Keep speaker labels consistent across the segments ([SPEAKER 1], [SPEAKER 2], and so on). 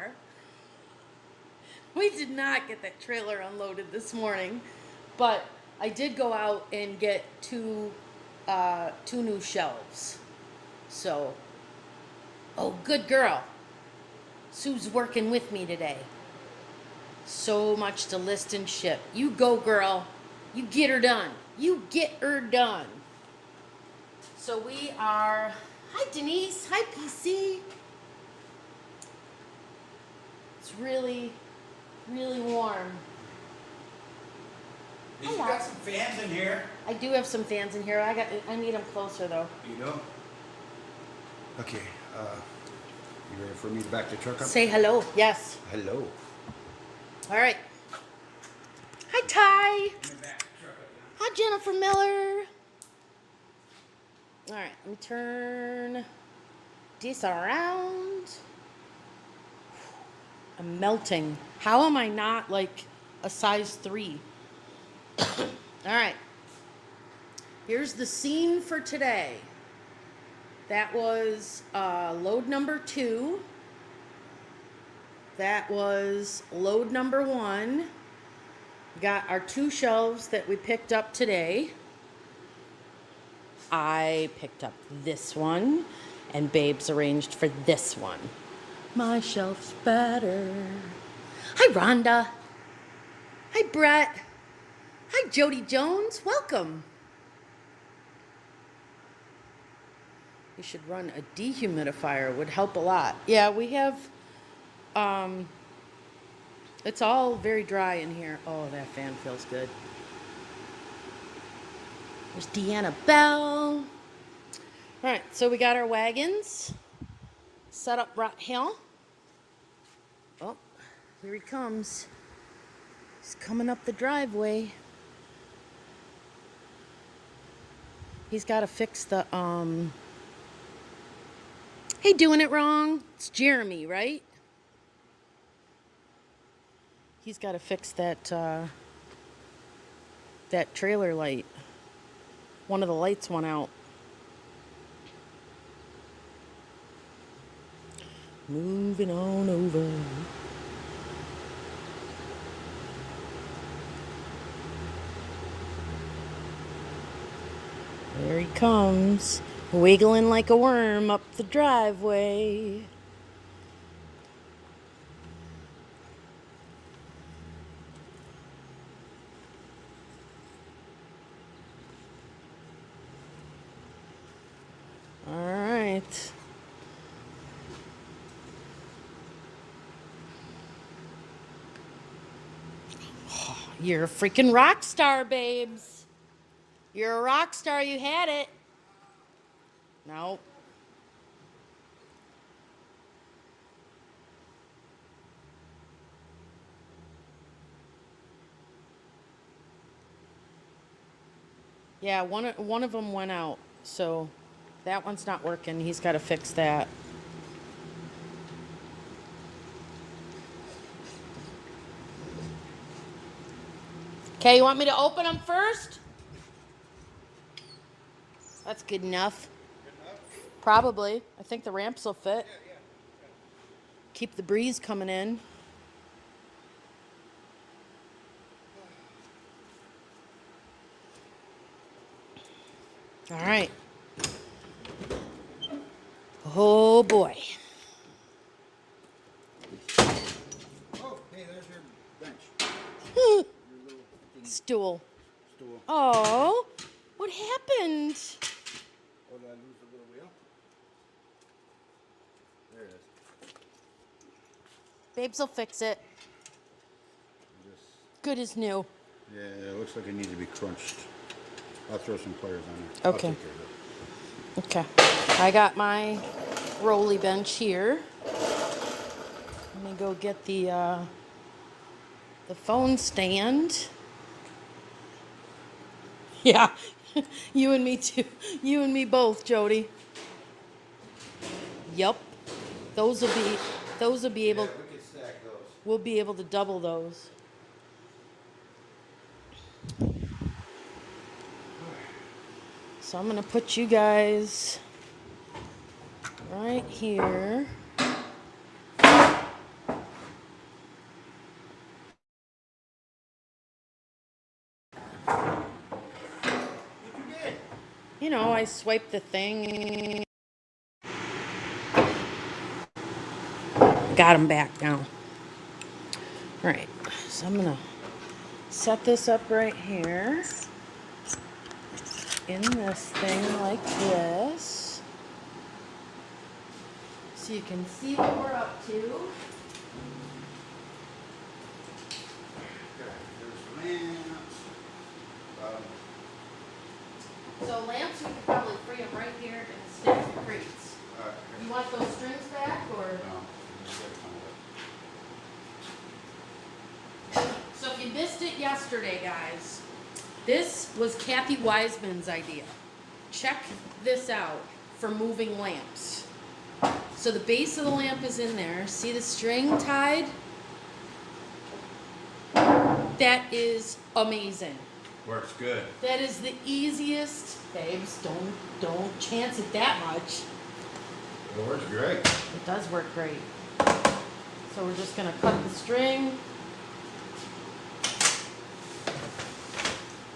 [SPEAKER 1] car. We did not get that trailer unloaded this morning, but I did go out and get two new shelves. So, oh, good girl. Sue's working with me today. So much to list and ship. You go, girl. You get her done. You get her done. So we are... Hi, Denise. Hi, PC. It's really, really warm.
[SPEAKER 2] You got some fans in here.
[SPEAKER 1] I do have some fans in here. I need them closer, though.
[SPEAKER 2] You do? Okay. You ready for me to back the truck up?
[SPEAKER 1] Say hello. Yes.
[SPEAKER 2] Hello.
[SPEAKER 1] All right. Hi, Ty. Hi, Jennifer Miller. All right. Let me turn this around. I'm melting. How am I not like a size 3? All right. Here's the scene for today. That was load number 2. That was load number 1. Got our 2 shelves that we picked up today. I picked up this one, and Babes arranged for this one. My shelf's better. Hi, Rhonda. Hi, Brett. Hi, Jody Jones. Welcome. You should run a dehumidifier. It would help a lot. Yeah, we have... it's all very dry in here. Oh, that fan feels good. There's Deanna Bell. All right, so we got our wagons set up right here. Oh, here he comes. He's coming up the driveway. He's got to fix the, Hey, doing it wrong. It's Jeremy, right? He's got to fix that, that trailer light. One of the lights went out. Moving on over. There he comes, wiggling like a worm up the driveway. All right. Oh, you're a freaking rock star, babes. You're a rock star. You had it. No. Yeah, one of them went out, so that one's not working. He's got to fix that. Okay, you want me to open them first? That's good enough.
[SPEAKER 2] Good enough?
[SPEAKER 1] Probably. I think the ramps will fit.
[SPEAKER 2] Yeah.
[SPEAKER 1] Keep the breeze coming in. All right. Oh boy.
[SPEAKER 2] Oh, hey, there's your bench.
[SPEAKER 1] Hmm.
[SPEAKER 2] Your little
[SPEAKER 1] Stool.
[SPEAKER 2] stool.
[SPEAKER 1] Oh, what happened?
[SPEAKER 2] Oh, did I lose the little wheel? There it is.
[SPEAKER 1] Babes will fix it.
[SPEAKER 2] Just,
[SPEAKER 1] Good as new.
[SPEAKER 2] yeah, it looks like it needs to be crunched. I'll throw some pliers on it.
[SPEAKER 1] Okay.
[SPEAKER 2] I'll take care of it.
[SPEAKER 1] Okay. I got my rolly bench here. Let me go get the phone stand. Yeah. You and me too. You and me both, Jody. Yep. Those will be able,
[SPEAKER 2] Yeah, we can stack those.
[SPEAKER 1] we'll be able to double those. So I'm gonna put you guys right here. You know, I swipe the thing. Got them back now. All right, so I'm gonna set this up right here in this thing like this, so you can see what we're up to.
[SPEAKER 2] Okay, there's lamps.
[SPEAKER 1] So lamps, we could probably free them right here and stack the crates. You want those strings back, or?
[SPEAKER 2] No.
[SPEAKER 1] So if you missed it yesterday, guys, this was Kathy Wiseman's idea. Check this out for moving lamps. So the base of the lamp is in there. See the string tied? That is amazing.
[SPEAKER 2] Works good.
[SPEAKER 1] That is the easiest. Babes, don't chance it that much.
[SPEAKER 2] It works great.
[SPEAKER 1] It does work great. So we're just gonna cut the string.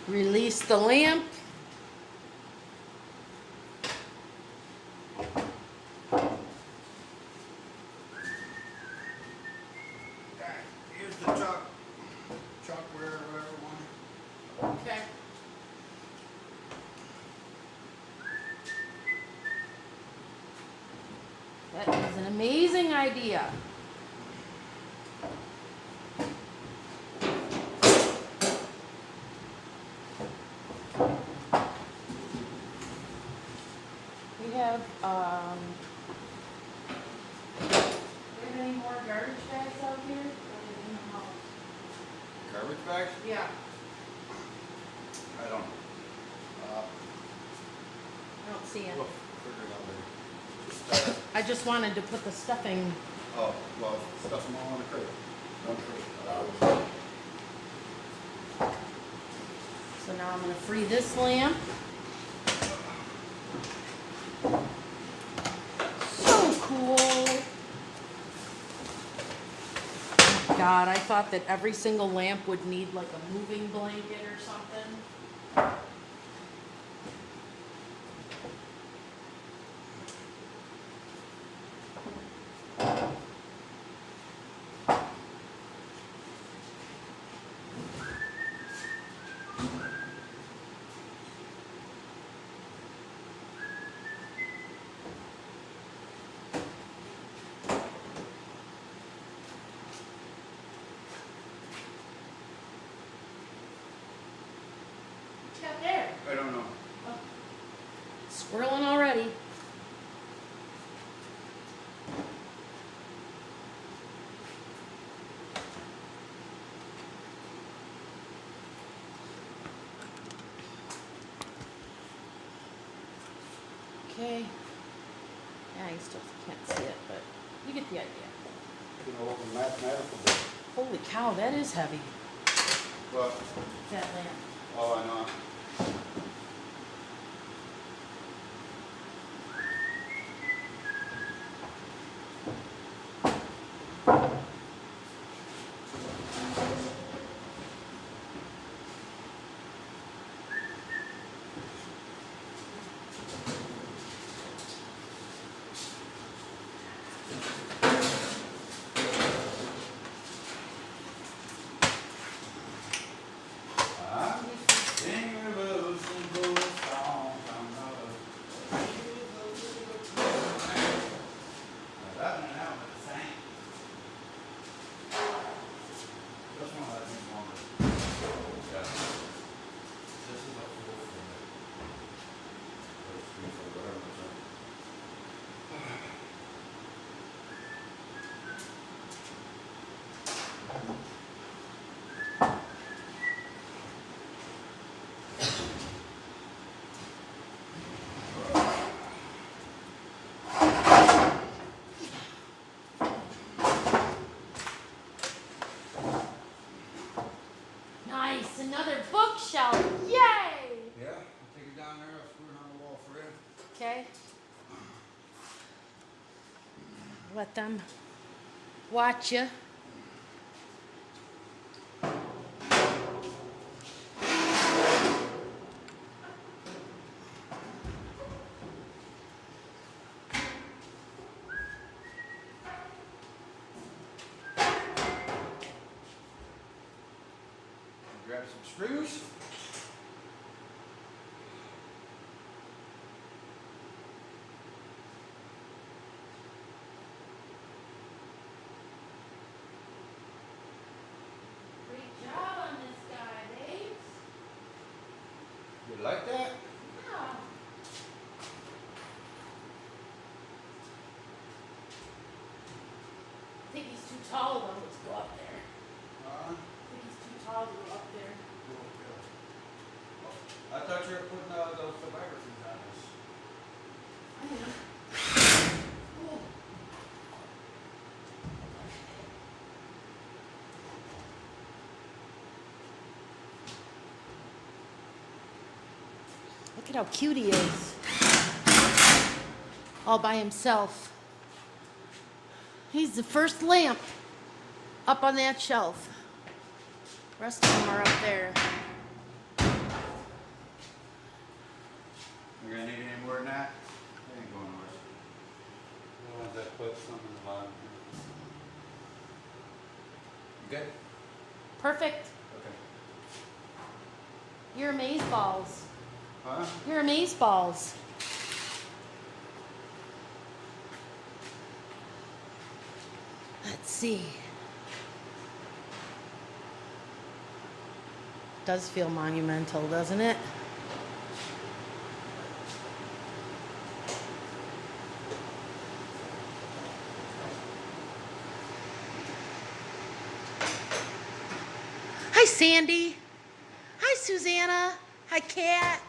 [SPEAKER 1] Release the lamp.
[SPEAKER 2] Here's the chalkware, whatever one.
[SPEAKER 1] Okay. That is an amazing idea. We have any more garbage bags out here? In the house?
[SPEAKER 2] Garbage bags?
[SPEAKER 1] Yeah.
[SPEAKER 2] I don't know.
[SPEAKER 1] I don't see it.
[SPEAKER 2] We'll figure it out later.
[SPEAKER 1] I just wanted to put the stuffing.
[SPEAKER 2] Oh, well, stuff them all in a crate. One crate.
[SPEAKER 1] So now I'm going to free this lamp. So cool. God, I thought that every single lamp would need like a moving blanket or something. Got there.
[SPEAKER 2] I don't know.
[SPEAKER 1] Oh. Swirling already. Okay. Yeah, you still can't see it, but you get the idea.
[SPEAKER 2] You know what the mathematical bit?
[SPEAKER 1] Holy cow, that is heavy.
[SPEAKER 2] Well,
[SPEAKER 1] That lamp.
[SPEAKER 2] oh, I know.
[SPEAKER 1] Nice, another bookshelf. Yay!
[SPEAKER 2] Yeah, I'll take it down there, I'll screw it on the wall for you.
[SPEAKER 1] Okay. Let them watch you.
[SPEAKER 2] grab some screws.
[SPEAKER 1] Great job on this guy, Babes.
[SPEAKER 2] You like that?
[SPEAKER 1] Yeah. I think he's too tall though to go up there. I think he's too tall to go up there.
[SPEAKER 2] I thought you were putting those survivor things on this.
[SPEAKER 1] I am. Oh. Look at how cute he is. All by himself. He's the first lamp up on that shelf. The rest of them are up there.
[SPEAKER 2] We're gonna need any more than that? They ain't going worse.
[SPEAKER 3] The ones that put some in the bottom.
[SPEAKER 2] You good?
[SPEAKER 1] Perfect.
[SPEAKER 2] Okay.
[SPEAKER 1] You're amazeballs.
[SPEAKER 2] Huh?
[SPEAKER 1] You're amazeballs. Let's see. Does feel monumental, doesn't it? Hi, Sandy. Hi, Susanna. Hi, Kat.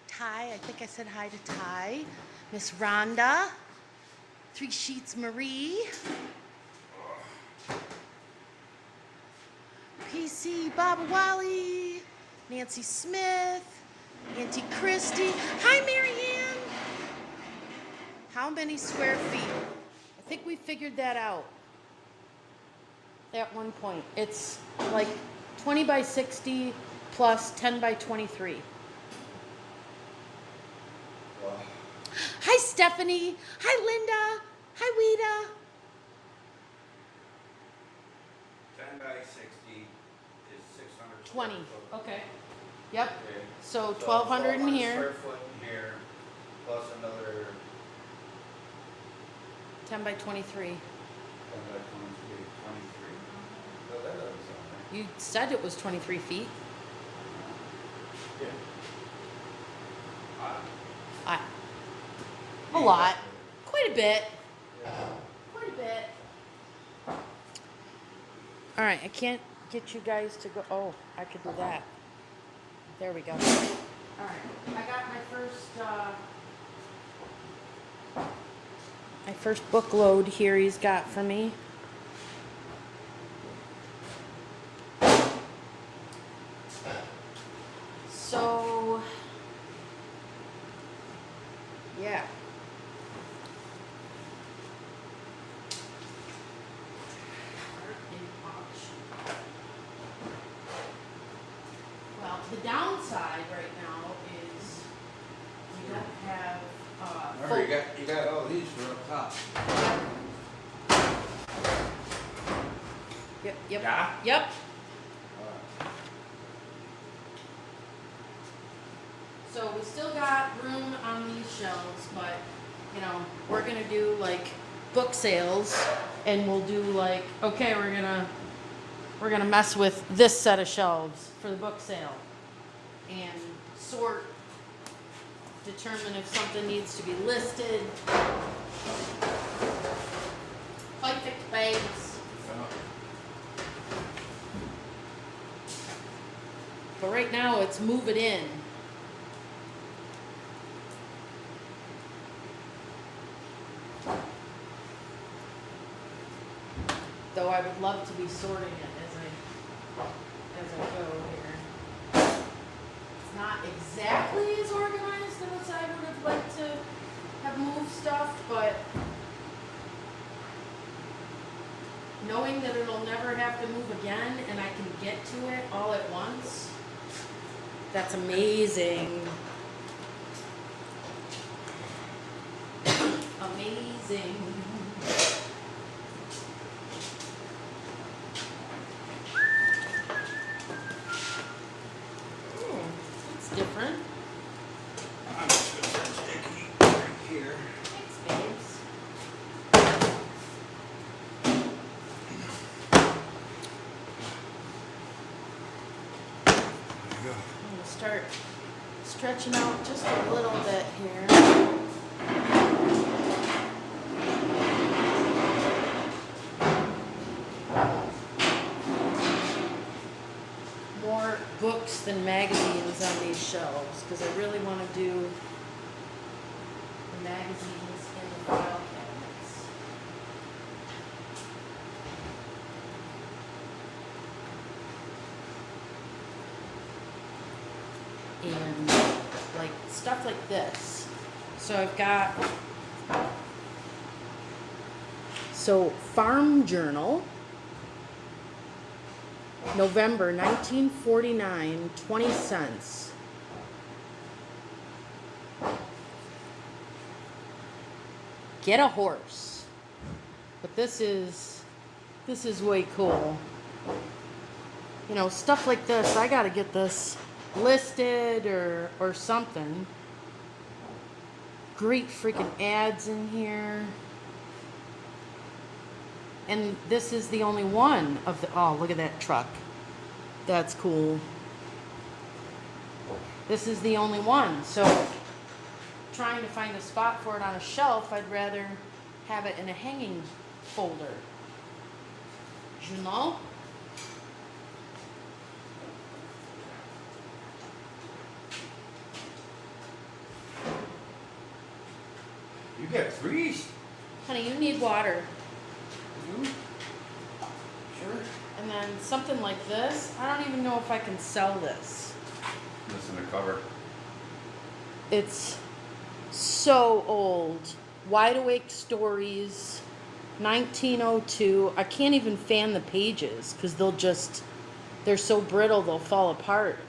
[SPEAKER 1] Ty, I think I said hi to Ty. Miss Rhonda. 3 Sheets Marie. PC Baba Wally. Nancy Smith. Auntie Christy. Hi, Marianne. How many square feet? I think we figured that out at one point. It's like 20 by 60 plus 10 by 23. Hi, Stephanie. Hi, Linda. Hi, Weta.
[SPEAKER 2] 10 by 60 is 600.
[SPEAKER 1] 20. Okay. Yep.
[SPEAKER 2] Okay.
[SPEAKER 1] So 1,200 in here.
[SPEAKER 2] Square foot in here, plus another
[SPEAKER 1] 10 by 23.
[SPEAKER 2] 10 by 23. 23. No, that doesn't sound right.
[SPEAKER 1] You said it was 23 feet.
[SPEAKER 2] Yeah.
[SPEAKER 1] A lot. Quite a bit.
[SPEAKER 2] Yeah.
[SPEAKER 1] Quite a bit. All right, I can't get you guys to go. Oh, I could do that. There we go. All right, I got my first book load here he's got for me. So, yeah. Well, the downside right now is we don't have
[SPEAKER 2] Remember, you got all these for up top.
[SPEAKER 1] Yep.
[SPEAKER 2] Yeah?
[SPEAKER 1] Yep. So we still got room on these shelves, but you know, we're gonna do like book sales, and we'll do like, okay, we're gonna mess with this set of shelves for the book sale, and sort, determine if something needs to be listed. Perfect bags. But right now it's move it in. Though I would love to be sorting it as I go here. It's not exactly as organized as I would have liked to have moved stuff, but knowing that it'll never have to move again and I can get to it all at once, that's amazing. Amazing. start stretching out just a little bit here. More books than magazines on these shelves because I really want to do the magazines in the file cabinets. And like stuff like this. So I've got Farm Journal, November 1949, 20 cents. Get a horse. But this is way cool. You know, stuff like this, I gotta get this listed or something. Great freaking ads in here. And this is the only one of the, oh, look at that truck. That's cool. This is the only one. So trying to find a spot for it on a shelf, I'd rather have it in a hanging folder. You know?
[SPEAKER 2] You get freeze?
[SPEAKER 1] Honey, you need water.
[SPEAKER 2] You? Sure.
[SPEAKER 1] And then something like this. I don't even know if I can sell this.
[SPEAKER 2] Listen to cover.
[SPEAKER 1] It's so old. Wide Awake Stories, 1902. I can't even fan the pages because they're so brittle they'll fall apart.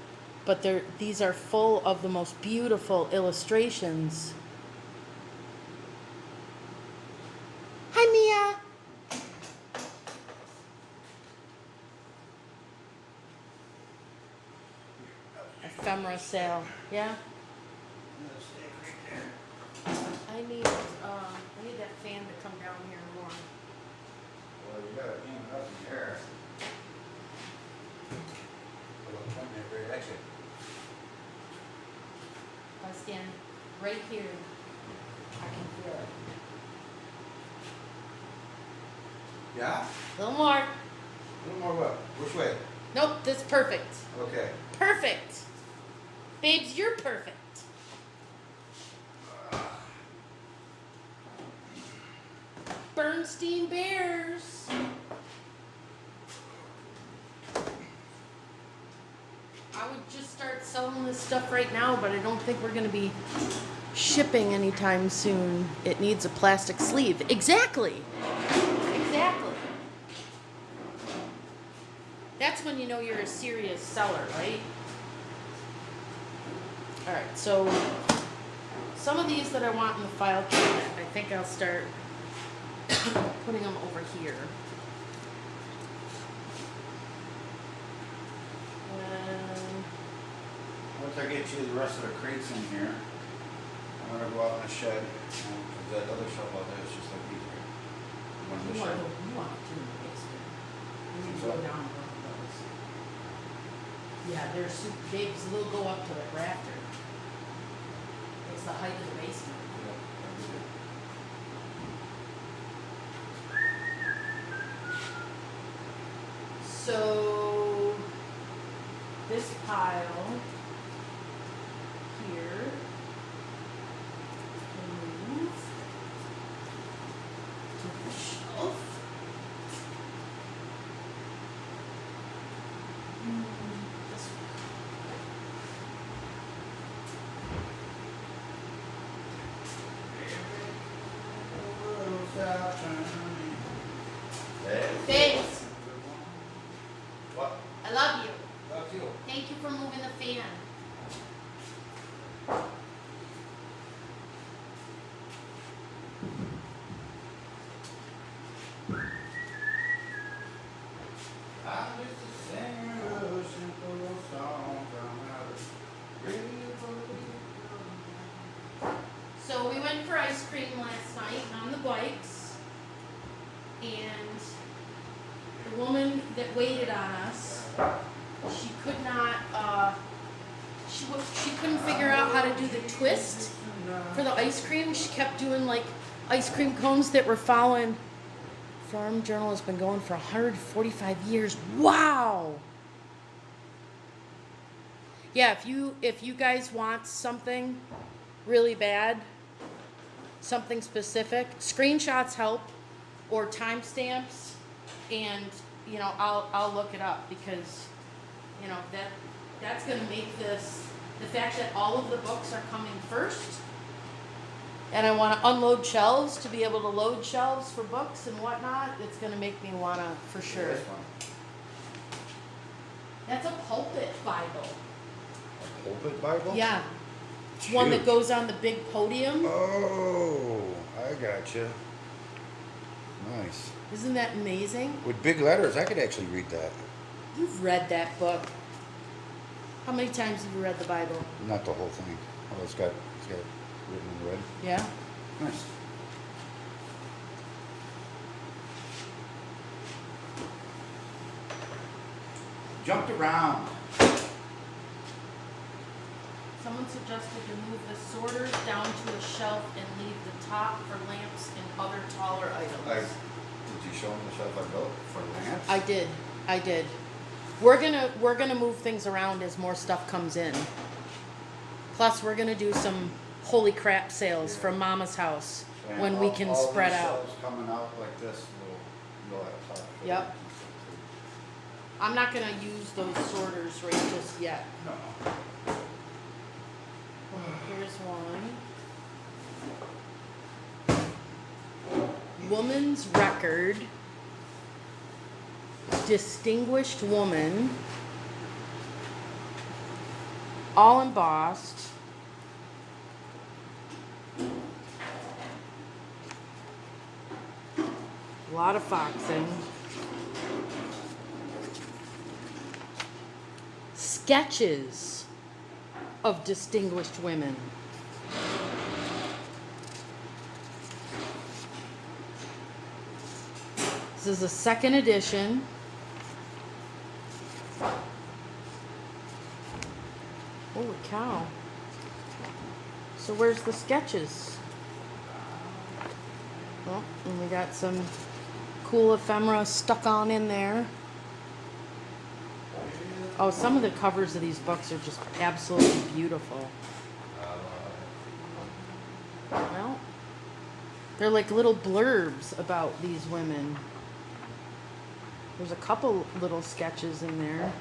[SPEAKER 1] But these are full of the most beautiful illustrations. Hi, Mia. Ephemera sale. Yeah? I need that fan to come down here more.
[SPEAKER 2] Well, you gotta aim it up in the air. It'll come in the very exit.
[SPEAKER 1] If I stand right here, I can feel it.
[SPEAKER 2] Yeah?
[SPEAKER 1] A little more.
[SPEAKER 2] A little more what? Which way?
[SPEAKER 1] Nope, that's perfect.
[SPEAKER 2] Okay.
[SPEAKER 1] Perfect. Babes, you're perfect. Bernstein Bears. I would just start selling this stuff right now, but I don't think we're going to be shipping anytime soon. It needs a plastic sleeve. Exactly. Exactly. That's when you know you're a serious seller, right? All right, so some of these that I want in the file cabinet, I think I'll start putting them over here. And
[SPEAKER 2] Once I get you the rest of the crates in here, I'm gonna go out in the shed. 'Cause that other shelf out there is just like these, right? One in the shed.
[SPEAKER 1] you want to in the basement. You need to
[SPEAKER 2] So-
[SPEAKER 1] go down one of those. Yeah, they're super big, so they'll go up to the rafter. It's the height of the basement.
[SPEAKER 2] Yeah, that'd be good.
[SPEAKER 1] So this pile here can move to the shelf. This one. Thanks.
[SPEAKER 2] What?
[SPEAKER 1] I love you.
[SPEAKER 2] Love you.
[SPEAKER 1] Thank you for moving the fan.
[SPEAKER 2] I'm just a singer of a simple song from out of real.
[SPEAKER 1] So we went for ice cream last night on the bikes, and the woman that waited on us, she she couldn't figure out how to do the twist for the ice cream. She kept doing like ice cream cones that were following. Farm Journal has been going for 145 years. Wow. Yeah, if you guys want something really bad, something specific, screenshots help, or timestamps, and you know I'll look it up, because you know that's gonna make this, the fact that all of the books are coming first, and I want to unload shelves to be able to load shelves for books and whatnot. It's gonna make me wanna for sure.
[SPEAKER 2] This one.
[SPEAKER 1] That's a pulpit Bible.
[SPEAKER 2] A pulpit Bible?
[SPEAKER 1] Yeah. One that
[SPEAKER 2] Shoot.
[SPEAKER 1] goes on the big podium.
[SPEAKER 2] Oh, I gotcha. Nice.
[SPEAKER 1] Isn't that amazing?
[SPEAKER 2] With big letters, I could actually read that.
[SPEAKER 1] You've read that book. How many times have you read the Bible?
[SPEAKER 2] Not the whole thing. Oh, it's got it written in red.
[SPEAKER 1] Yeah.
[SPEAKER 2] Nice. Jumped around.
[SPEAKER 1] Someone suggested to move the sorters down to a shelf and leave the top for lamps and other taller items.
[SPEAKER 2] Did you show them the shelf I built for lamps?
[SPEAKER 1] I did. We're gonna move things around as more stuff comes in. Plus, we're gonna do some holy crap sales from Mama's house
[SPEAKER 2] And
[SPEAKER 1] when we can
[SPEAKER 2] all
[SPEAKER 1] spread
[SPEAKER 2] these
[SPEAKER 1] out.
[SPEAKER 2] shelves coming out like this, you'll have top.
[SPEAKER 1] Yep. I'm not gonna use those sorters right just yet.
[SPEAKER 2] No.
[SPEAKER 1] Here's one. Woman's record. Distinguished woman. All embossed. A lot of foxing. Sketches of distinguished women. This is a second edition. Holy cow. So where's the sketches? Oh, and we got some cool ephemera stuck on in there. Oh, some of the covers of these books are just absolutely beautiful. Well, they're like little blurbs about these women. There's a couple little sketches in there.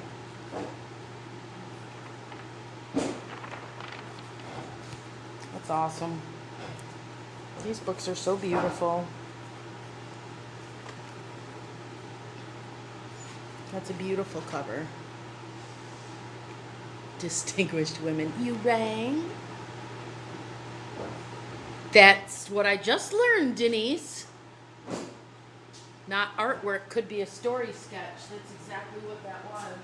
[SPEAKER 1] That's awesome. These books are so beautiful. That's a beautiful cover. Distinguished women. You rang? That's what I just learned, Denise. Not artwork, could be a story sketch. That's exactly what that was.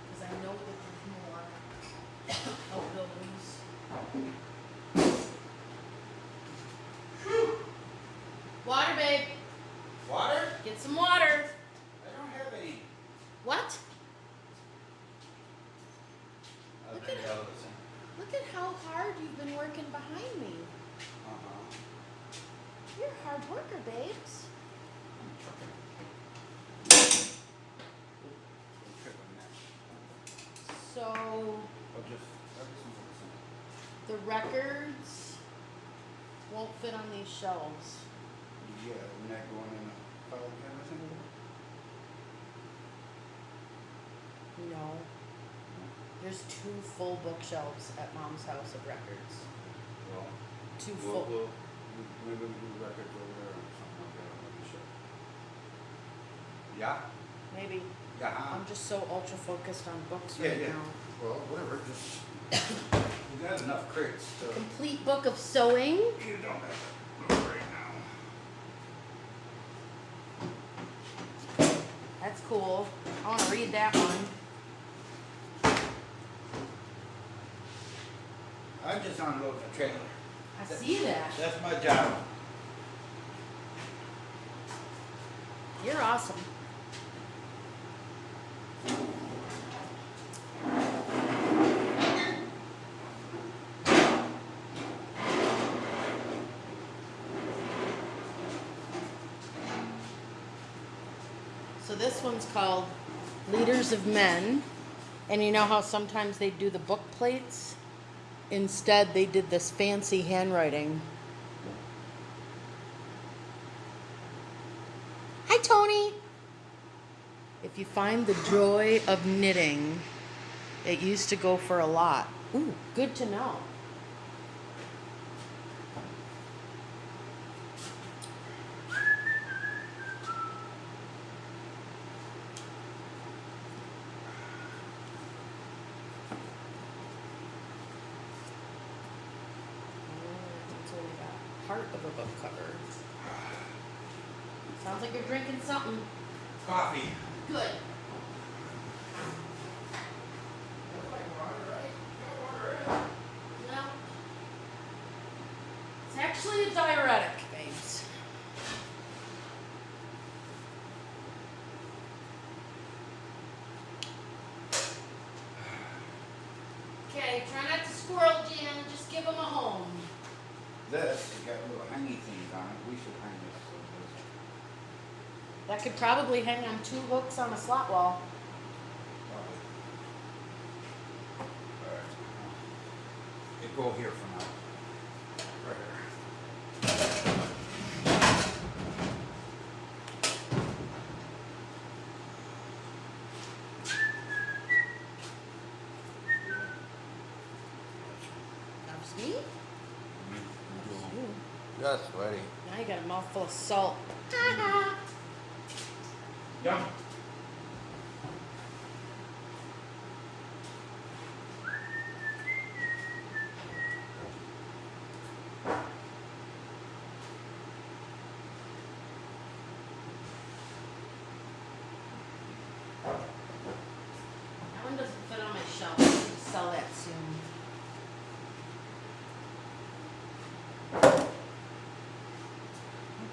[SPEAKER 1] Because I know that there's more of those. Water, babe.
[SPEAKER 2] Water?
[SPEAKER 1] Get some water.
[SPEAKER 2] I don't have any.
[SPEAKER 1] What?
[SPEAKER 2] I'll
[SPEAKER 1] Look
[SPEAKER 2] take
[SPEAKER 1] at
[SPEAKER 2] it out of the sink.
[SPEAKER 1] Look at how hard you've been working behind me. You're a hard worker, babes. So,
[SPEAKER 2] I'll just some of the sink.
[SPEAKER 1] the records won't fit on these shelves.
[SPEAKER 2] Yeah, isn't that going in a file cabinet somewhere?
[SPEAKER 1] No. There's 2 full bookshelves at Mom's house of records.
[SPEAKER 2] Well,
[SPEAKER 1] 2 full.
[SPEAKER 2] maybe we do records over there or something like that. I'm not sure. Yeah?
[SPEAKER 1] Maybe.
[SPEAKER 2] Yeah.
[SPEAKER 1] I'm just so ultra focused on books
[SPEAKER 2] Yeah,
[SPEAKER 1] right
[SPEAKER 2] yeah.
[SPEAKER 1] now.
[SPEAKER 2] Well, whatever, just, we got enough crates to.
[SPEAKER 1] Complete book of sewing.
[SPEAKER 2] You don't have to look right now.
[SPEAKER 1] That's cool. I want to read that one.
[SPEAKER 2] I'm just unloading the trailer.
[SPEAKER 1] I see that.
[SPEAKER 2] That's my job.
[SPEAKER 1] You're awesome. So this one's called Leaders of Men. And you know how sometimes they do the book plates? Instead, they did this fancy handwriting. Hi, Tony. If you find the joy of knitting, it used to go for a lot. Ooh, good to know. That's what we got. Part of a book cover. Sounds like you're drinking something.
[SPEAKER 2] Coffee.
[SPEAKER 1] Good. No. It's actually a diuretic, babes. Okay, try not to squirrel, Jan. Just give them a home.
[SPEAKER 2] This has got little hangy things on it. We should hang this.
[SPEAKER 1] That could probably hang on 2 hooks on a slot wall.
[SPEAKER 2] Alright. It go here for now. Right here.
[SPEAKER 1] That's me. That's you.
[SPEAKER 2] Just sweaty.
[SPEAKER 1] Now you got a mouthful of salt.
[SPEAKER 2] Yum.
[SPEAKER 1] That one doesn't fit on my shelf. I need to sell that soon.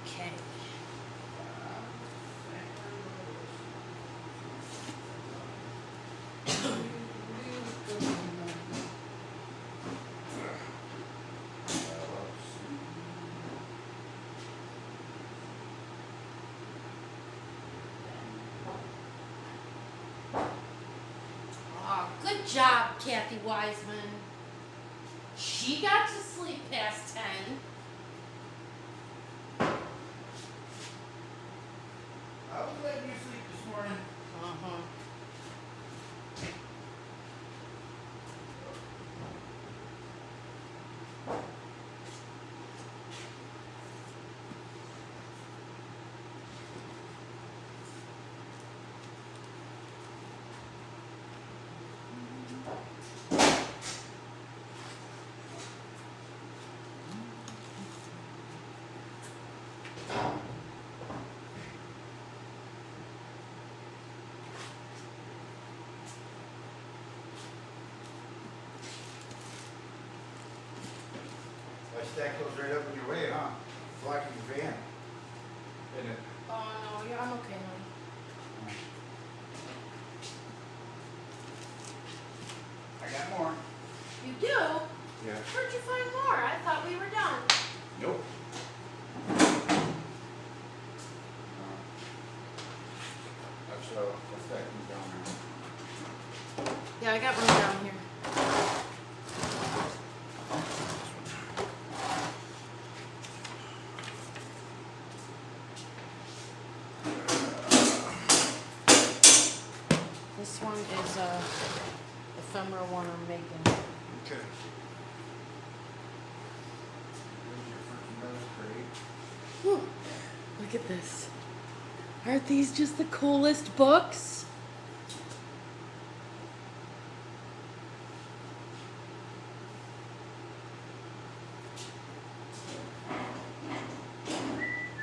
[SPEAKER 1] Okay. Oh, good job, Kathy Wiseman. She got to sleep past 10.
[SPEAKER 2] I was letting you sleep this morning.
[SPEAKER 1] Uh-huh.
[SPEAKER 2] I stack those right up in your way, huh? Blocking your van. Isn't it?
[SPEAKER 1] Oh, no, yeah, I'm okay, honey.
[SPEAKER 2] I got more.
[SPEAKER 1] You do?
[SPEAKER 2] Yeah.
[SPEAKER 1] Where'd you find more? I thought we were done.
[SPEAKER 2] Nope. Let's stack these down there.
[SPEAKER 1] Yeah, I got one down here. This one is a ephemera one I'm making.
[SPEAKER 2] Okay. There's your freaking nose crate.
[SPEAKER 1] Whew. Look at this. Aren't these just the coolest books?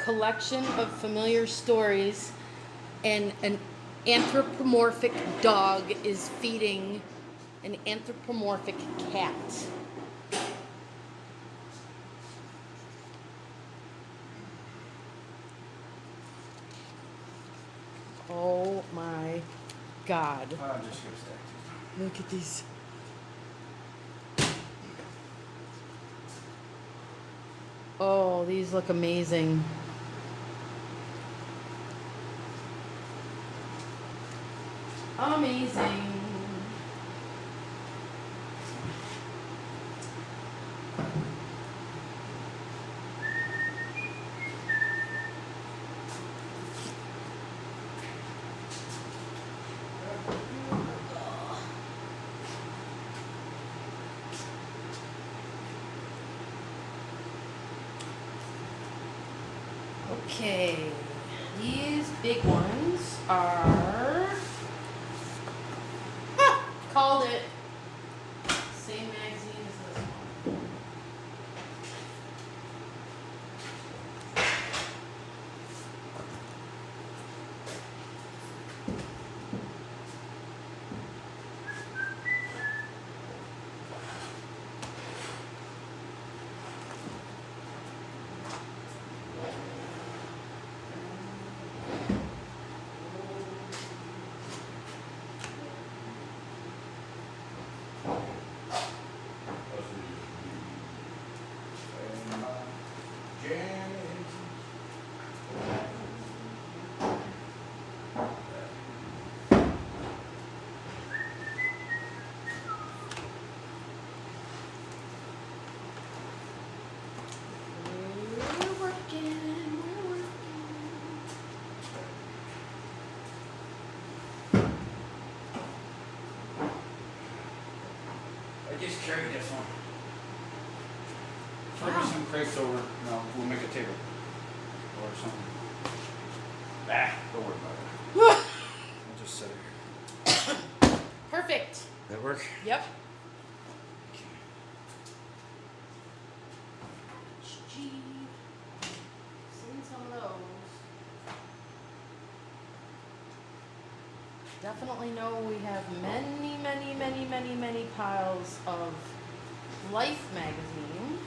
[SPEAKER 1] Collection of familiar stories, and an anthropomorphic dog is feeding an anthropomorphic cat. God.
[SPEAKER 2] Just get stacked.
[SPEAKER 1] Look at these. Oh, these look amazing. Amazing. Okay, these big ones are called it. Same magazine as this one. We're working.
[SPEAKER 2] I just carried this one. Throw
[SPEAKER 1] Wow.
[SPEAKER 2] me some crates over. No, we'll make a table. Or something. Don't worry about it. I'll just set it here.
[SPEAKER 1] Perfect.
[SPEAKER 2] That work?
[SPEAKER 1] Yep. Gee, seen some of those. Definitely know we have many piles of Life magazine.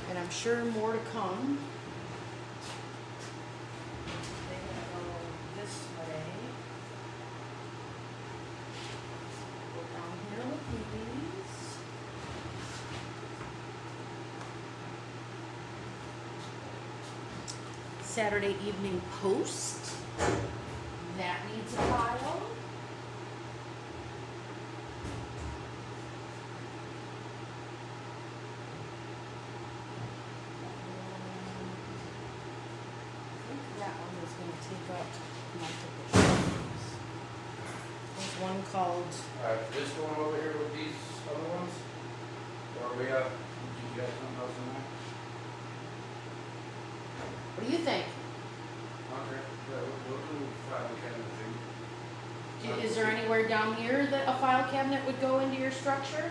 [SPEAKER 1] And I'm sure more to come. They're gonna go this way. Go down here with these. Saturday Evening Post. That needs a file. I think that one is going to take up multiple shelves. There's one called,
[SPEAKER 2] This one over here with these other ones? Or we have, did you guys something else in there?
[SPEAKER 1] what do you think?
[SPEAKER 2] Okay, yeah, we'll do file cabinet thing.
[SPEAKER 1] Is there anywhere down here that a file cabinet would go into your structure?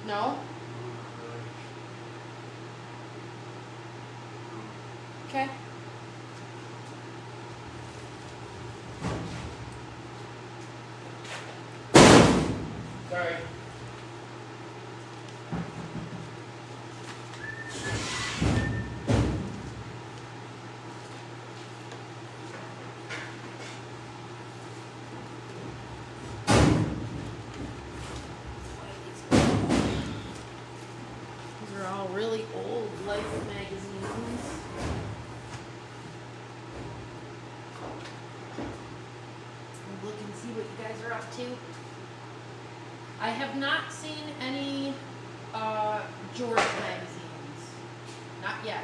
[SPEAKER 1] No? Okay.
[SPEAKER 2] Sorry.
[SPEAKER 1] These are all really old Life magazines. Look and see what you guys are up to. I have not seen any George magazines. Not yet.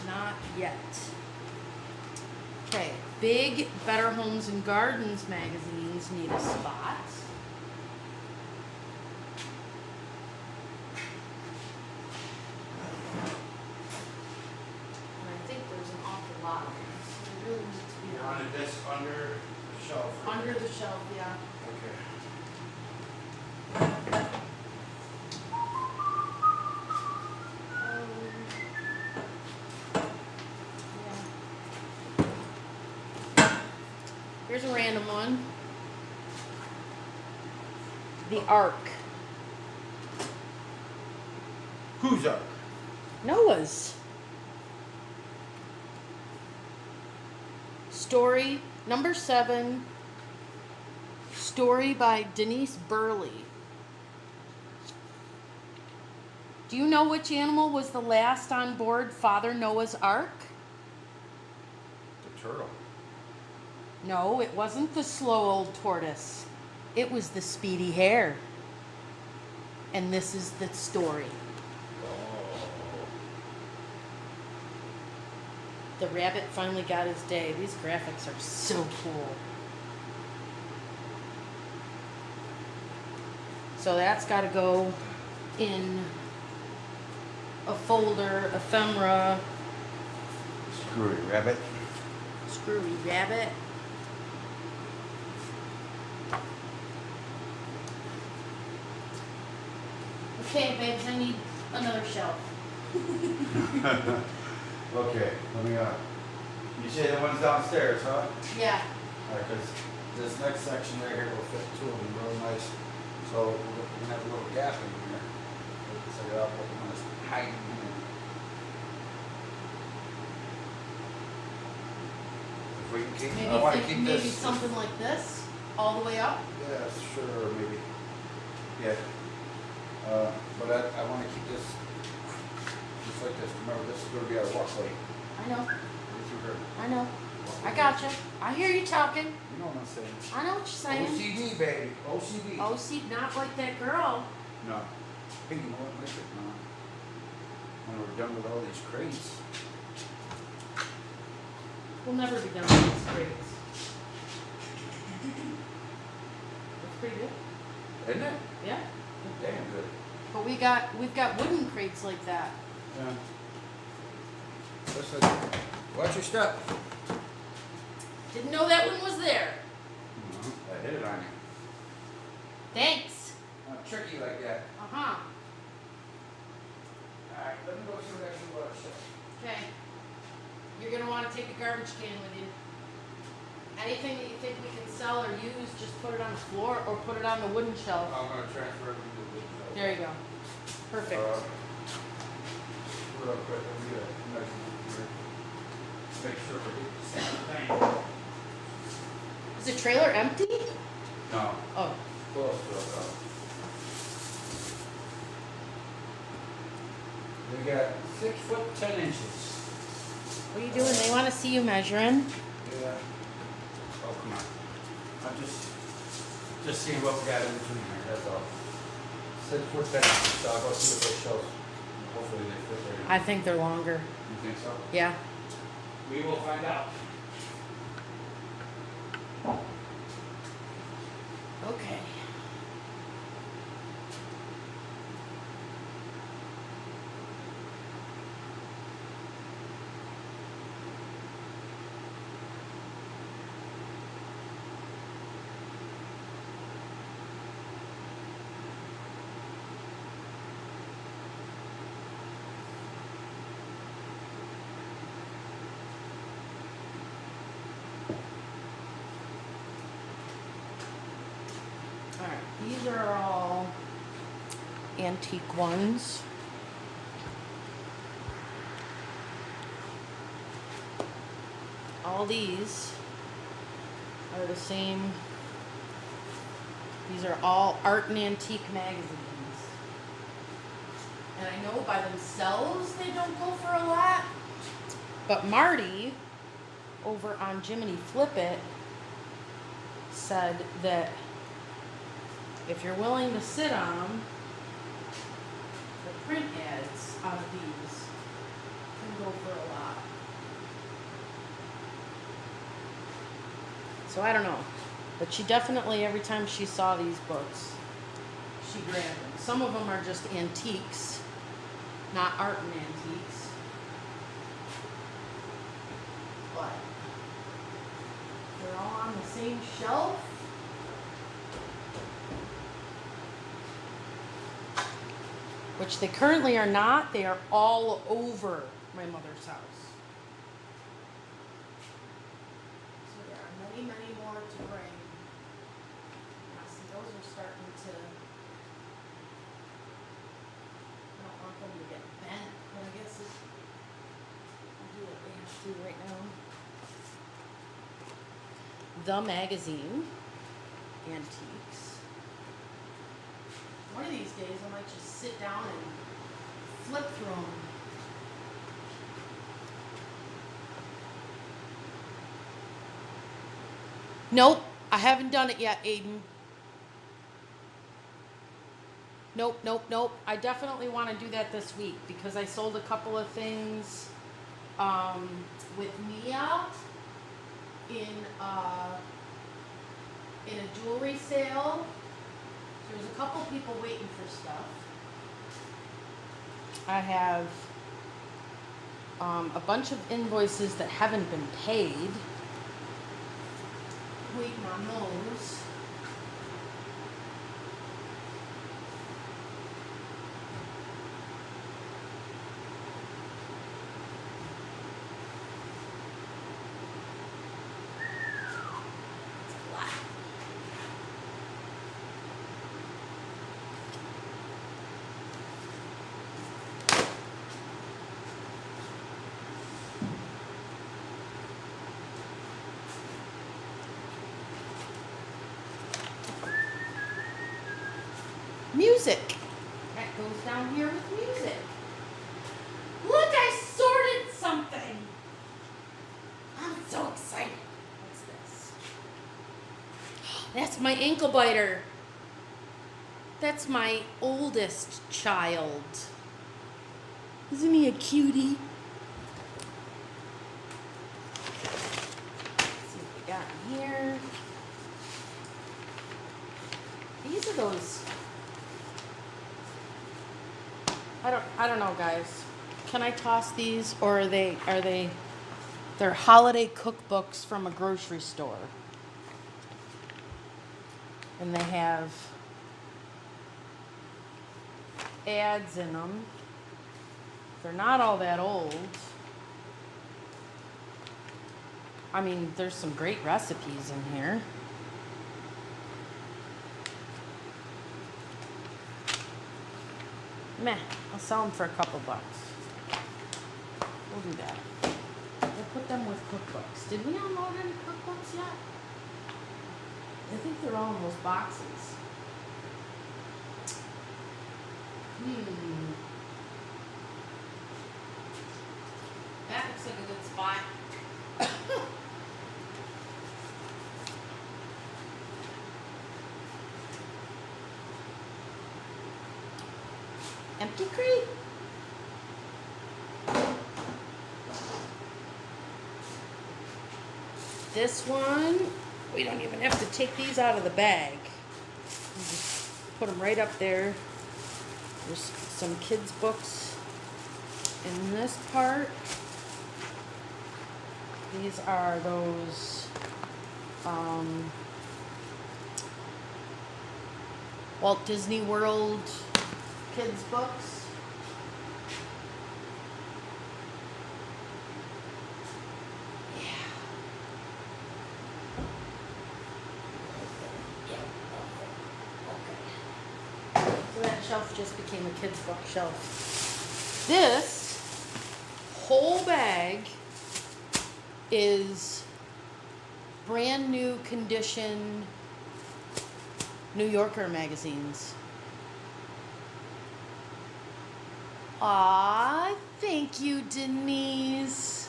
[SPEAKER 1] Not yet. Okay, big Better Homes and Gardens magazines need a spot. And I think there's an awful lot of them, so they really need to be
[SPEAKER 2] You're on a desk under the shelf.
[SPEAKER 1] under the shelf, yeah.
[SPEAKER 2] Okay.
[SPEAKER 1] here's a random one. The Ark.
[SPEAKER 2] Who's up?
[SPEAKER 1] Noah's. Story number 7. Story by Denise Burley. Do you know which animal was the last on board Father Noah's Ark?
[SPEAKER 2] The turtle.
[SPEAKER 1] No, it wasn't the slow old tortoise. It was the speedy hare. And this is the story. The rabbit finally got his day. These graphics are so cool. So that's got to go in a folder, ephemera,
[SPEAKER 2] Screwy rabbit.
[SPEAKER 1] screwy rabbit. Okay, babes, I need another shelf.
[SPEAKER 2] Okay, let me, you say the ones downstairs, huh?
[SPEAKER 1] Yeah.
[SPEAKER 2] Alright, cause this next section right here will fit 2 of them real nice. So we're gonna have a little gap in here. So I got what we want to hide in here. If we can keep,
[SPEAKER 1] Maybe,
[SPEAKER 2] I wanna keep
[SPEAKER 1] maybe
[SPEAKER 2] this.
[SPEAKER 1] something like this, all the way up.
[SPEAKER 2] Yeah, sure, maybe. Yeah. But I wanna keep this just like this. Remember, this is gonna be our walkway.
[SPEAKER 1] I know,
[SPEAKER 2] Through here.
[SPEAKER 1] I know. I gotcha. I hear you talking.
[SPEAKER 2] You know what I'm saying?
[SPEAKER 1] I know what you're saying.
[SPEAKER 2] OCD, baby. OCD.
[SPEAKER 1] Oh, see, not like that girl.
[SPEAKER 2] No. Hey, you know what? Make it, when we're done with all these crates.
[SPEAKER 1] We'll never be done with these crates. That's pretty good.
[SPEAKER 2] Isn't it?
[SPEAKER 1] Yeah.
[SPEAKER 2] Damn good.
[SPEAKER 1] But we've got wooden crates like that.
[SPEAKER 2] Yeah. Listen, watch your step.
[SPEAKER 1] Didn't know that one was there.
[SPEAKER 2] I hit it on you.
[SPEAKER 1] Thanks.
[SPEAKER 2] I'm tricky like that.
[SPEAKER 1] Uh-huh.
[SPEAKER 2] Alright, let me go through that new stuff.
[SPEAKER 1] Okay. You're gonna want to take a garbage can with you. Anything that you think we can sell or use, just put it on the floor or put it on the wooden shelf.
[SPEAKER 2] I'm gonna transfer everything to the wood shelf.
[SPEAKER 1] There you go. Perfect.
[SPEAKER 2] Real quick, let me get a measurement here. Make sure we get the same thing.
[SPEAKER 1] Is the trailer empty?
[SPEAKER 2] No,
[SPEAKER 1] Oh.
[SPEAKER 2] close to it though. We got 6 foot 10 inches.
[SPEAKER 1] What are you doing? They want to see you measuring.
[SPEAKER 2] Yeah. Oh, come on. I'm just seeing what we got in between here, that's all. 6 foot 10 inches, so I'll go see what they show. Hopefully they fit there.
[SPEAKER 1] I think they're longer.
[SPEAKER 2] You think so?
[SPEAKER 1] Yeah.
[SPEAKER 2] We will find out.
[SPEAKER 1] Okay. Alright, these are all antique ones. All these are the same. These are all art and antique magazines. And I know by themselves they don't go for a lot. But Marty, over on Jiminy Flip It, said that if you're willing to sit on them, the print ads out of these can go for a lot. So I don't know. But she definitely, every time she saw these books, she grabbed them. Some of them are just antiques, not art and antiques. But they're all on the same shelf. Which they currently are not. They are all over my mother's house. So there are many, many more to to right now. The Magazine, Antiques. One of these days I might just sit down and flip through them. Nope, I haven't done it yet, Aiden. Nope. I definitely want to do that this week because I sold a couple of things with Mia in a jewelry sale. So there's a couple people waiting for stuff. I have a bunch of invoices that haven't been paid. Waiting on those. Music. That goes down here with music. Look, I sorted something. I'm so excited. What's this? That's my ankle biter. That's my oldest child. Isn't he a cutie? Let's see what we got in here. These are those. I don't know, guys. Can I toss these, or are they're holiday cookbooks from a grocery store? And they have ads in them. They're not all that old. I mean, there's some great recipes in here. Meh, I'll sell them for a couple bucks. We'll do that. We'll put them with cookbooks. Did we unload any cookbooks yet? I think they're all in those boxes. That looks like a good spot. Empty crate. This one, we don't even have to take these out of the bag. We just put them right up there. There's some kids' books in this part. These are those Walt Disney World kids' books. So that shelf just became a kids' book shelf. This whole bag is brand new condition New Yorker magazines. Aw, thank you, Denise.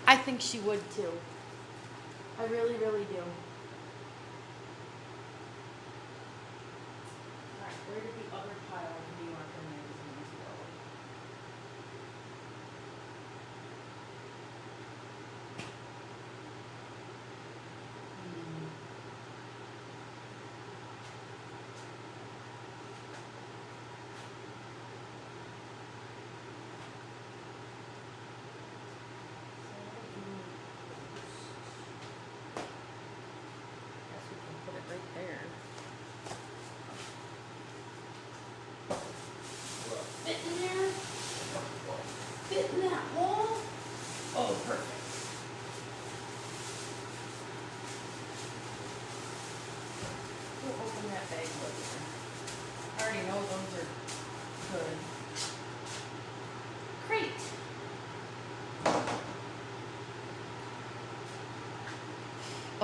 [SPEAKER 1] I think she would too. I really, really do. Alright, where did the other pile of New Yorker magazines go?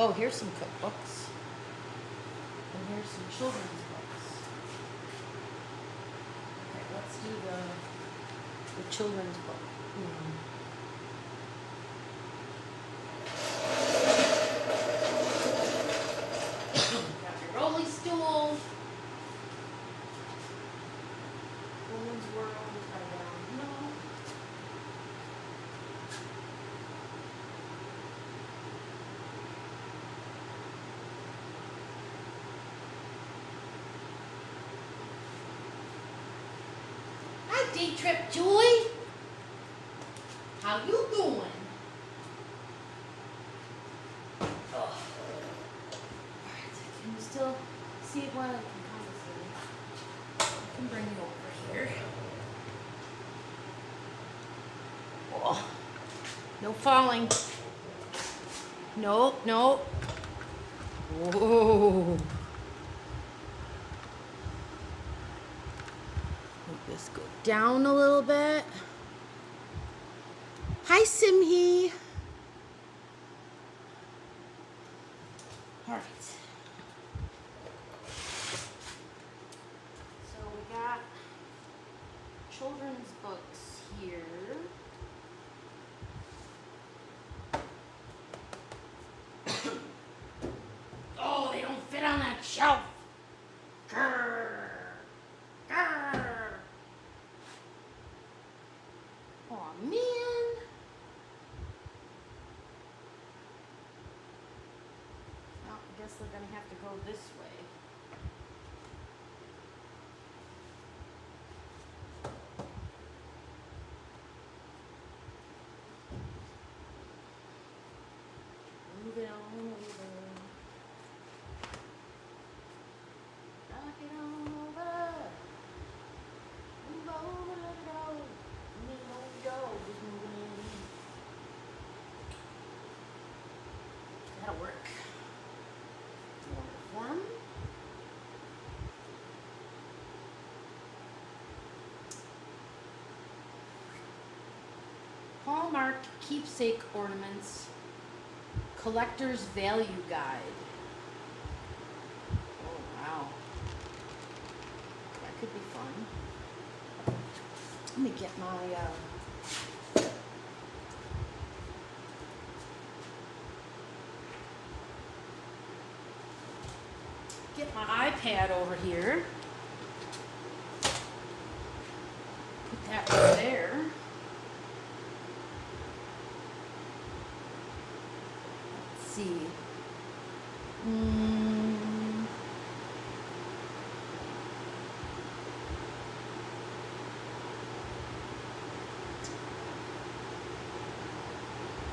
[SPEAKER 1] Oh, here's some cookbooks. And here's some children's books. Okay, let's do the children's book. Got your rolly stool. Woman's World around. No. Hi, Day Trip Joy. How you doing? Oh. Alright, can you still see it while I can kind of see? I can bring you over here. Oh. No falling. Nope, nope. Whoa. Let this go down a little bit. Hi, Simhi. All right. So we got children's books here. Oh, they don't fit on that shelf. Grrr. Grrr. Oh, man. Well, I guess they're going to have to go this way. Move it on over. Knock it on over. Move over, let it go. Me and old Joe just moving in. That'll work. One of them. Hallmark keepsake ornaments. Collector's Value Guide. Oh, wow. That could be fun. Let me get my, iPad over here. Put that right there. Let's see.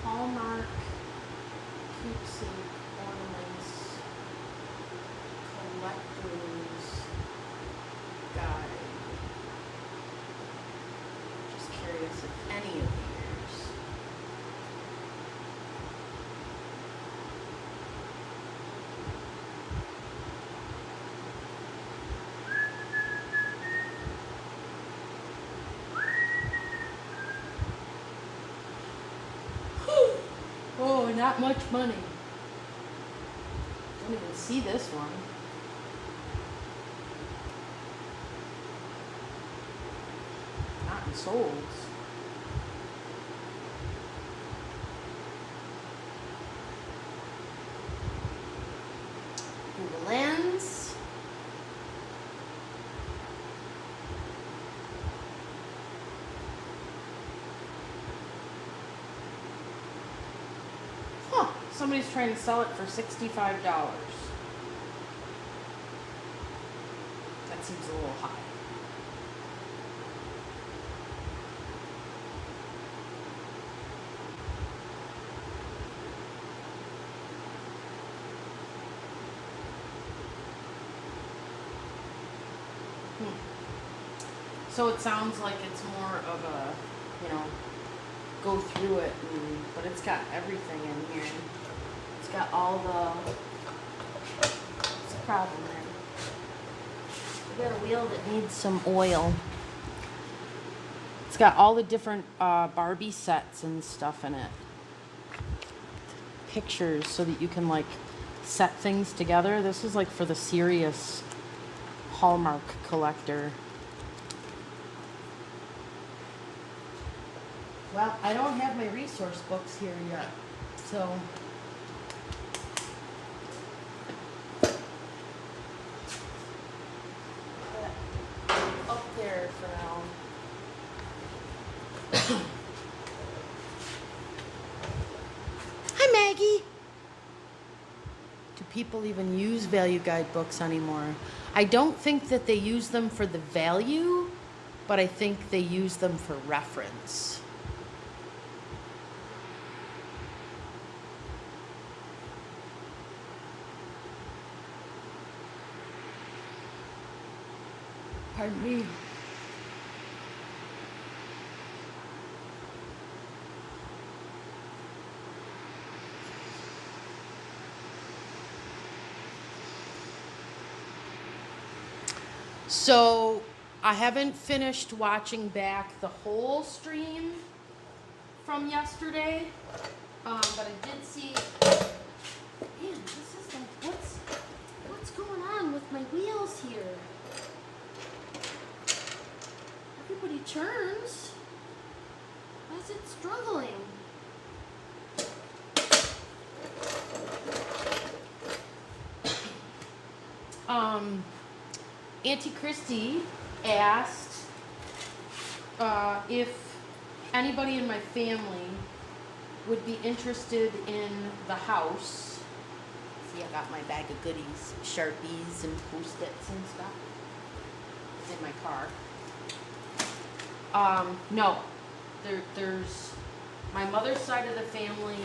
[SPEAKER 1] Hallmark keepsake ornaments collector's guide. Just curious if any of yours. Oh, not much money. Don't even see this one. Not in Souls. Google Lens. Huh, somebody's trying to sell it for $65. That seems a little high. So it sounds like it's more of a, go through it, but it's got everything in here. It's got all the, what's the problem there? We got a wheel that needs some oil. It's got all the different Barbie sets and stuff in it. pictures so that you can like set things together. This is like for the serious Hallmark collector. Well, I don't have my resource books here yet, so up there for now. Hi, Maggie. Do people even use value guide books anymore? I don't think that they use them for the value, but I think they use them for reference. Pardon me. So I haven't finished watching back the whole stream from yesterday, but I did see. Man, this is like what's going on with my wheels here? Everybody turns. Why is it struggling? Auntie Christy asked if anybody in my family would be interested in the house. See, I got my bag of goodies, Sharpies and Post-its and stuff. It's in my car. No. There's my mother's side of the family.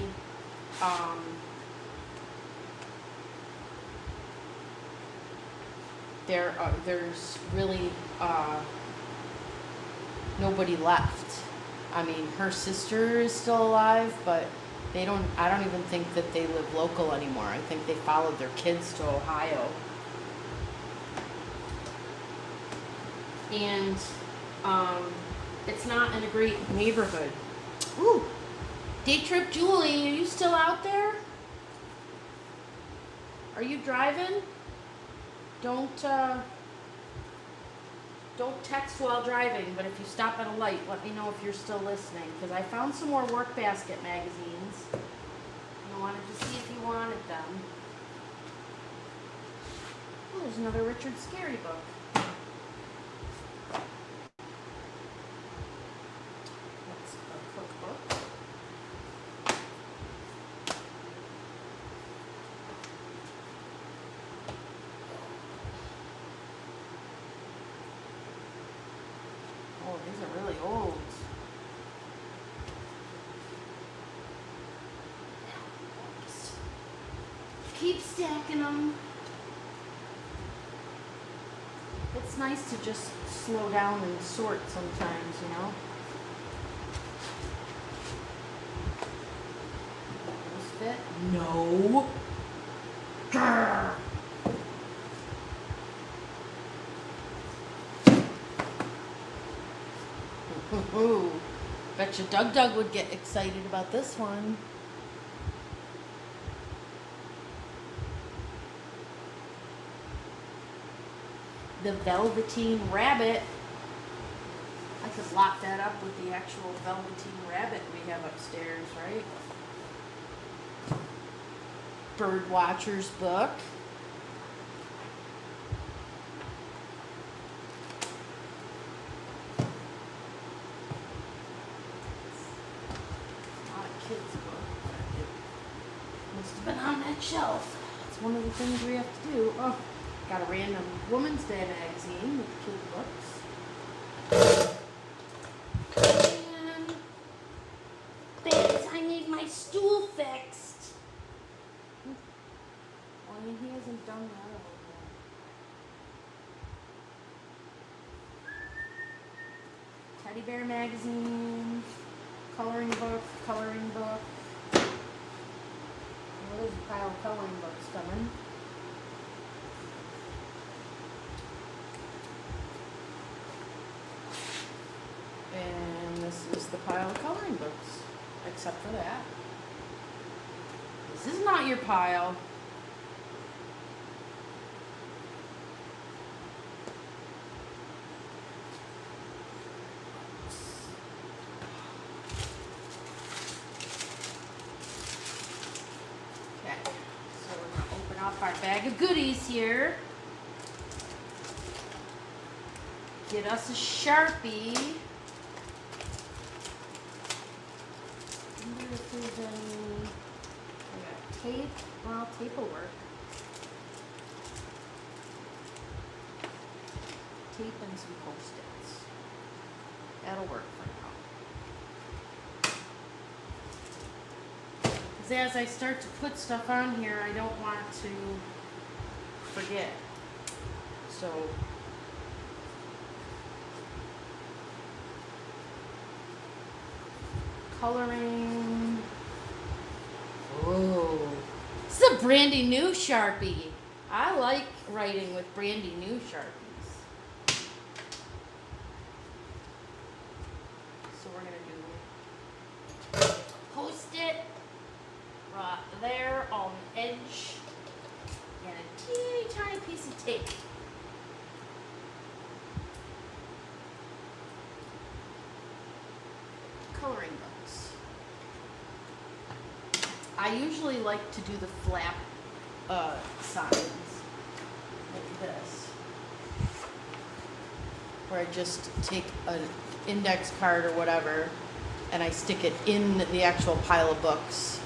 [SPEAKER 1] There's really nobody left. I mean, her sister is still alive, but I don't even think that they live local anymore. I think they followed their kids to Ohio. And it's not in a great neighborhood. Ooh, Day Trip Julie, are you still out there? Are you driving? Don't text while driving, but if you stop at a light, let me know if you're still listening, because I found some more Work Basket magazines, and I wanted to see if you wanted them. Oh, there's another Richard Scarry book. That's a cookbook. Oh, these are really old. Just keep stacking them. It's nice to just slow down and sort sometimes, you know? Those fit? No. Grr. Ooh, betcha Doug would get excited about this one. The Velveteen Rabbit. I could lock that up with the actual Velveteen Rabbit we have upstairs, right? Birdwatcher's book. Been on that shelf. It's one of the things we have to do. Oh, got a random Woman's Day magazine with kid books. And babes, I need my stool fixed. Well, I mean, he hasn't done that all yet. Teddy Bear magazine, coloring book. There's a pile of coloring books coming. And this is the pile of coloring books, except for that. This This is not your pile. Okay, so we're gonna open up our bag of goodies here. Get us a Sharpie. Wonder if there's any. We got tape. Well, tape will work. Tape and some Post-its. That'll work for now. Because as I start to put stuff on here, I don't want to forget. So. Coloring. Oh, this is a brandy new Sharpie. I like writing with brandy new Sharpies. So we're gonna do Post-it right there on the edge, and a teeny tiny piece of tape. Coloring books. I usually like to do the flap signs like this, where I just take an index card or whatever and I stick it in the actual pile of books.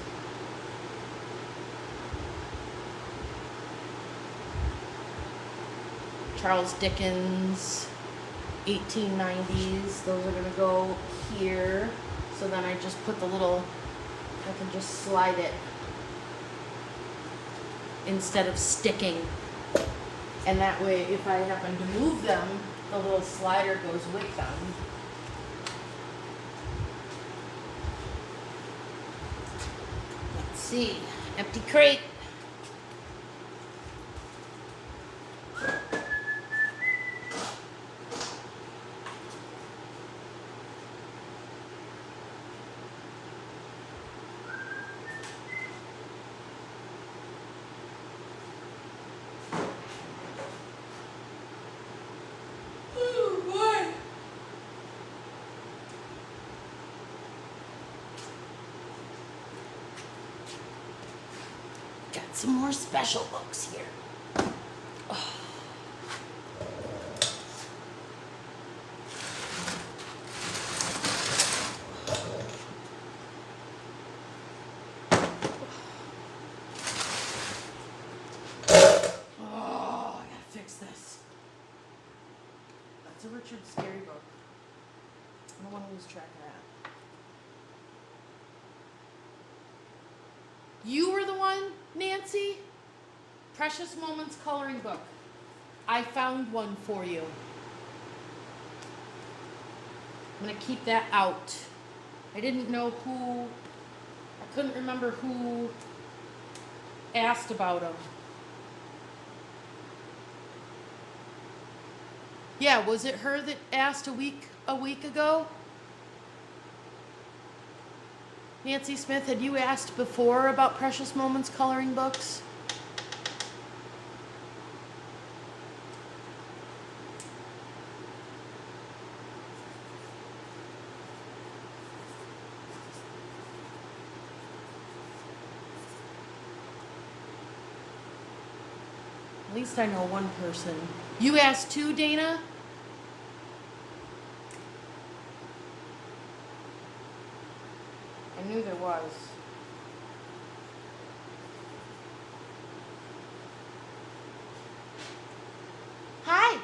[SPEAKER 1] Charles Dickens, 1890s, those are gonna go here. So then I just put the little, I can just slide it instead of sticking. And that way, if I happen to move them, the little slider goes with them. Let's see, empty crate. Got some more special books here. Oh. I gotta fix this. That's a Richard Scarry book. I don't want to lose track of that. You were the one, Nancy? Precious Moments coloring book. I found one for you. I'm gonna keep that out. I didn't know who, I couldn't remember who asked about them. Yeah, was it her that asked a week ago? Nancy Smith, had you asked before about Precious Moments coloring books? At least I know one person. You asked too, Dana? I knew there was. Hi.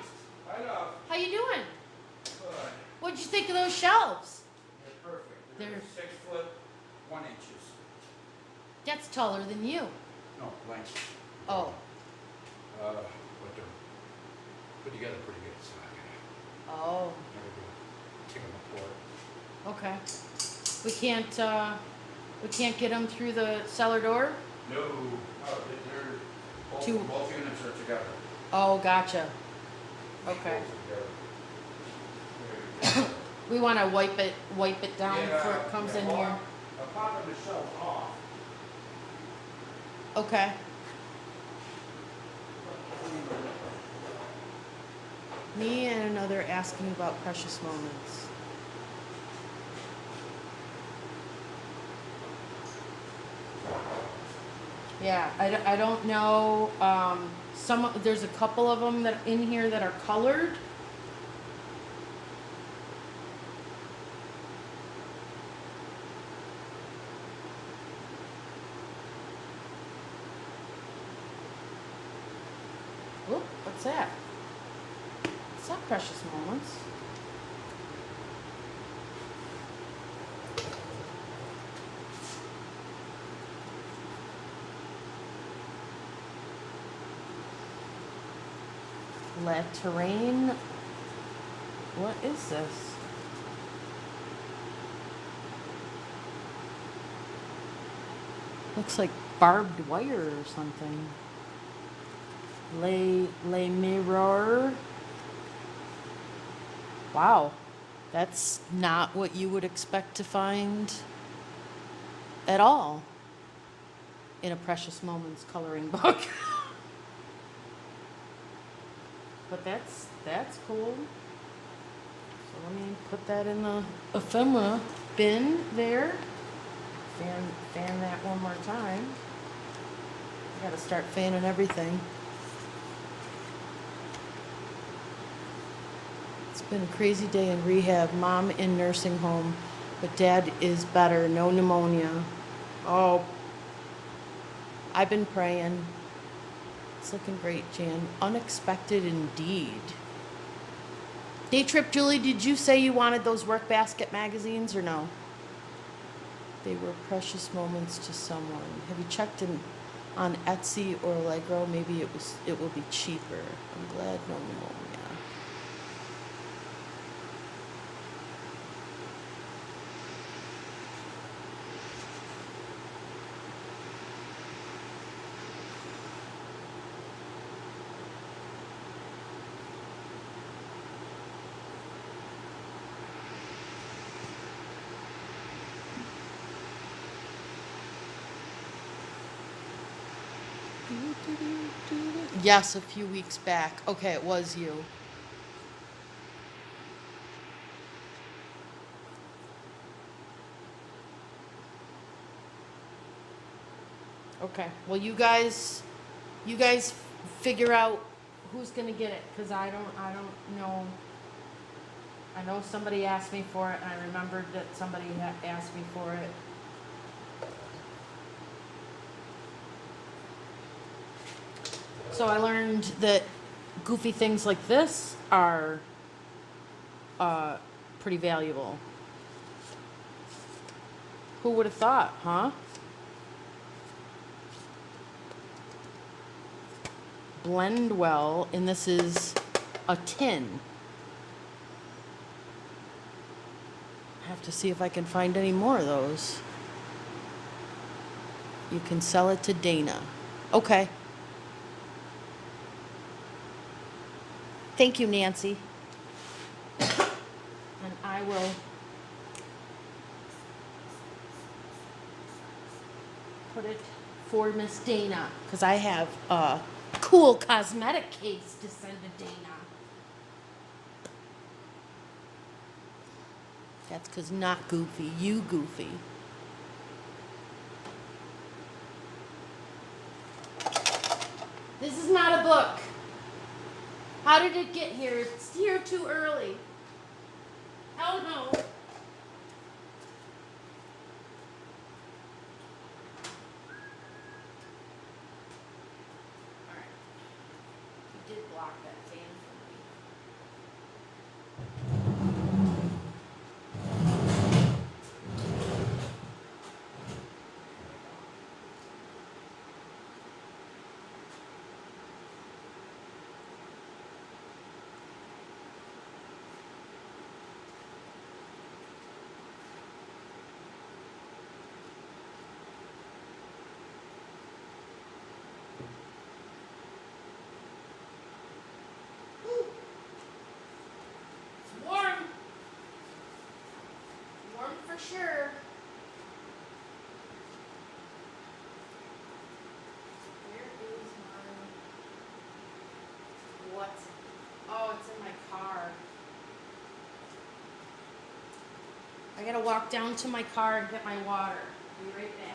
[SPEAKER 2] Hi, Doc.
[SPEAKER 1] How you doing?
[SPEAKER 2] Good.
[SPEAKER 1] What'd you think of those shelves?
[SPEAKER 2] They're perfect.
[SPEAKER 1] They're
[SPEAKER 2] 6 foot 1 inches.
[SPEAKER 1] That's taller than you.
[SPEAKER 2] No, length.
[SPEAKER 1] Oh.
[SPEAKER 2] But they're put together pretty good, so I
[SPEAKER 1] Oh.
[SPEAKER 2] never go take them apart.
[SPEAKER 1] Okay. We can't get them through the cellar door?
[SPEAKER 2] No, they're
[SPEAKER 1] Two-
[SPEAKER 2] both units are together.
[SPEAKER 1] Oh, gotcha. Okay.
[SPEAKER 2] Both are together.
[SPEAKER 1] We want to wipe it down
[SPEAKER 2] Yeah,
[SPEAKER 1] before it comes
[SPEAKER 2] yeah,
[SPEAKER 1] in
[SPEAKER 2] well,
[SPEAKER 1] here.
[SPEAKER 2] I'm popping the shelf off.
[SPEAKER 1] Okay. Me and another asking about precious moments. Yeah, I don't know. There's a couple of them that in here that are colored. Oop, what's that? What's that precious moments? La Terrain. What is this? Looks like barbed wire or something. Le Mirror. Wow. That's not what you would expect to find at all in a Precious Moments coloring book. But that's cool. So let me put that in the ephemera bin there. Fan that one more time. I gotta start fanning everything. It's been a crazy day in rehab. Mom in nursing home, but Dad is better. No pneumonia. Oh, I've been praying. It's looking great, Jan. Unexpected indeed. Day Trip, Julie, did you say you wanted those Work Basket magazines or no? They were precious moments to someone. Have you checked in on Etsy or Allegro? Maybe it will be cheaper. I'm glad no pneumonia. Yes, a few weeks back. Okay, it was you. Okay. Well, you guys figure out who's gonna get it, cause I don't know. I know somebody asked me for it, and I remembered that somebody had asked me for it. So I learned that goofy things like this are pretty valuable. Who would have thought, huh? Blend well, and this is a tin. I have to see if I can find any more of those. You can sell it to Dana. Okay. Thank you, Nancy. And I will put it for Miss Dana, because I have a cool cosmetic case to send to Dana. That's because not goofy, you goofy. This is not a book. How did it get here? It's here too early. Hell no. Alright. You did block that fan for me. It's warm. Warm for sure. I gotta walk down to my car and get my water. Be right back.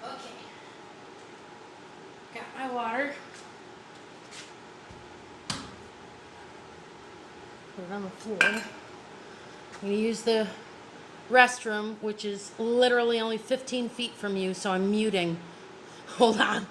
[SPEAKER 1] Okay. Got my water. Put it on the floor. I'm gonna use the restroom, which is literally only 15 feet from you, so I'm muting. Hold on.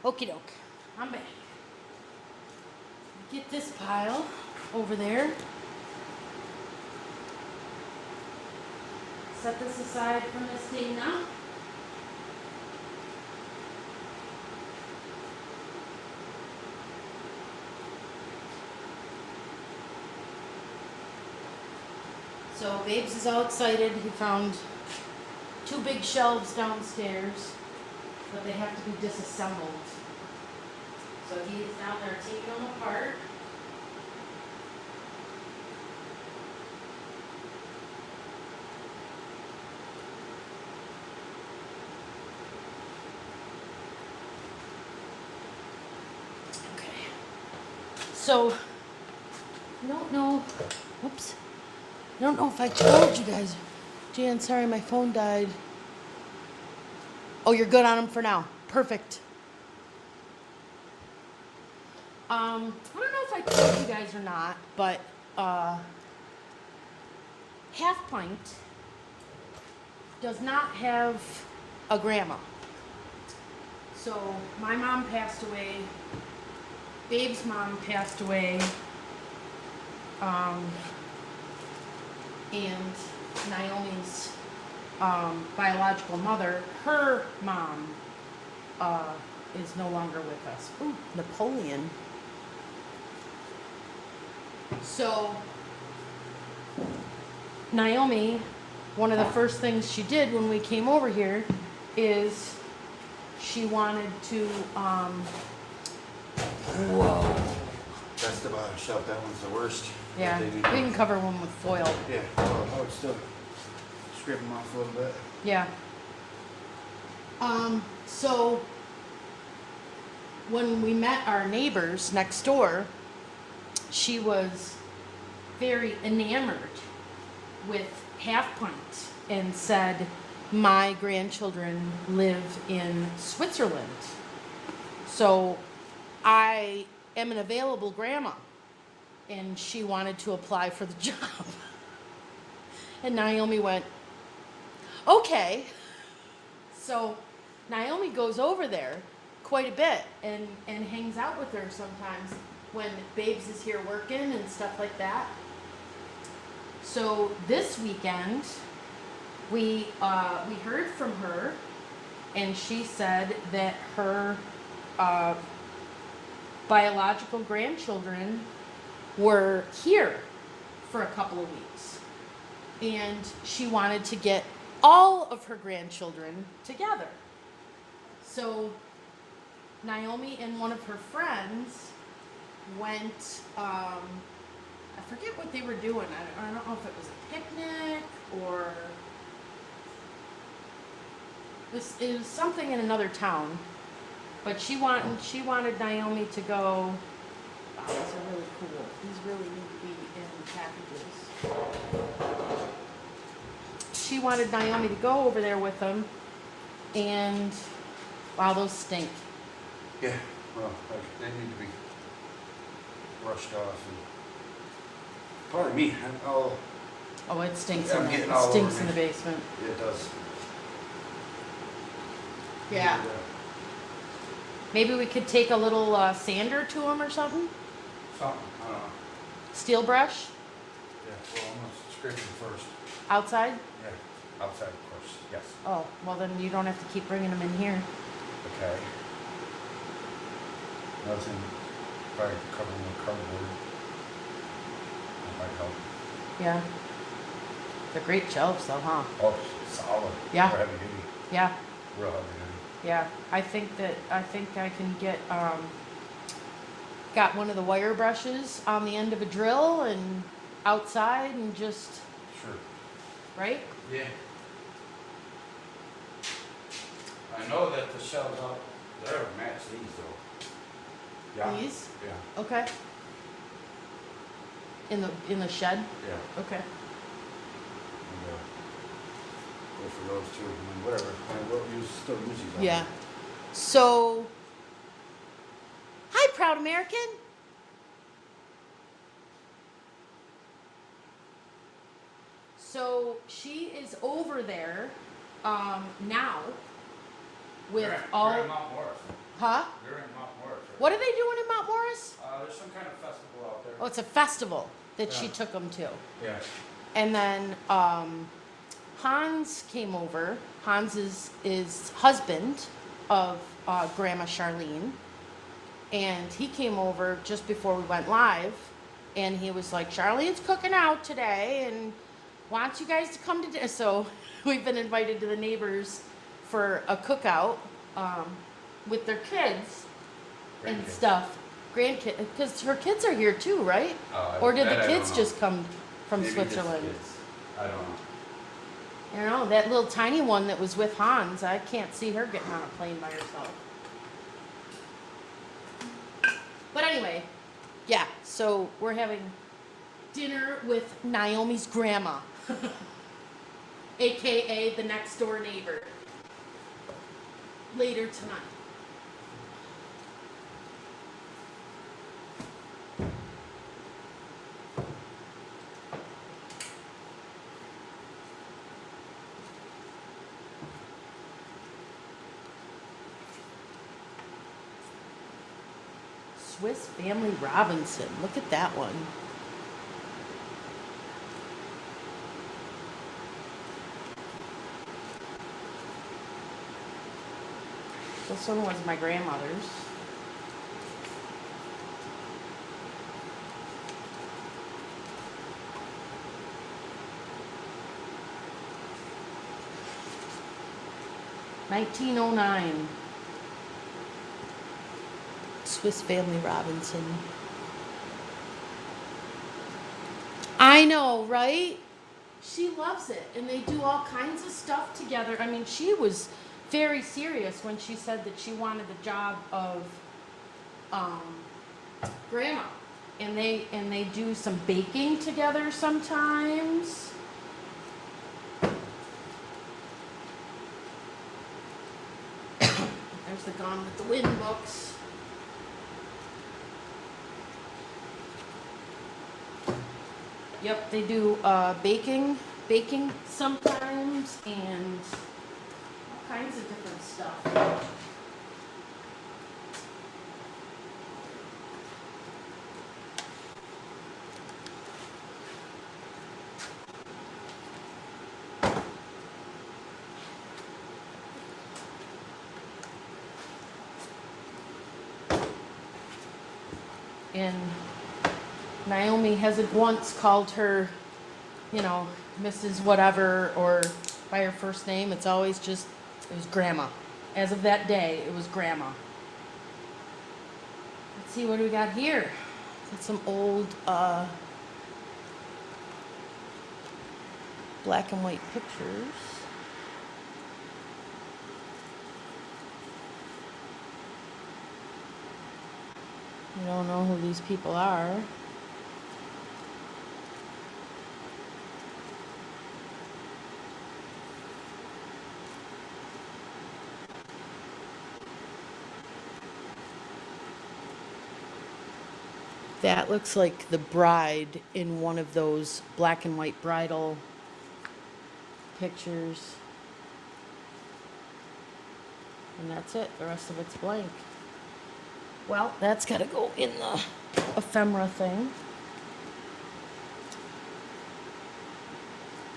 [SPEAKER 1] Okie doke. I'm back. Get this pile over there. Set this aside from this thing now. So Babes is all excited. He found 2 big shelves downstairs, but they have to be disassembled. So he is down there taking them apart. Okay. So, I don't know, whoops. I don't know if I told you guys. Jan, sorry, my phone died. Oh, you're good on them for now. Perfect. I don't know if I told you guys or not, but Half Pint does not have a grandma. So my mom passed away. Babe's mom passed away. And Naomi's biological mother, her mom, is no longer with us. Ooh, Napoleon. So Naomi, one of the first things she did when we came over here is she wanted to, whoa.
[SPEAKER 2] That's the bottom shelf. That one's the worst.
[SPEAKER 1] Yeah,
[SPEAKER 2] They
[SPEAKER 1] we
[SPEAKER 2] need-
[SPEAKER 1] can cover one with foil.
[SPEAKER 2] Yeah. Well, I would still scrape them off a little bit.
[SPEAKER 1] Yeah. So when we met our neighbors next door, she was very enamored with Half Pint and said, my grandchildren live in Switzerland. So I am an available grandma. And she wanted to apply for the job. And Naomi went, okay. So Naomi goes over there quite a bit and hangs out with her sometimes when Babes is here working and stuff like that. So this weekend, we heard from her, and she said that her biological grandchildren were here for a couple of weeks. And she wanted to get all of her grandchildren together. So Naomi and one of her friends went, I forget what they were doing. I don't know if it was a picnic or it was something in another town. But she wanted Naomi to go. Wow, these are really cool. These really need to be in packages. She wanted Naomi to go over there with them, and wow, those stink.
[SPEAKER 2] Yeah. Well, they need to be brushed off. And probably me.
[SPEAKER 1] Oh, it stinks
[SPEAKER 2] I'm
[SPEAKER 1] in there.
[SPEAKER 2] getting
[SPEAKER 1] It
[SPEAKER 2] all
[SPEAKER 1] stinks
[SPEAKER 2] over
[SPEAKER 1] in
[SPEAKER 2] me.
[SPEAKER 1] the basement.
[SPEAKER 2] It does.
[SPEAKER 1] Yeah. Maybe we could take a little sander to them or something.
[SPEAKER 2] Something. I don't know.
[SPEAKER 1] Steel brush
[SPEAKER 2] Yeah. Well, I'm gonna scrape them first.
[SPEAKER 1] outside.
[SPEAKER 2] Yeah. Outside, of course. Yes.
[SPEAKER 1] Oh, well then you don't have to keep bringing them in here.
[SPEAKER 2] Okay. Another thing, probably cover them with cardboard. That might help.
[SPEAKER 1] Yeah. They're great shelves though, huh?
[SPEAKER 2] Oh, solid.
[SPEAKER 1] Yeah.
[SPEAKER 2] Real heavy duty.
[SPEAKER 1] Yeah.
[SPEAKER 2] Real heavy duty.
[SPEAKER 1] Yeah, I think I can get, got one of the wire brushes on the end of a drill and outside and just,
[SPEAKER 2] Sure.
[SPEAKER 1] right?
[SPEAKER 2] Yeah. I know that the shelves out there match these though. Yeah.
[SPEAKER 1] These?
[SPEAKER 2] Yeah.
[SPEAKER 1] Okay. In the shed?
[SPEAKER 2] Yeah.
[SPEAKER 1] Okay.
[SPEAKER 2] And, go for those too. I mean, whatever. I mean, we'll still use these.
[SPEAKER 1] Yeah. So, hi, proud American. So she is over there now with
[SPEAKER 2] They're
[SPEAKER 1] all.
[SPEAKER 2] in Mount Morris.
[SPEAKER 1] Huh?
[SPEAKER 2] They're in Mount Morris. Right?
[SPEAKER 1] What are they doing in Mount Morris?
[SPEAKER 2] There's some kind of festival out there.
[SPEAKER 1] Oh, it's a festival that she
[SPEAKER 2] Yeah.
[SPEAKER 1] took them to.
[SPEAKER 2] Yeah.
[SPEAKER 1] And then Hans came over. Hans is husband of Grandma Charlene. And he came over just before we went live. And he was like, Charlene's cooking out today and wants you guys to come to dinner. So we've been invited to the neighbors for a cookout with their kids and
[SPEAKER 2] Grandkids.
[SPEAKER 1] stuff. Grandkids, because her kids are here too, right? Or did
[SPEAKER 2] That
[SPEAKER 1] the
[SPEAKER 2] I
[SPEAKER 1] kids
[SPEAKER 2] don't know.
[SPEAKER 1] just come from
[SPEAKER 2] Maybe just
[SPEAKER 1] Switzerland?
[SPEAKER 2] kids. I don't know.
[SPEAKER 1] I don't know, that little tiny one that was with Hans, I can't see her getting on a plane by herself. But anyway, yeah, so we're having dinner with Naomi's grandma, AKA the next door neighbor, later tonight. Swiss Family Robinson. Look at that one. This one was my grandmother's. 1909. Swiss Family Robinson. I know, right? She loves it, and they do all kinds of stuff together. I mean, she was very serious when she said that she wanted the job of um, grandma, and they do some baking together sometimes. There's the Gone with the Wind books. Yep, they do baking sometimes, and all kinds of different stuff. And Naomi hasn't once called her, Mrs. Whatever or by her first name. It's always just, it was Grandma. As of that day, it was Grandma. Let's see, what do we got here? Got some old black and white pictures. You don't know who these people are. That looks like the bride in one of those black and white bridal pictures. And that's it. The rest of it's blank. Well, that's got to go in the ephemera thing.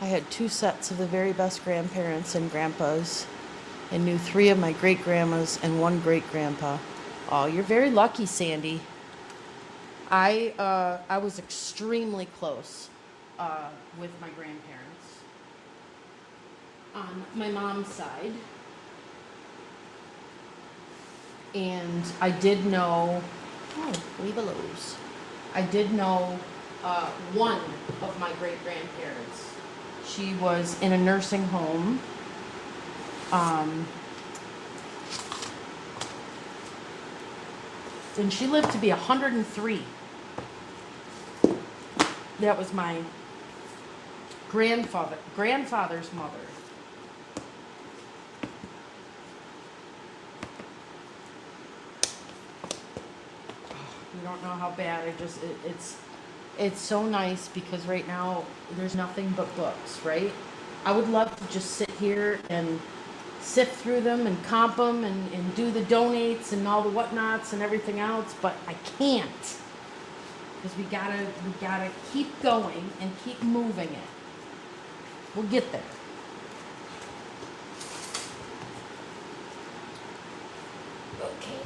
[SPEAKER 1] I had 2 sets of the very best grandparents and grandpas, and knew 3 of my great-grandmas and 1 great-grandpa. Oh, you're very lucky, Sandy. I was extremely close with my grandparents on my mom's side. And I did know, leave a Lowe's. I did know one of my great-grandparents. She was in a nursing home. And she lived to be 103. That was my grandfather's mother. You don't know how bad. It's so nice because right now there's nothing but books, right? I would love to just sit here and sift through them and comp them and do the donates and all the whatnots and everything else, but I can't. Because we gotta keep going and keep moving it. We'll get there. Okay.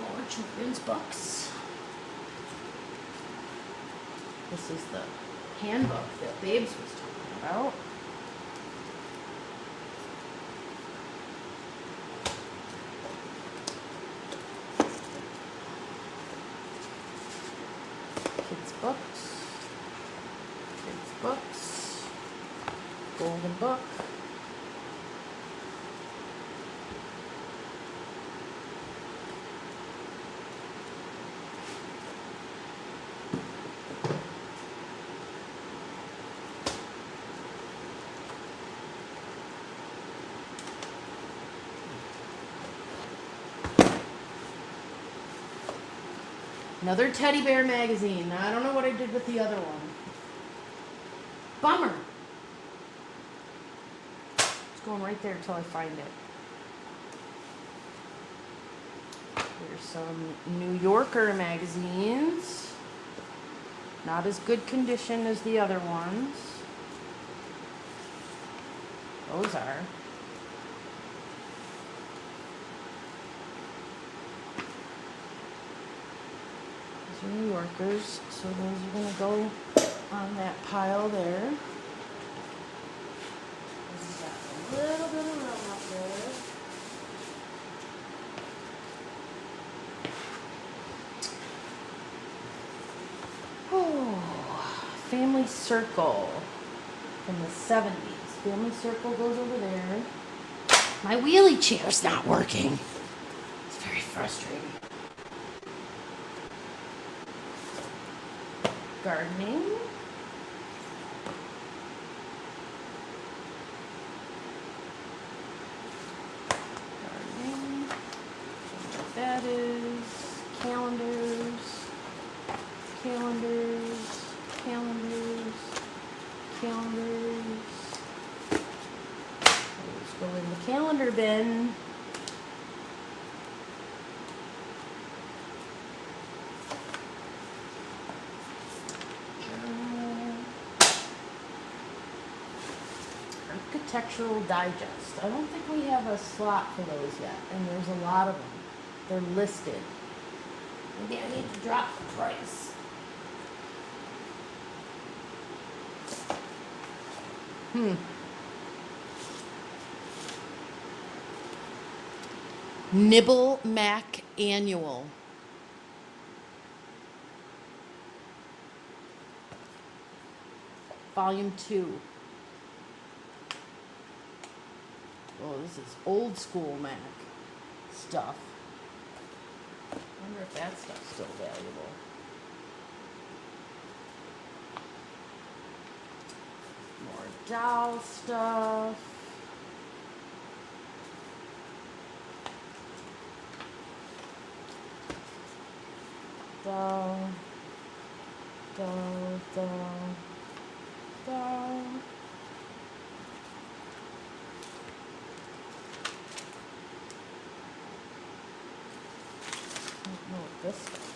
[SPEAKER 1] More children's books. This is the handbook that Babes was talking about. Kids' books, golden book. Another teddy bear magazine. Now, I don't know what I did with the other one. Bummer. It's going right there until I find it. Here's some New Yorker magazines. Not as good condition as the other ones. Those are. New Yorkers, so those are going to go on that pile there. little bit of room up there. Oh, family circle from the 70s. Family circle goes over there. My wheelie chair's not working. It's very frustrating. Gardening. Gardening. Don't know what that is. Calendars. Calendars. Calendars. Calendars. Let's go in the calendar bin. Architectural Digest. I don't think we have a slot for those yet, and there's a lot of them. They're listed. Maybe I need to drop the price. Nibble Mac Annual. Volume 2. Oh, this is old school Mac stuff. I wonder if that stuff's still valuable. More doll stuff. Doll. Doll, doll, doll. I don't know what this stuff is.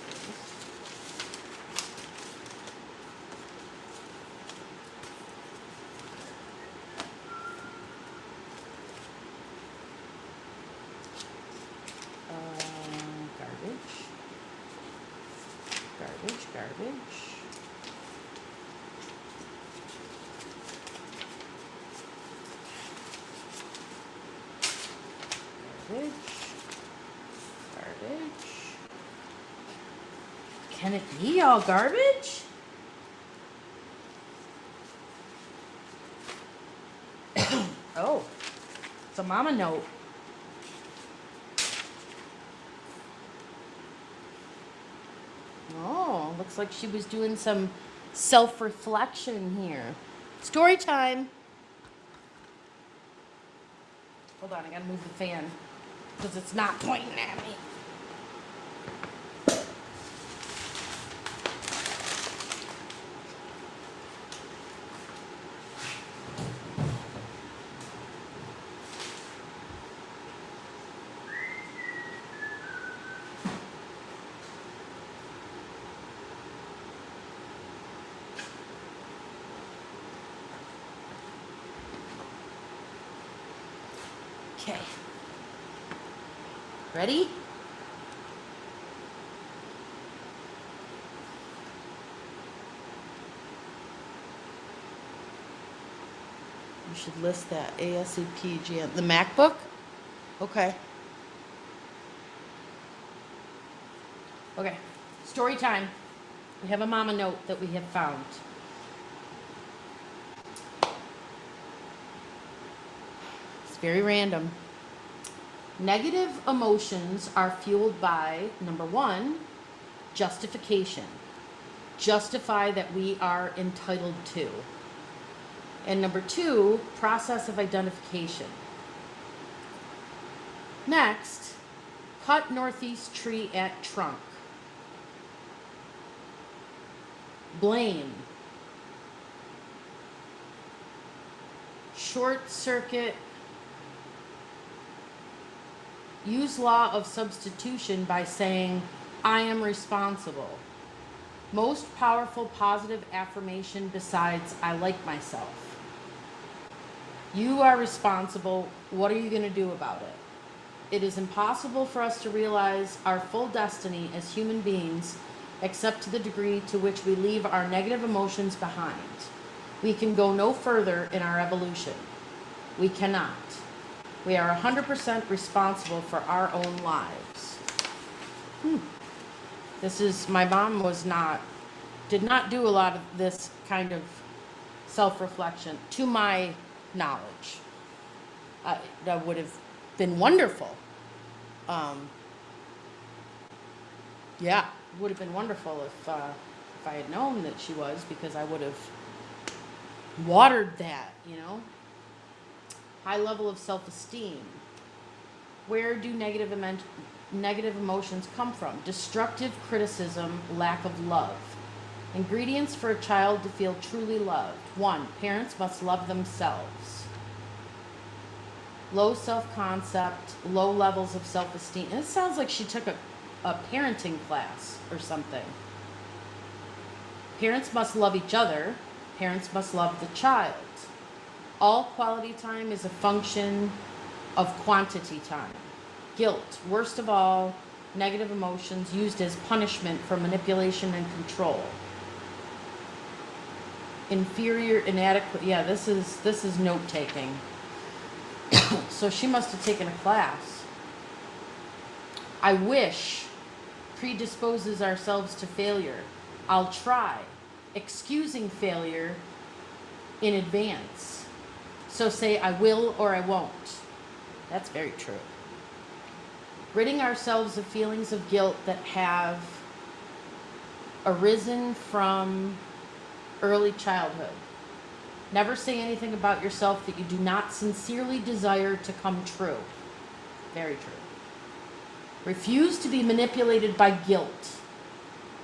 [SPEAKER 1] Garbage. Garbage, garbage. Garbage. Garbage. Can it be all garbage? Oh, it's a mama note. Oh, looks like she was doing some self-reflection here. Story time. Hold on, I gotta move the fan because it's not pointing at me. Okay. Ready? You should list that ASAP, Jan. The MacBook? Okay. Okay. Story time. We have a mama note that we have found. It's very random. Negative emotions are fueled by, number one, justification. Justify that we are entitled to. And number two, process of identification. Next, cut northeast tree at trunk. Blame. Short circuit. Use law of substitution by saying, I am responsible. Most powerful positive affirmation besides, I like myself. You are responsible. What are you going to do about it? It is impossible for us to realize our full destiny as human beings except to the degree to which we leave our negative emotions behind. We can go no further in our evolution. We cannot. We are 100% responsible for our own lives. My mom did not do a lot of this kind of self-reflection, to my knowledge. That would have been wonderful. Yeah, it would have been wonderful if I had known that she was, because I would have watered that, High level of self-esteem. Where do negative emotions come from? Destructive criticism, lack of love. Ingredients for a child to feel truly loved. 1, parents must love themselves. Low self-concept, low levels of self-esteem. And it sounds like she took a parenting class or something. Parents must love each other. Parents must love the child. All quality time is a function of quantity time. Guilt, worst of all, negative emotions used as punishment for manipulation and control. Inferior, inadequate. Yeah, this is note taking. So she must have taken a class. I wish predisposes ourselves to failure. I'll try. Excusing failure in advance. So say I will or I won't. That's very true. Ridding ourselves of feelings of guilt that have arisen from early childhood. Never say anything about yourself that you do not sincerely desire to come true. Very true. Refuse to be manipulated by guilt.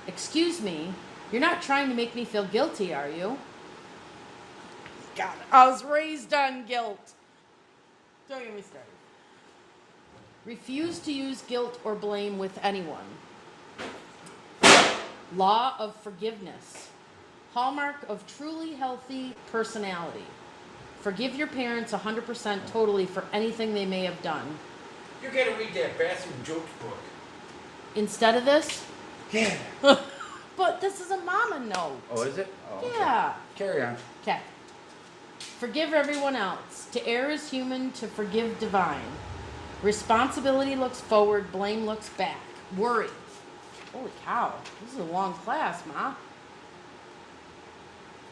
[SPEAKER 1] Excuse me, you're not trying to make me feel guilty, are you? God, I was raised on guilt. Don't get me started. Refuse to use guilt or blame with anyone. Law of forgiveness. Hallmark of truly healthy personality. Forgive your parents 100% totally for anything they may have done.
[SPEAKER 2] You gotta read that bathroom jokes book.
[SPEAKER 1] Instead of this?
[SPEAKER 2] Yeah.
[SPEAKER 1] But this is a mama note.
[SPEAKER 2] Oh, is it? Oh, okay.
[SPEAKER 1] Yeah.
[SPEAKER 2] Carry on.
[SPEAKER 1] Okay. Forgive everyone else. To err is human, to forgive divine. Responsibility looks forward, blame looks back. Worry. Holy cow, this is a long class, Ma.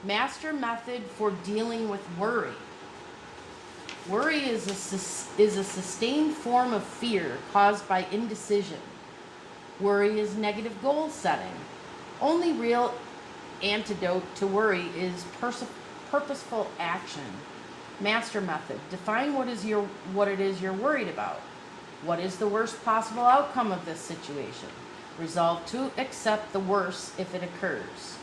[SPEAKER 1] Master method for dealing with worry. Worry is a sustained form of fear caused by indecision. Worry is negative goal setting. Only real antidote to worry is purposeful action. Master method. Define what it is you're worried about. What is the worst possible outcome of this situation? Resolve to accept the worst if it occurs.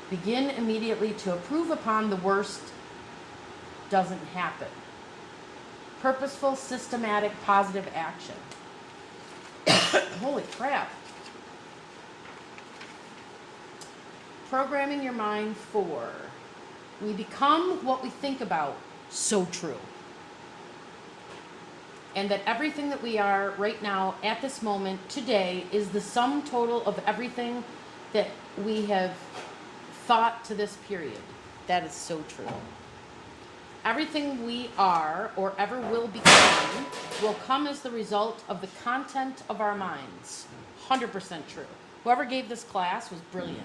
[SPEAKER 1] Begin immediately to improve upon the worst doesn't happen. Purposeful, systematic, positive action. Holy crap. Programming your mind for. We become what we think about. So true. And that everything that we are right now, at this moment, today, is the sum total of everything that we have thought to this period. That is so true. Everything we are or ever will become will come as the result of the content of our minds. 100% true. Whoever gave this class was brilliant.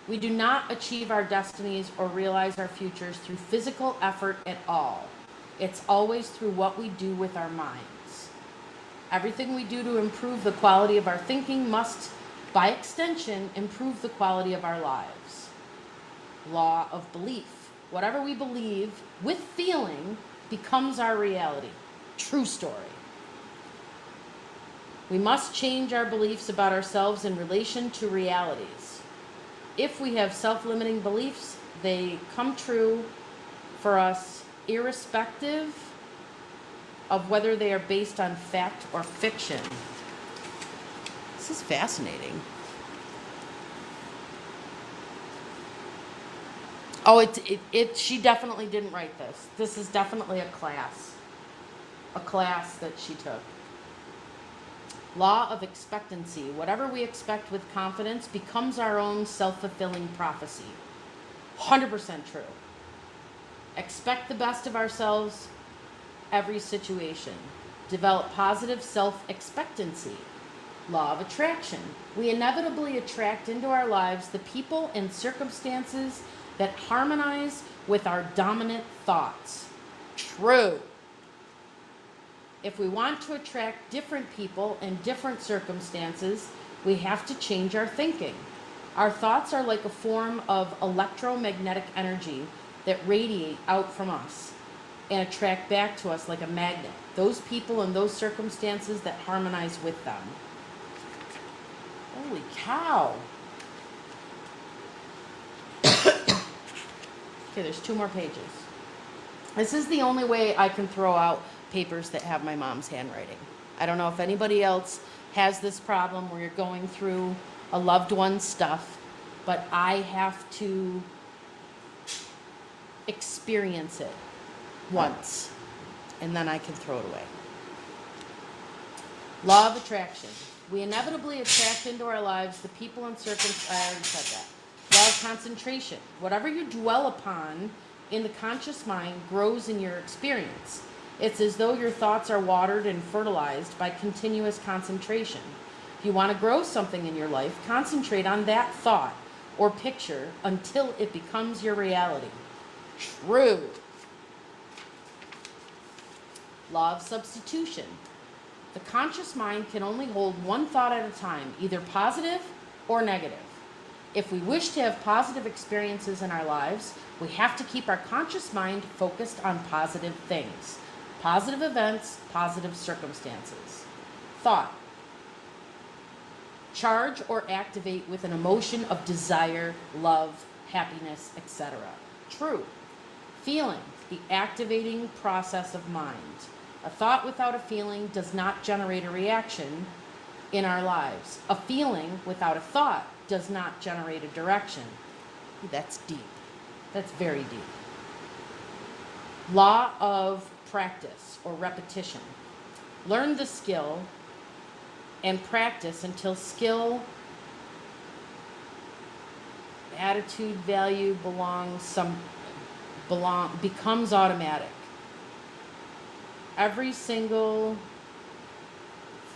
[SPEAKER 1] We do not achieve our destinies or realize our futures through physical effort at all. It's always through what we do with our minds. Everything we do to improve the quality of our thinking must, by extension, improve the quality of our lives. Law of belief. Whatever we believe with feeling becomes our reality. True story. We must change our beliefs about ourselves in relation to realities. If we have self-limiting beliefs, they come true for us irrespective of whether they are based on fact or fiction. This is fascinating. Oh, she definitely didn't write this. This is definitely a class that she took. Law of expectancy. Whatever we expect with confidence becomes our own self-fulfilling prophecy. 100% true. Expect the best of ourselves every situation. Develop positive self-expectancy. Law of attraction. We inevitably attract into our lives the people and circumstances that harmonize with our dominant thoughts. True. If we want to attract different people and different circumstances, we have to change our thinking. Our thoughts are like a form of electromagnetic energy that radiate out from us and attract back to us like a magnet. Those people and those circumstances that harmonize with them. Holy cow. Okay, there's 2 more pages. This is the only way I can throw out papers that have my mom's handwriting. I don't know if anybody else has this problem where you're going through a loved one's stuff, but I have to experience it once, and then I can throw it away. Law of attraction. We inevitably attract into our lives the people and circumstances. I already said that. Law of concentration. Whatever you dwell upon in the conscious mind grows in your experience. It's as though your thoughts are watered and fertilized by continuous concentration. If you want to grow something in your life, concentrate on that thought or picture until it becomes your reality. True. Law of substitution. The conscious mind can only hold one thought at a time, either positive or negative. If we wish to have positive experiences in our lives, we have to keep our conscious mind focused on positive things, positive events, positive circumstances. Thought. Charge or activate with an emotion of desire, love, happiness, etc. True. Feeling. The activating process of mind. A thought without a feeling does not generate a reaction in our lives. A feeling without a thought does not generate a direction. Ooh, that's deep. That's very deep. Law of practice or repetition. Learn the skill and practice until skill, attitude, value becomes automatic. Every single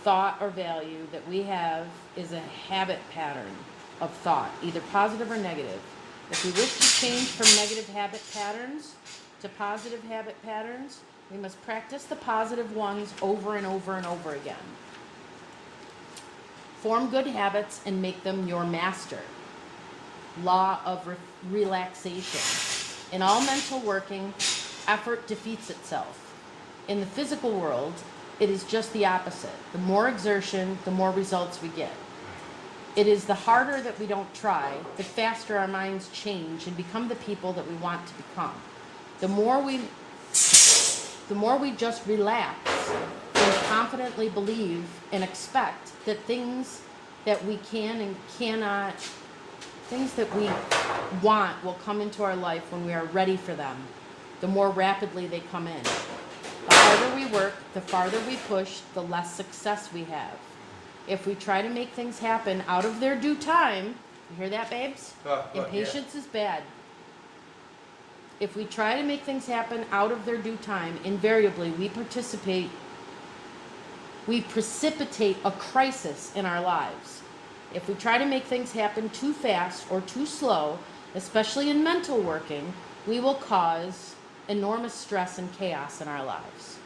[SPEAKER 1] thought or value that we have is a habit pattern of thought, either positive or negative. If we wish to change from negative habit patterns to positive habit patterns, we must practice the positive ones over and over and over again. Form good habits and make them your master. Law of relaxation. In all mental working, effort defeats itself. In the physical world, it is just the opposite. The more exertion, the more results we get. It is the harder that we don't try, the faster our minds change and become the people that we want to become. The more we just relax and confidently believe and expect that things that we can and cannot, things that we want will come into our life when we are ready for them, the more rapidly they come in. The harder we work, the farther we push, the less success we have. If we try to make things happen out of their due time, you hear that, babes? Impatience is bad. If we try to make things happen out of their due time, invariably we precipitate a crisis in our lives. If we try to make things happen too fast or too slow, especially in mental working, we will cause enormous stress and chaos in our lives.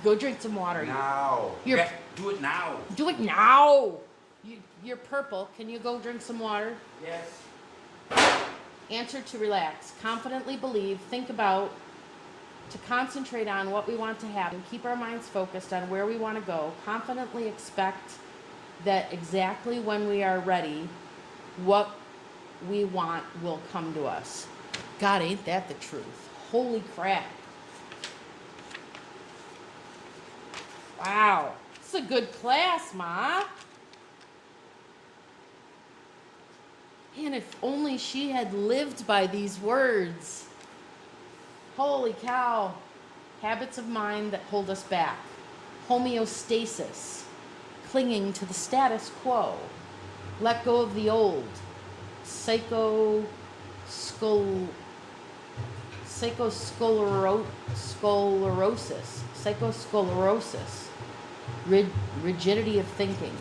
[SPEAKER 1] Go drink some water.
[SPEAKER 2] Now.
[SPEAKER 1] Yeah,
[SPEAKER 2] do it now.
[SPEAKER 1] Do it now. You're purple. Can you go drink some water?
[SPEAKER 2] Yes.
[SPEAKER 1] Answer to relax. Confidently believe. Think about. To concentrate on what we want to happen. Keep our minds focused on where we want to go. Confidently expect that exactly when we are ready, what we want will come to us. God, ain't that the truth? Holy crap. Wow. It's a good class, Ma. Man, if only she had lived by these words. Holy cow. Habits of mind that hold us back. Homeostasis. Clinging to the status quo. Let go of the old. psychoscolorosis, rigidity of thinking.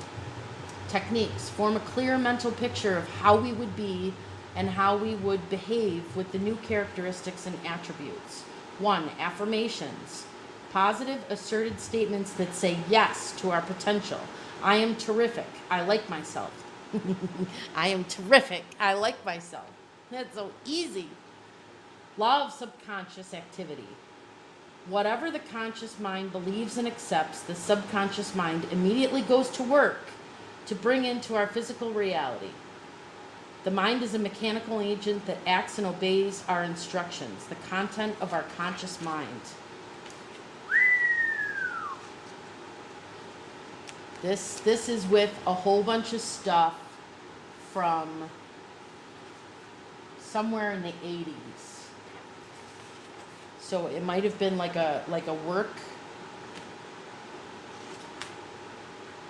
[SPEAKER 1] Techniques. Form a clear mental picture of how we would be and how we would behave with the new characteristics and attributes. 1. Affirmations. Positive, asserted statements that say yes to our potential. I am terrific. I like myself. I am terrific. I like myself. That's so easy. Law of subconscious activity. Whatever the conscious mind believes and accepts, the subconscious mind immediately goes to work to bring into our physical reality. The mind is a mechanical agent that acts and obeys our instructions, the content of our conscious mind. This is with a whole bunch of stuff from somewhere in the 80s. So it might have been like a work,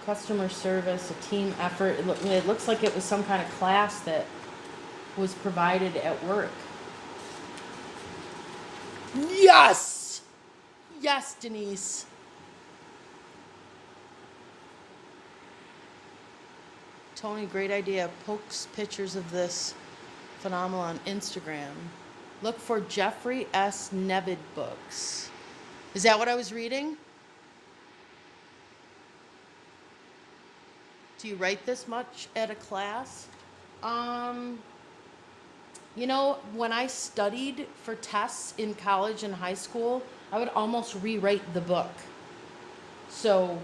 [SPEAKER 1] customer service, a team effort. It looks like it was some kind of class that was provided at work. Yes! Yes, Denise. Tony, great idea. Post pictures of this phenomenon on Instagram. Look for Jeffrey S. Nevid books. Is that what I was reading? Do you write this much at a class? You know, when I studied for tests in college and high school, I would almost rewrite the book. So,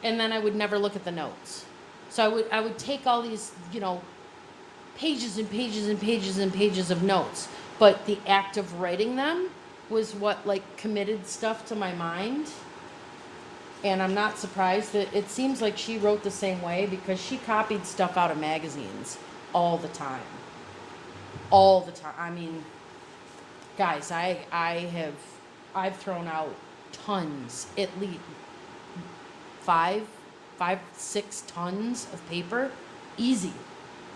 [SPEAKER 1] and then I would never look at the notes. So I would take all these, you know, pages and pages and pages and pages of notes. But the act of writing them was what, like, committed stuff to my mind. And I'm not surprised that it seems like she wrote the same way, because she copied stuff out of magazines all the time. All the time. I mean, guys, I've thrown out tons, at least 6 tons of paper, easy,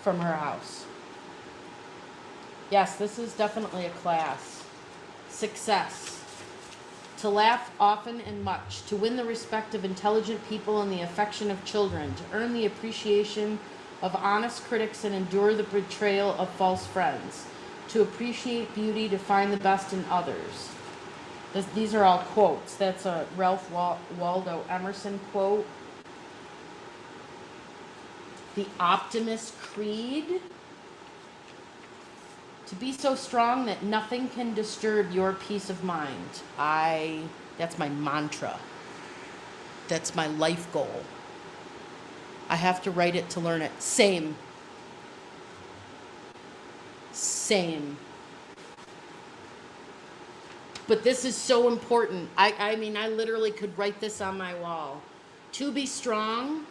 [SPEAKER 1] from her house. Yes, this is definitely a class. Success. To laugh often and much, to win the respect of intelligent people and the affection of children, to earn the appreciation of honest critics and endure the betrayal of false friends, to appreciate beauty, to find the best in others. These are all quotes. That's a Ralph Waldo Emerson quote. The Optimist Creed. To be so strong that nothing can disturb your peace of mind. That's my mantra. That's my life goal. I have to write it to learn it. Same. But this is so important. I mean, I literally could write this on my wall. To be strong,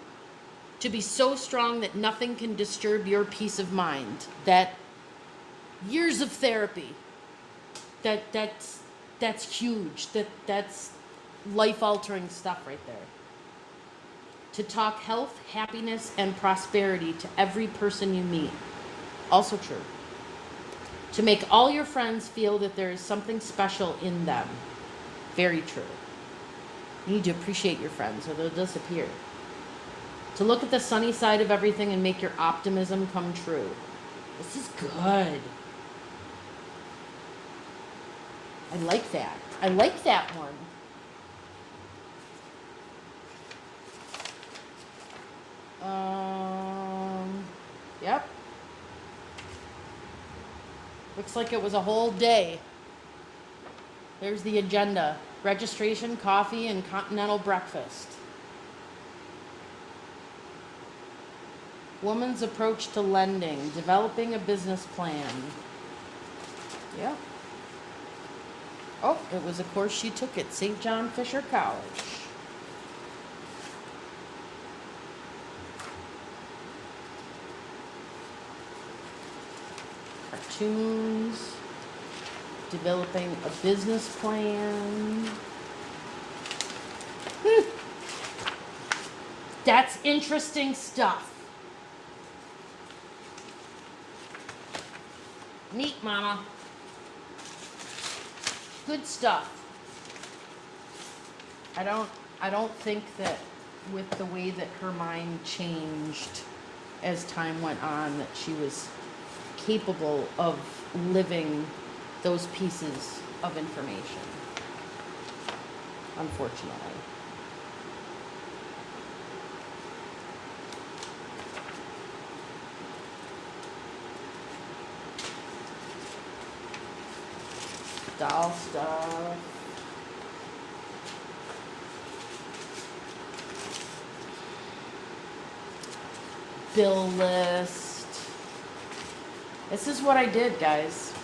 [SPEAKER 1] to be so strong that nothing can disturb your peace of mind. That years of therapy. That's huge. That's life-altering stuff right there. To talk health, happiness, and prosperity to every person you meet. Also true. To make all your friends feel that there is something special in them. Very true. You need to appreciate your friends or they'll disappear. To look at the sunny side of everything and make your optimism come true. This is good. I like that. I like that one. Yep. Looks like it was a whole day. There's the agenda. Registration, coffee, and continental breakfast. Woman's approach to lending. Developing a business plan. Yep. Oh, it was a course she took at St. John Fisher College. Cartoons. Developing a business plan. That's interesting stuff. Neat, Mama. Good stuff. I don't think that with the way that her mind changed as time went on that she was capable of living those pieces of information. Unfortunately. Doll stuff. Bill list. This is what I did, guys.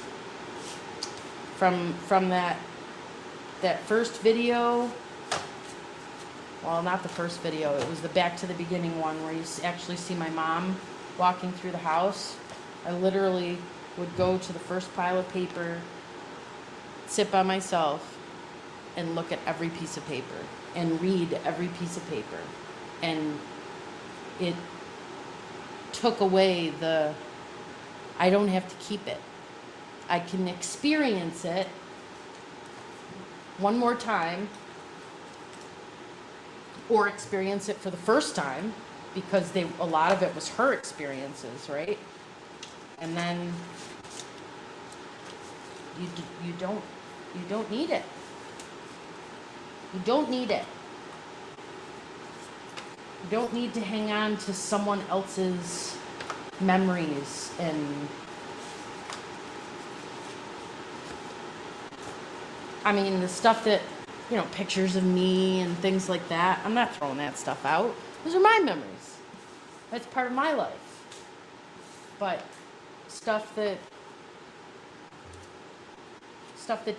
[SPEAKER 1] From that first video. Well, not the first video. It was the back to the beginning one where you actually see my mom walking through the house. I literally would go to the first pile of paper, sit by myself, and look at every piece of paper and read every piece of paper. And it took away the, I don't have to keep it. I can experience it one more time, or experience it for the first time, because a lot of it was her experiences, right? And then you don't need it. You don't need it. You don't need to hang on to someone else's memories and I mean the stuff that, you know, pictures of me and things like that. I'm not throwing that stuff out. Those are my memories. That's part of my life. But stuff that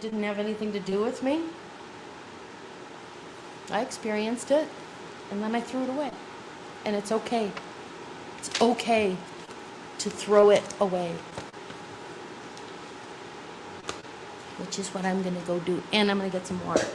[SPEAKER 1] didn't have anything to do with me, I experienced it and then I threw it away. And it's okay. It's okay to throw it away. Which is what I'm gonna go do. And I'm gonna get some water.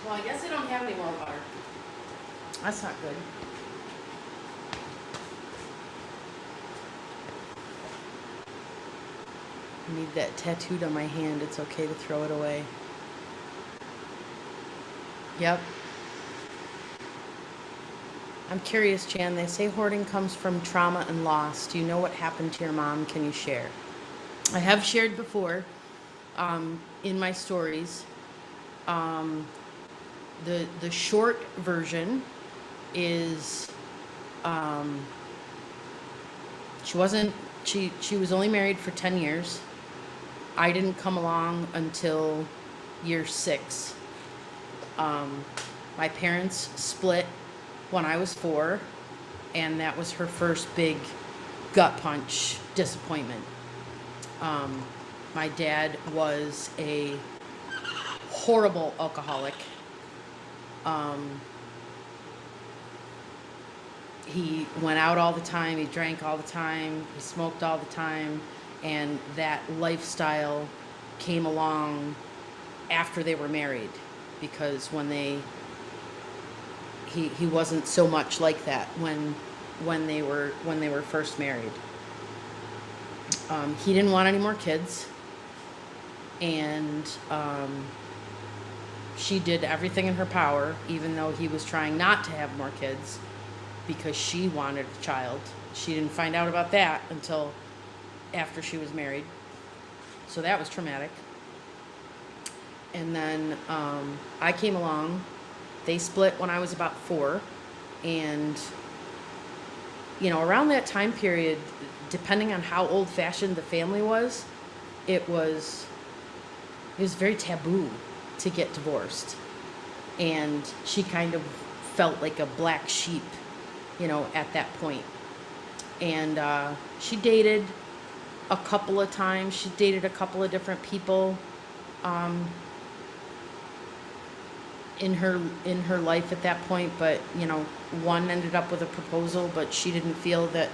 [SPEAKER 1] Well, I guess I don't have any more water. That's not good. I need that tattooed on my hand. It's okay to throw it away. Yep. I'm curious, Jan. They say hoarding comes from trauma and loss. Do you know what happened to your mom? Can you share? I have shared before in my stories. The short version is she was only married for 10 years. I didn't come along until year 6. My parents split when I was 4, and that was her first big gut punch disappointment. My dad was a horrible alcoholic. He went out all the time, he drank all the time, he smoked all the time, and that lifestyle came along after they were married, because when he wasn't so much like that when they were first married. He didn't want any more kids, and she did everything in her power, even though he was trying not to have more kids, because she wanted a child. She didn't find out about that until after she was married. So that was traumatic. And then I came along. They split when I was about 4. And, around that time period, depending on how old-fashioned the family was, it was very taboo to get divorced. And she kind of felt like a black sheep, at that point. And she dated a couple of times. She dated a couple of different people in her life at that point, but one ended up with a proposal, but she didn't feel that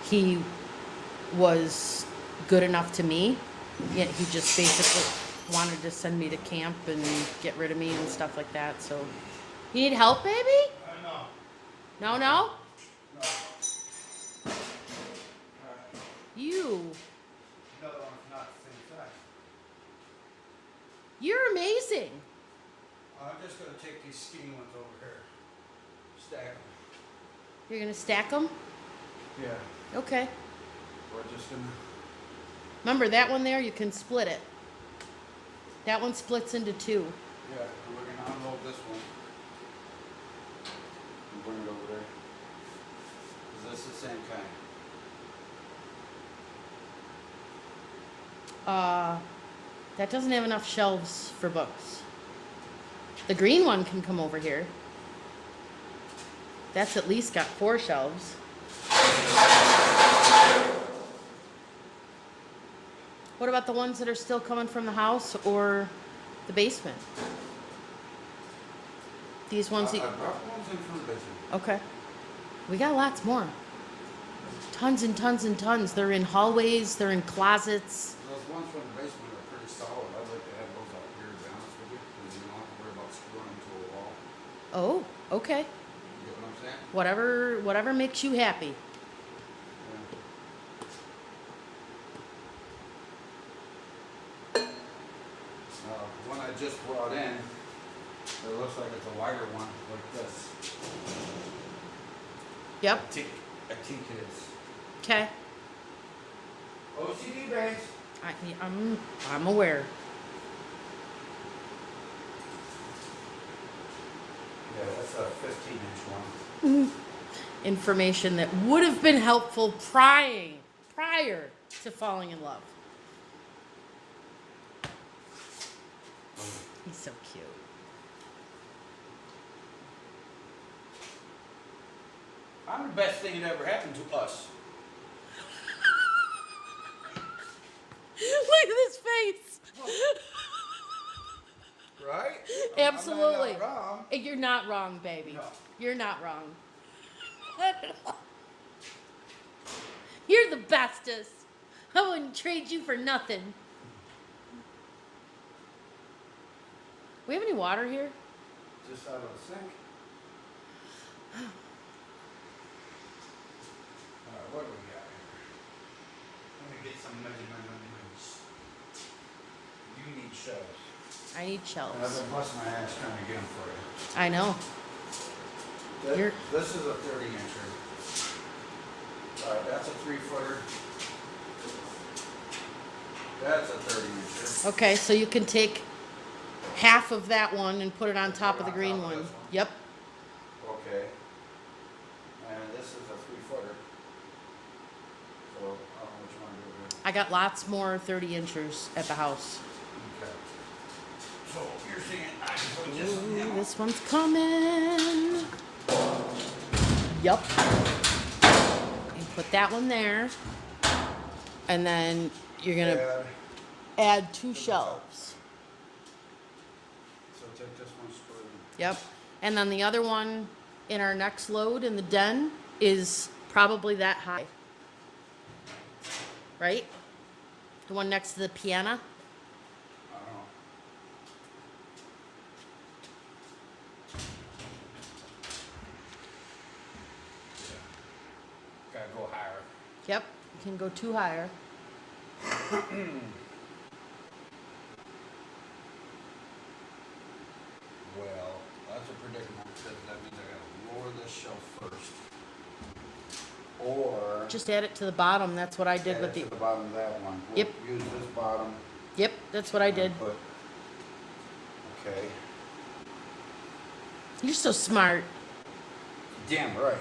[SPEAKER 1] he was good enough to me. Yet he just basically wanted to send me to camp and get rid of me and stuff like that. So, you need help, baby?
[SPEAKER 3] No.
[SPEAKER 1] No.
[SPEAKER 3] No.
[SPEAKER 1] You.
[SPEAKER 3] Another one's not the same size.
[SPEAKER 1] You're amazing.
[SPEAKER 3] I'm just going to take these skinny ones over here. Stack them.
[SPEAKER 1] You're gonna stack them?
[SPEAKER 3] Yeah.
[SPEAKER 1] Okay.
[SPEAKER 3] We're just going to...
[SPEAKER 1] Remember that one there? You can split it. That one splits into 2.
[SPEAKER 3] Yeah, and we're going to unload this one. And bring it over there. Is this the same kind?
[SPEAKER 1] That doesn't have enough shelves for books. The green one can come over here. That's at least got 4 shelves. What about the ones that are still coming from the house or the basement? These ones
[SPEAKER 3] I
[SPEAKER 1] that...
[SPEAKER 3] brought ones in from the basement.
[SPEAKER 1] Okay. We got lots more. Tons and tons and tons. They're in hallways, they're in closets.
[SPEAKER 3] Those ones from the basement are pretty solid. I'd like to have those out here, to be honest with you, because you don't have to worry about screwing them to a wall.
[SPEAKER 1] Oh, okay.
[SPEAKER 3] You get what I'm saying?
[SPEAKER 1] Whatever makes you happy.
[SPEAKER 3] One I just brought in, it looks like it's a wider one, like this.
[SPEAKER 1] Yep.
[SPEAKER 3] I think it is.
[SPEAKER 1] Okay.
[SPEAKER 3] OCD bags.
[SPEAKER 1] I'm aware.
[SPEAKER 3] Yeah, that's a 15-inch one.
[SPEAKER 1] Information that would have been helpful prior to falling in love. He's so cute.
[SPEAKER 3] I'm the best thing that ever happened to us.
[SPEAKER 1] Look at his face.
[SPEAKER 3] Right?
[SPEAKER 1] Absolutely.
[SPEAKER 3] I'm not wrong.
[SPEAKER 1] You're not wrong, baby.
[SPEAKER 3] No.
[SPEAKER 1] You're not wrong. You're the bestest. I wouldn't trade you for nothing. We have any water here?
[SPEAKER 3] Just out of the sink. Alright, what do we got here? Let me get some measurements. You need shelves.
[SPEAKER 1] I need
[SPEAKER 3] And I've
[SPEAKER 1] shelves.
[SPEAKER 3] been busting my ass trying to get them for you.
[SPEAKER 1] I know.
[SPEAKER 3] This is a 30-incher. That's a 3-footer. That's a 30-incher.
[SPEAKER 1] Okay, so you can take half of that one and put it on top of the
[SPEAKER 3] On
[SPEAKER 1] green
[SPEAKER 3] top of
[SPEAKER 1] one.
[SPEAKER 3] this one?
[SPEAKER 1] Yep.
[SPEAKER 3] Okay. And this is a 3-footer. So, I don't know what you want to do here.
[SPEAKER 1] I got lots more 30 inchers at the house.
[SPEAKER 3] Okay. So, you're saying I can
[SPEAKER 1] Ooh, this one's coming. Yup. You put that one there. And then you're going to add 2 shelves.
[SPEAKER 3] So take this one straight.
[SPEAKER 1] Yep. And then the other one in our next load in the den is probably that high. Right? The one next to the piano.
[SPEAKER 3] I don't know. Yeah. Gotta go higher.
[SPEAKER 1] Yep. You can go 2 higher.
[SPEAKER 3] Well, that's a predicament because that means I gotta lower this shelf first. Or
[SPEAKER 1] Just add it to the bottom. That's what I did
[SPEAKER 3] add
[SPEAKER 1] with
[SPEAKER 3] it to the bottom of that one. We'll
[SPEAKER 1] Yep.
[SPEAKER 3] use this bottom.
[SPEAKER 1] Yep, that's what I did.
[SPEAKER 3] and put- Okay.
[SPEAKER 1] You're so smart.
[SPEAKER 3] Damn right.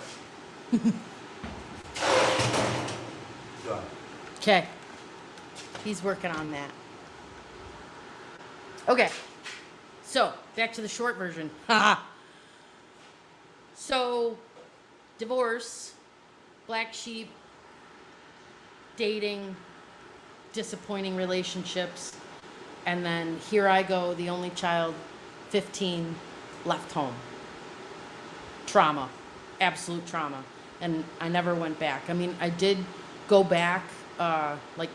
[SPEAKER 3] Done.
[SPEAKER 1] Okay. He's working on that. Okay. So, back to the short version. Haha. So, divorce, black sheep, dating, disappointing relationships, and then here I go, the only child, 15, left home. Trauma. Absolute trauma. And I never went back. I mean, I did go back, like,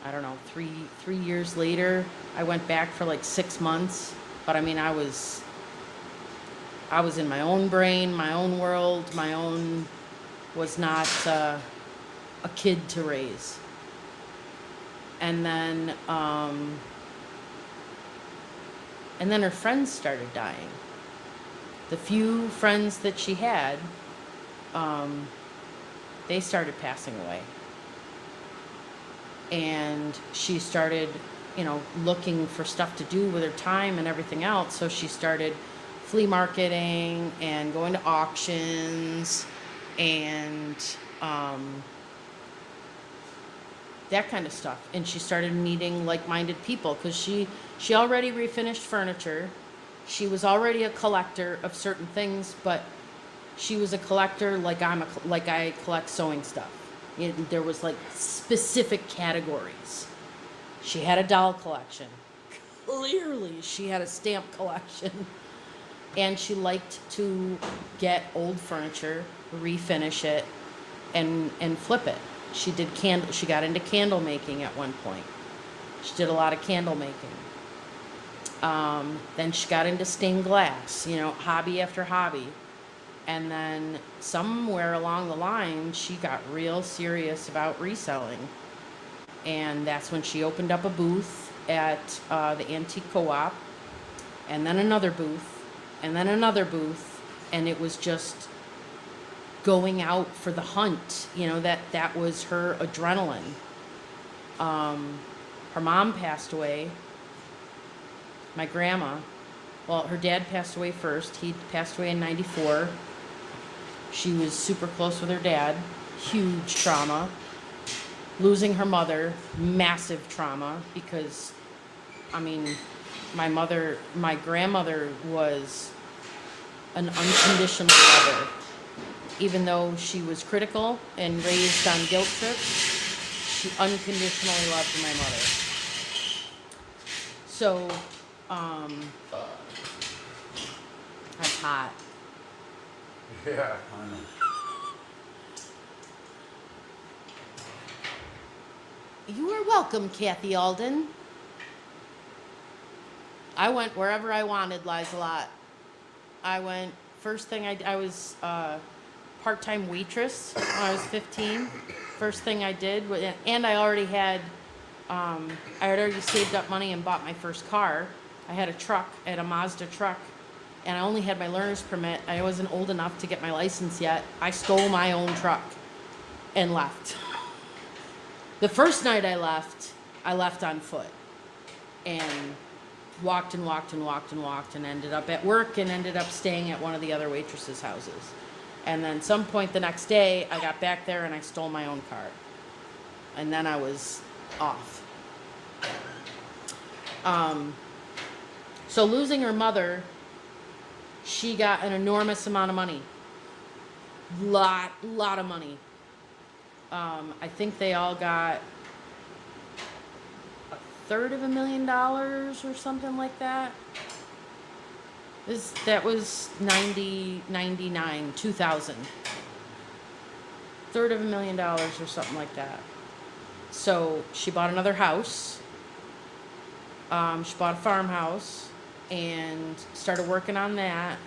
[SPEAKER 1] I don't know, three years later. I went back for like 6 months. But I mean, I was in my own brain, my own world, was not a kid to raise. And then her friends started dying. The few friends that she had, they started passing away. And she started, looking for stuff to do with her time and everything else. So she started flea marketing and going to auctions and that kind of stuff. And she started meeting like-minded people because she already refinished furniture. She was already a collector of certain things, but she was a collector like I collect sewing stuff. There was like specific categories. She had a doll collection. Clearly, she had a stamp collection. And she liked to get old furniture, refinish it, and flip it. She got into candle making at one point. She did a lot of candle making. Then she got into stained glass, hobby after hobby. And then somewhere along the line, she got real serious about reselling. And that's when she opened up a booth at the Antique Co-op, and then another booth, and then another booth. And it was just going out for the hunt, that was her adrenaline. Her mom passed away. My grandma, her dad passed away first. He passed away in 94. She was super close with her dad. Huge trauma. Losing her mother, massive trauma, because, my grandmother was an unconditional lover. Even though she was critical and raised on guilt trips, she unconditionally loved my mother. So, that's hot.
[SPEAKER 3] Yeah, I know.
[SPEAKER 1] You are welcome, Kathy Alden. I went wherever I wanted, Liza-Lot. I went, first thing I was part-time waitress when I was 15. First thing I did, and I already had saved up money and bought my first car. I had a truck, I had a Mazda truck, and I only had my learner's permit. I wasn't old enough to get my license yet. I stole my own truck and left. The first night I left on foot and walked and walked and walked and walked and ended up at work and ended up staying at one of the other waitresses' houses. And then some point the next day, I got back there and I stole my own car. And then I was off. So losing her mother, she got an enormous amount of money. Lot of money. I think they all got $333,000 or something like that. That was 99, 2000. $333,000 or something like that. So she bought another house. She bought a farmhouse and started working on that,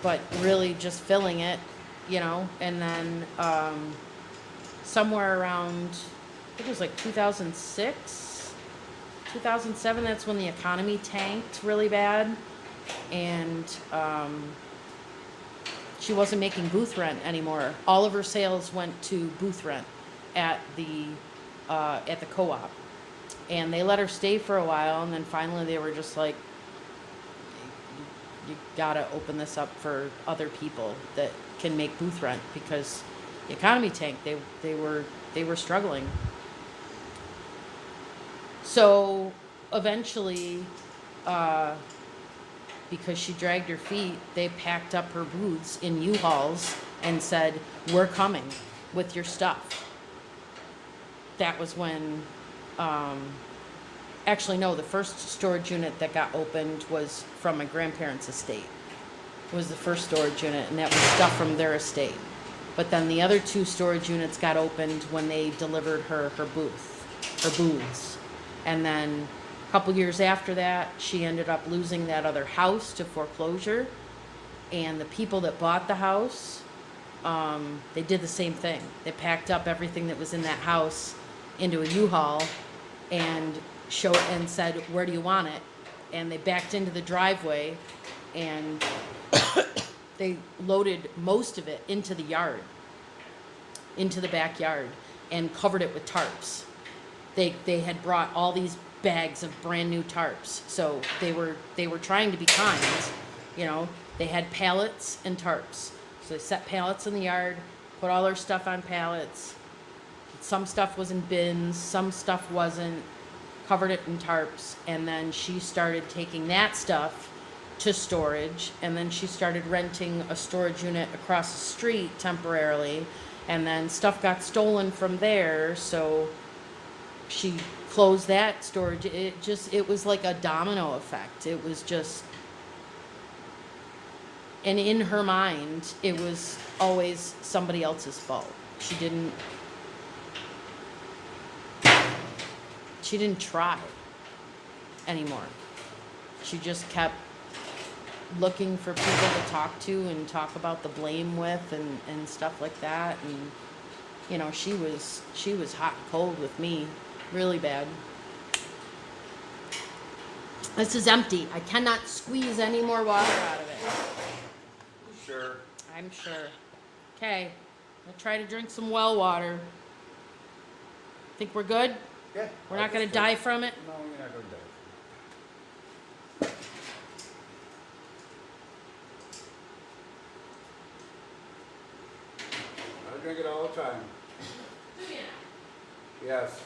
[SPEAKER 1] but really just filling it, you know. And then somewhere around, I think it was like 2006, 2007, that's when the economy tanked really bad. And she wasn't making booth rent anymore. All of her sales went to booth rent at the co-op. And they let her stay for a while, and then finally they were just like, you gotta open this up for other people that can make booth rent, because the economy tanked. They were struggling. So eventually, because she dragged her feet, they packed up her booths in U-Hauls and said, "We're coming with your stuff." That was when, actually no, the first storage unit that got opened was from my grandparents' estate. It was the first storage unit, and that was stuff from their estate. But then the other 2 storage units got opened when they delivered her booths. And then a couple years after that, she ended up losing that other house to foreclosure. And the people that bought the house, they did the same thing. They packed up everything that was in that house into a U-Haul and said, "Where do you want it?" And they backed into the driveway and they loaded most of it into the yard, into the backyard, and covered it with tarps. They had brought all these bags of brand new tarps. So they were trying to be kind, you know. They had pallets and tarps. So they set pallets in the yard, put all their stuff on pallets. Some stuff was in bins, some stuff wasn't, covered it in tarps, and then she started taking that stuff to storage, and then she started renting a storage unit across the street temporarily, and then stuff got stolen from there, so she closed that storage. It was like a domino effect. It was just, and in her mind, it was always somebody else's fault. She didn't try anymore. She just kept looking for people to talk to and talk about the blame with and stuff like that. And, you know, she was hot and cold with me, really bad. This is empty. I cannot squeeze any more water out of it.
[SPEAKER 3] Sure.
[SPEAKER 1] I'm sure. Okay, I'll try to drink some well water. Think we're good?
[SPEAKER 3] Yeah.
[SPEAKER 1] We're not going to die from it?
[SPEAKER 3] No, you're not going to die. I drink it all the time. Yes.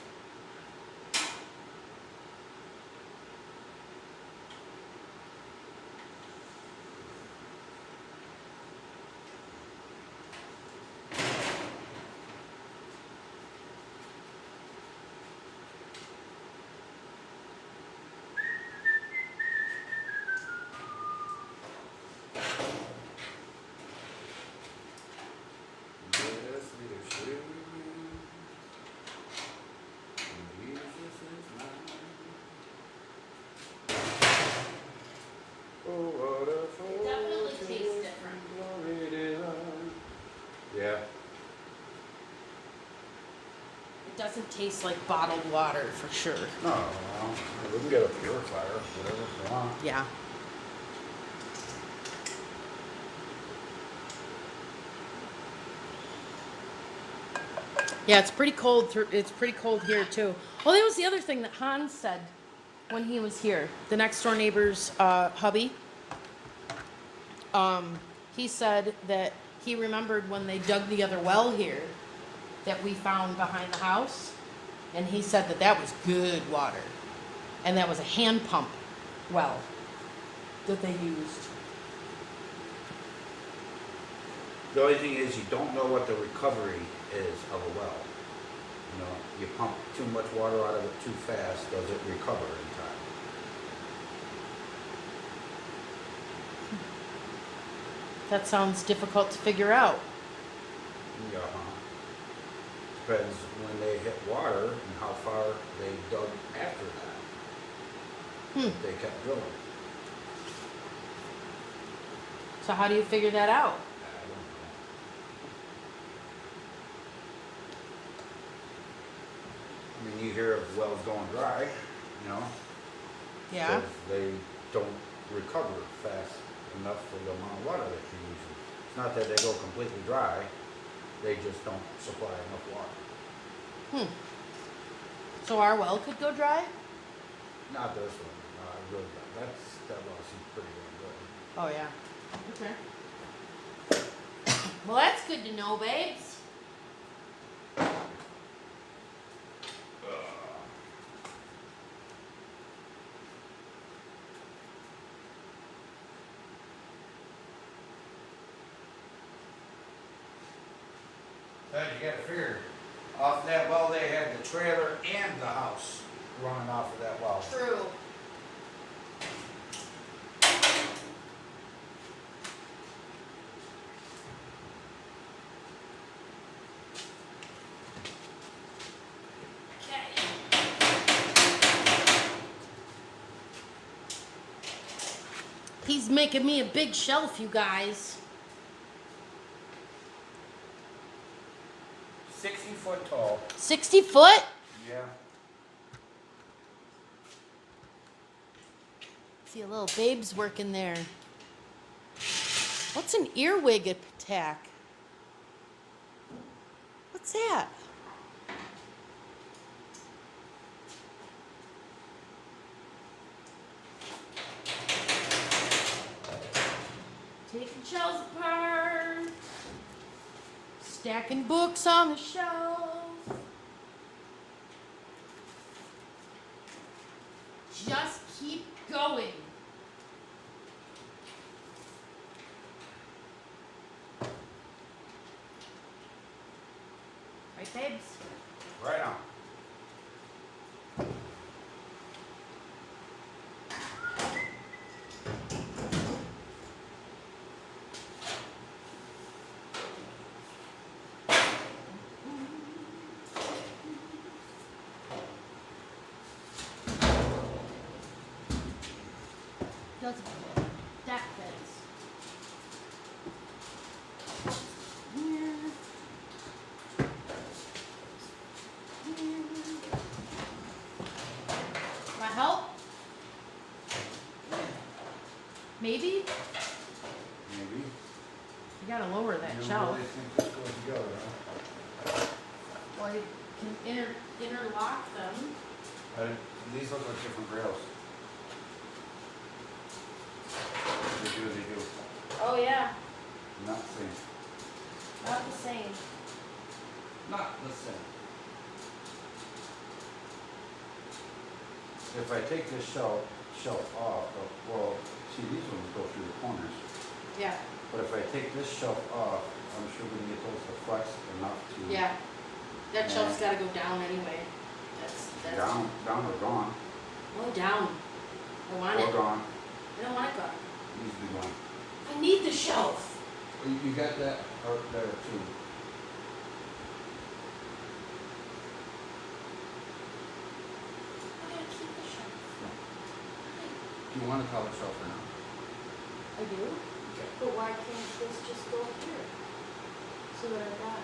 [SPEAKER 1] It definitely tastes different.
[SPEAKER 3] Yeah.
[SPEAKER 1] It doesn't taste like bottled water for sure.
[SPEAKER 3] No, well, we can get a purifier, whatever you want.
[SPEAKER 1] Yeah. Yeah, it's pretty cold. It's pretty cold here too. Well, that was the other thing that Hans said when he was here. The next door neighbor's hubby. He said that he remembered when they dug the other well here that we found behind the house, and he said that that was good water, and that was a hand pump well that they used?
[SPEAKER 3] The only thing is you don't know what the recovery is of a well. You know, you pump too much water out of it too fast, does it recover in time?
[SPEAKER 1] That sounds difficult to figure out.
[SPEAKER 3] Yeah. Depends when they hit water and how far they dug after that. If they kept drilling.
[SPEAKER 1] So how do you figure that out?
[SPEAKER 3] I don't know. I mean, you hear of wells going dry, you know?
[SPEAKER 1] Yeah.
[SPEAKER 3] Because they don't recover fast enough for the amount of water that you're using. It's not that they go completely dry, they just don't supply enough water.
[SPEAKER 1] So our well could go dry?
[SPEAKER 3] Not this one. Really, that well seems pretty damn good.
[SPEAKER 1] Oh yeah. Okay. Well, that's good to know, babes.
[SPEAKER 3] But you gotta figure, off that well they had the trailer and the house running off of that well.
[SPEAKER 1] True. He's making me a big shelf, you guys.
[SPEAKER 3] 60-foot tall.
[SPEAKER 1] 60 foot?
[SPEAKER 3] Yeah.
[SPEAKER 1] See a little babes working there. What's an earwig attack? What's that? Taking shelves apart. Stacking books on the shelf. Just keep going. Right, babes?
[SPEAKER 3] Right on.
[SPEAKER 1] Doesn't fit. That fits. Here. Here. My help? Maybe?
[SPEAKER 3] Maybe.
[SPEAKER 1] You gotta lower that
[SPEAKER 3] You
[SPEAKER 1] shelf.
[SPEAKER 3] really think this goes together, huh?
[SPEAKER 1] Well, you can interlock them.
[SPEAKER 3] These look like different rails. They do.
[SPEAKER 1] Oh yeah,
[SPEAKER 3] Not the same.
[SPEAKER 1] not the same.
[SPEAKER 3] Not the same. If I take this shelf off, well, see, these ones go through the corners.
[SPEAKER 1] Yeah,
[SPEAKER 3] But if I take this shelf off, I'm sure we can get those to flex enough to.
[SPEAKER 1] yeah. That shelf's gotta go down anyway. That's
[SPEAKER 3] Down or gone.
[SPEAKER 1] Oh, down. I want
[SPEAKER 3] Or
[SPEAKER 1] it.
[SPEAKER 3] gone.
[SPEAKER 1] I don't want it gone.
[SPEAKER 3] Needs to be gone.
[SPEAKER 1] I need the shelf.
[SPEAKER 3] You got that out there too.
[SPEAKER 1] I gotta keep the shelf.
[SPEAKER 3] Do you want to call it shelf or not?
[SPEAKER 1] I do?
[SPEAKER 3] Okay.
[SPEAKER 1] But why can't this just go here? So that I got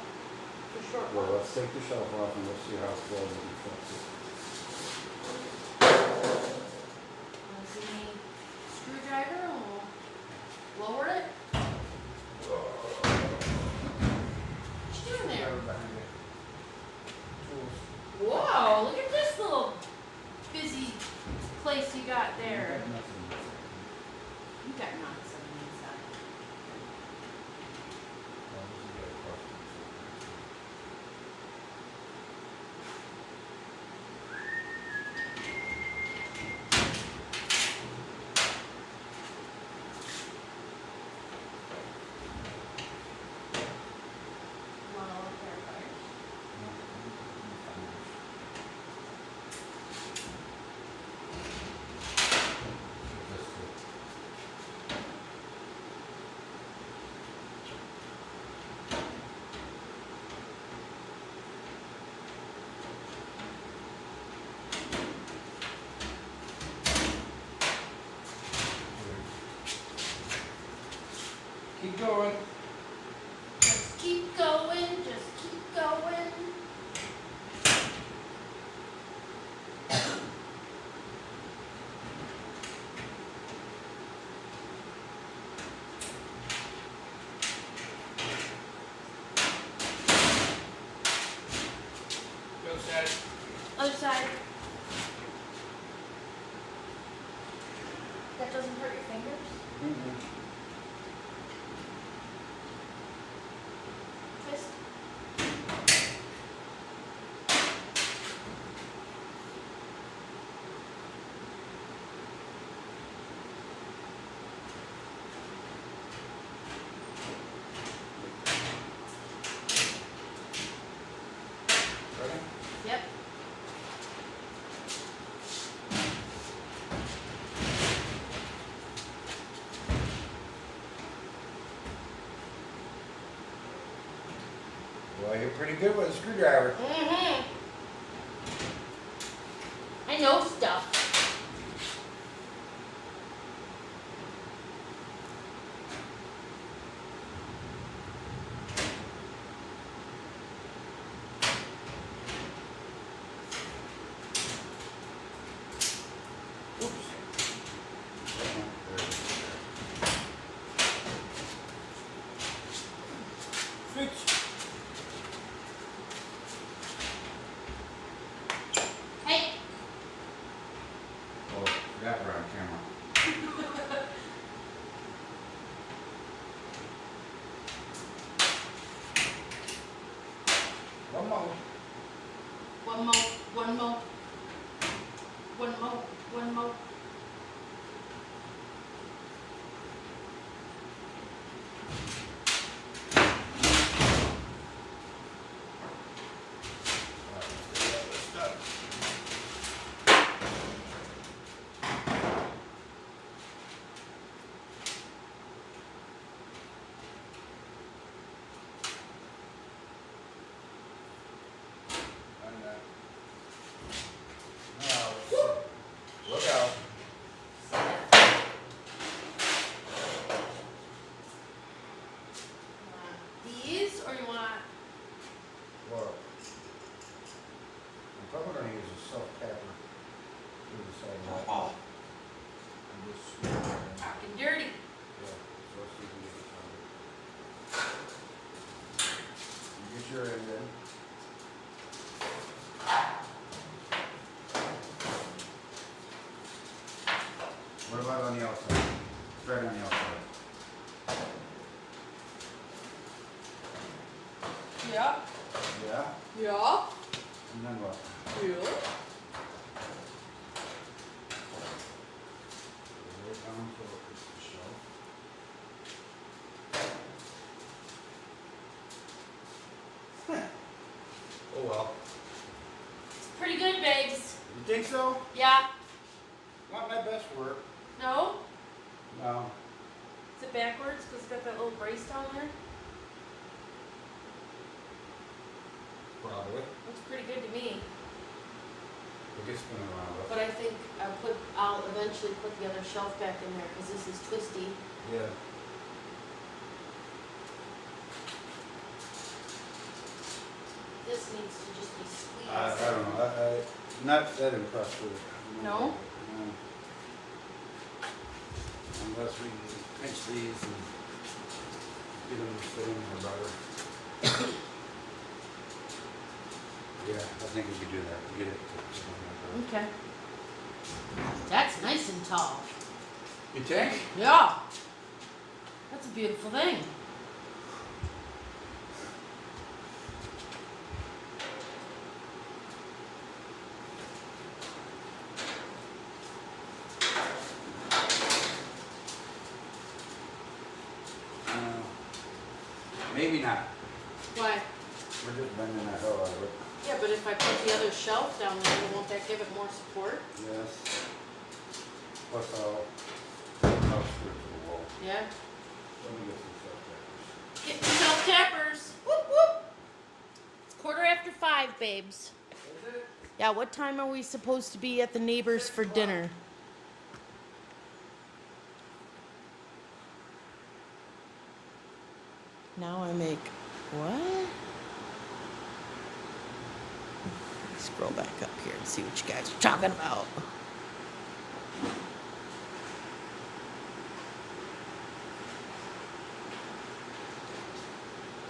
[SPEAKER 1] the short
[SPEAKER 3] Well,
[SPEAKER 1] one.
[SPEAKER 3] let's take the shelf off and let's see how well we can flex it.
[SPEAKER 1] Give me a screwdriver and we'll lower it. What you doing there?
[SPEAKER 3] Right behind it. Tools.
[SPEAKER 1] Whoa, look at this little busy place you got there.
[SPEAKER 3] Nothing.
[SPEAKER 1] You got knots on the inside.
[SPEAKER 3] Well, this is good. Well, you're pretty good with a screwdriver.
[SPEAKER 1] Mm-hmm. I know stuff.
[SPEAKER 3] Oops. Switch.
[SPEAKER 1] Hey.
[SPEAKER 3] Oh, forgot we're on camera. One more.
[SPEAKER 1] One more, one more. One more, one more.
[SPEAKER 3] Look out.
[SPEAKER 1] These, or you want?
[SPEAKER 3] Well, I'm probably gonna use a self tapper through the side of that.
[SPEAKER 1] Oh,
[SPEAKER 3] And just scoop it in.
[SPEAKER 1] talking dirty.
[SPEAKER 3] Yeah, so let's see if we can get this on. You get your end in. What about on the outside? Straight on the outside.
[SPEAKER 1] Yeah.
[SPEAKER 3] Yeah?
[SPEAKER 1] Yeah.
[SPEAKER 3] And then what?
[SPEAKER 1] Yeah.
[SPEAKER 3] Roll it down so it's the shelf. Oh well.
[SPEAKER 1] Pretty good, babes.
[SPEAKER 3] You think so?
[SPEAKER 1] Yeah.
[SPEAKER 3] Not my best work.
[SPEAKER 1] No?
[SPEAKER 3] No.
[SPEAKER 1] Is it backwards? Because it's got that little brace down there?
[SPEAKER 3] Probably.
[SPEAKER 1] Looks pretty good to me.
[SPEAKER 3] We'll get spinning around.
[SPEAKER 1] But I think I'll eventually put the other shelf back in there because this is twisty.
[SPEAKER 3] Yeah.
[SPEAKER 1] This needs to just be squeezed.
[SPEAKER 3] I don't know. I'm not that impressed with it.
[SPEAKER 1] No?
[SPEAKER 3] No. Unless we can pinch these and get them to fit in there better. Yeah, I think we could do that. Get it to fit in there better.
[SPEAKER 1] Okay. That's nice and tall.
[SPEAKER 3] You think?
[SPEAKER 1] Yeah. That's a beautiful thing.
[SPEAKER 3] Maybe not.
[SPEAKER 1] Why?
[SPEAKER 3] We're just bending that hell out of it.
[SPEAKER 1] Yeah, but if I put the other shelf down there, won't that give it more support?
[SPEAKER 3] Yes. Plus I'll screw it to the wall.
[SPEAKER 1] Yeah.
[SPEAKER 3] Let me get some stuff
[SPEAKER 1] Get yourself tappers. Whoop whoop. It's 5:15, babes.
[SPEAKER 3] there. Is it?
[SPEAKER 1] Yeah, what time are we supposed to be at the neighbors for dinner? Now I make what? Scroll back up here and see what you guys are talking about.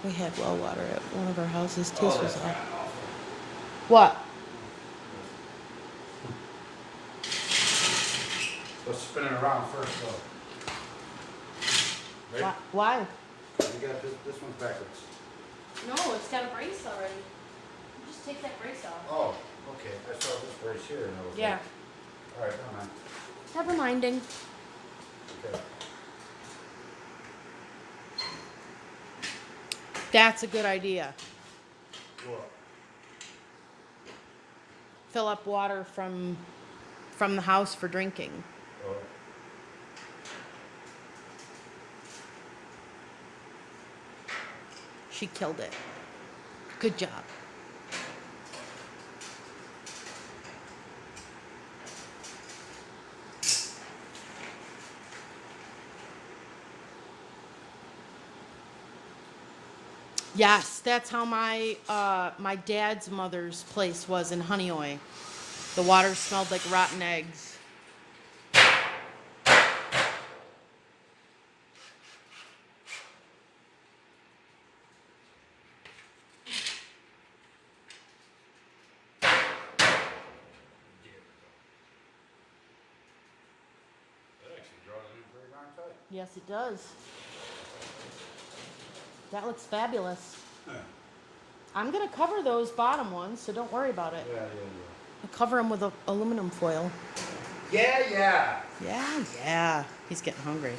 [SPEAKER 1] We had well water at one of our houses. Taste was off. What?
[SPEAKER 3] Let's spin it around first though. Ready?
[SPEAKER 1] Why?
[SPEAKER 3] You got this one's backwards.
[SPEAKER 1] No, it's got a brace already. You just take that brace off.
[SPEAKER 3] Oh, okay. I saw this brace here and it was
[SPEAKER 1] Yeah.
[SPEAKER 3] like, all right, never mind.
[SPEAKER 1] Never minding.
[SPEAKER 3] Okay.
[SPEAKER 1] That's a good idea.
[SPEAKER 3] What?
[SPEAKER 1] Fill up water from the house for drinking.
[SPEAKER 3] Oh.
[SPEAKER 1] She killed it. Good job. Yes, that's how my dad's mother's place was in Honeoye. The water smelled like rotten eggs.
[SPEAKER 3] That actually draws in pretty darn tight.
[SPEAKER 1] Yes, it does. That looks fabulous.
[SPEAKER 3] Yeah.
[SPEAKER 1] I'm gonna cover those bottom ones, so don't worry about it.
[SPEAKER 3] Yeah.
[SPEAKER 1] I'll cover them with aluminum foil.
[SPEAKER 3] Yeah.
[SPEAKER 1] Yeah. He's getting hungry.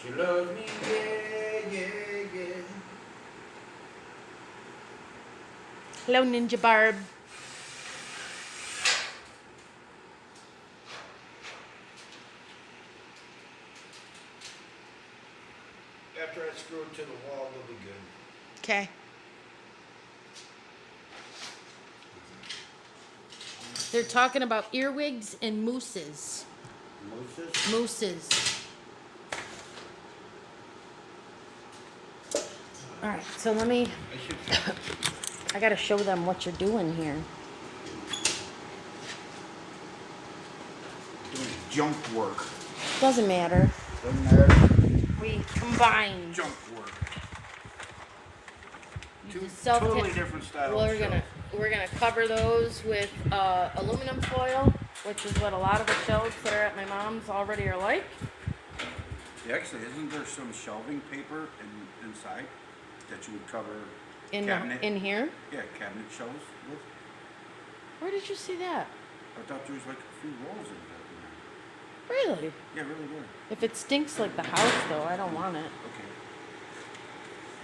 [SPEAKER 3] She loves me, yeah.
[SPEAKER 1] Hello, Ninja Barb.
[SPEAKER 3] After I screw it to the wall, it'll be good.
[SPEAKER 1] Okay. They're talking about earwigs and mooses.
[SPEAKER 3] Mooses?
[SPEAKER 1] Mooses. All right, so let me. I gotta show them what you're doing here.
[SPEAKER 3] Doing junk work.
[SPEAKER 1] Doesn't matter.
[SPEAKER 3] Doesn't matter.
[SPEAKER 1] We combine.
[SPEAKER 3] Junk work. Two
[SPEAKER 1] Use the
[SPEAKER 3] totally different styles.
[SPEAKER 1] Well, we're gonna cover those with aluminum foil, which is what a lot of the shelves that are at my mom's already are like.
[SPEAKER 3] Yeah, actually, isn't there some shelving paper inside that you would cover cabinet?
[SPEAKER 1] In here.
[SPEAKER 3] Yeah, cabinet shelves with.
[SPEAKER 1] Where did you see that?
[SPEAKER 3] I thought there was like a few rolls in that.
[SPEAKER 1] Really?
[SPEAKER 3] Yeah, really good.
[SPEAKER 1] If it stinks like the house, though, I don't want it.
[SPEAKER 3] Okay.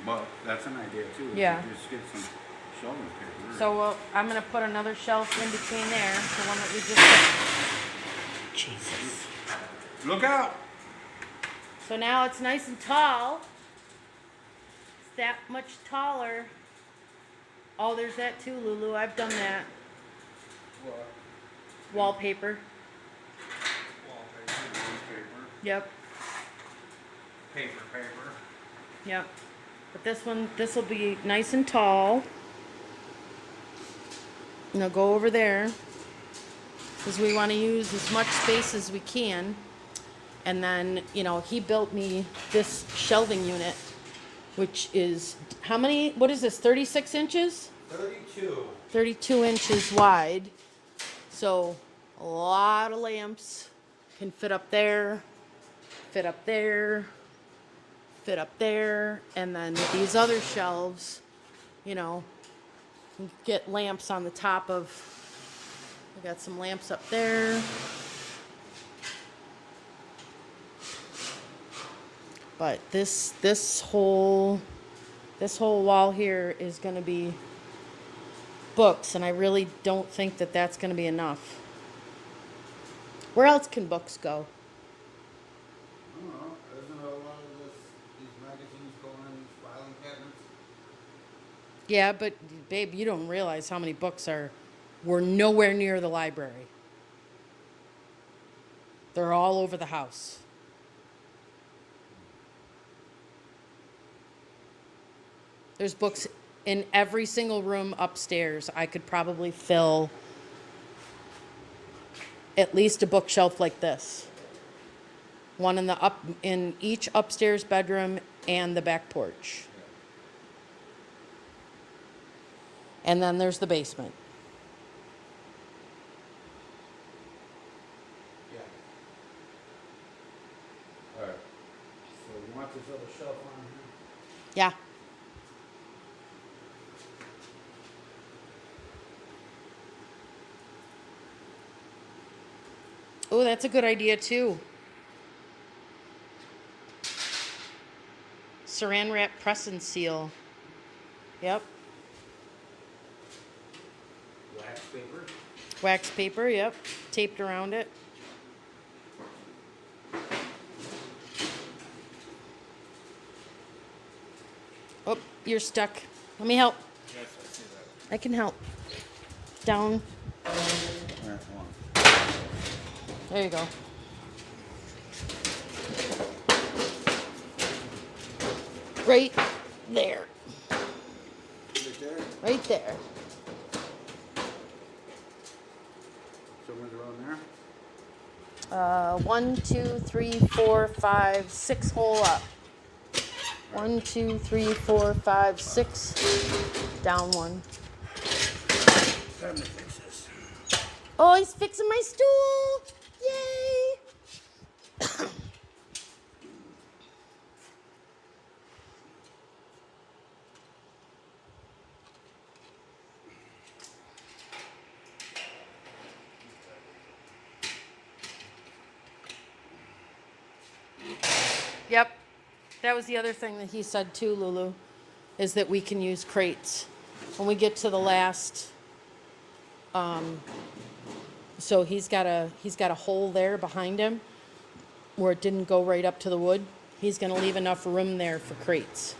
[SPEAKER 3] Well, that's an idea too.
[SPEAKER 1] Yeah.
[SPEAKER 3] You just get some shelving paper.
[SPEAKER 1] So I'm gonna put another shelf in between there, the one that we just put. Jesus.
[SPEAKER 3] Look out!
[SPEAKER 1] So now it's nice and tall. It's that much taller. Oh, there's that too, Lulu. I've done that.
[SPEAKER 3] What?
[SPEAKER 1] Wallpaper.
[SPEAKER 3] Newspaper.
[SPEAKER 1] Yep.
[SPEAKER 3] Paper.
[SPEAKER 1] Yep. But this will be nice and tall. Now go over there, because we want to use as much space as we can. And then, he built me this shelving unit, which is, how many, what is this, 36 inches?
[SPEAKER 3] 32.
[SPEAKER 1] 32 inches wide. So a lot of lamps can fit up there, fit up there, fit up there. And then with these other shelves, get lamps on the top of, we got some lamps up there. But this whole wall here is going to be books, and I really don't think that that's going to be enough. Where else can books go?
[SPEAKER 3] I don't know. Isn't a lot of these magazines going in these filing cabinets?
[SPEAKER 1] Yeah, but babe, you don't realize how many books were nowhere near the library. They're all over the house. There's books in every single room upstairs. I could probably fill at least a bookshelf like this. One in each upstairs bedroom and the back porch. And then there's the basement.
[SPEAKER 3] Yeah. All right. So you want this other shelf on here?
[SPEAKER 1] Yeah. Oh, that's a good idea too. Saran wrap press and seal. Yep.
[SPEAKER 3] Wax paper.
[SPEAKER 1] Wax paper, yep. Taped around it. Oh, you're stuck. Let me help.
[SPEAKER 2] Yes, I see that.
[SPEAKER 1] I can help. Down.
[SPEAKER 3] All right, come on.
[SPEAKER 1] There you go. Right there.
[SPEAKER 3] Right there.
[SPEAKER 1] Right there.
[SPEAKER 3] Someone's around there.
[SPEAKER 1] 1, 2, 3, 4, 5, 6 hole up. 1, 2, 3, 4, 5, 6. Down 1.
[SPEAKER 3] Time to fix this.
[SPEAKER 1] Oh, he's fixing my stool! Yay! Yep. That was the other thing that he said too, Lulu, is that we can use crates. When we get to the last, so he's got a hole there behind him where it didn't go right up to the wood. He's gonna leave enough room there for crates.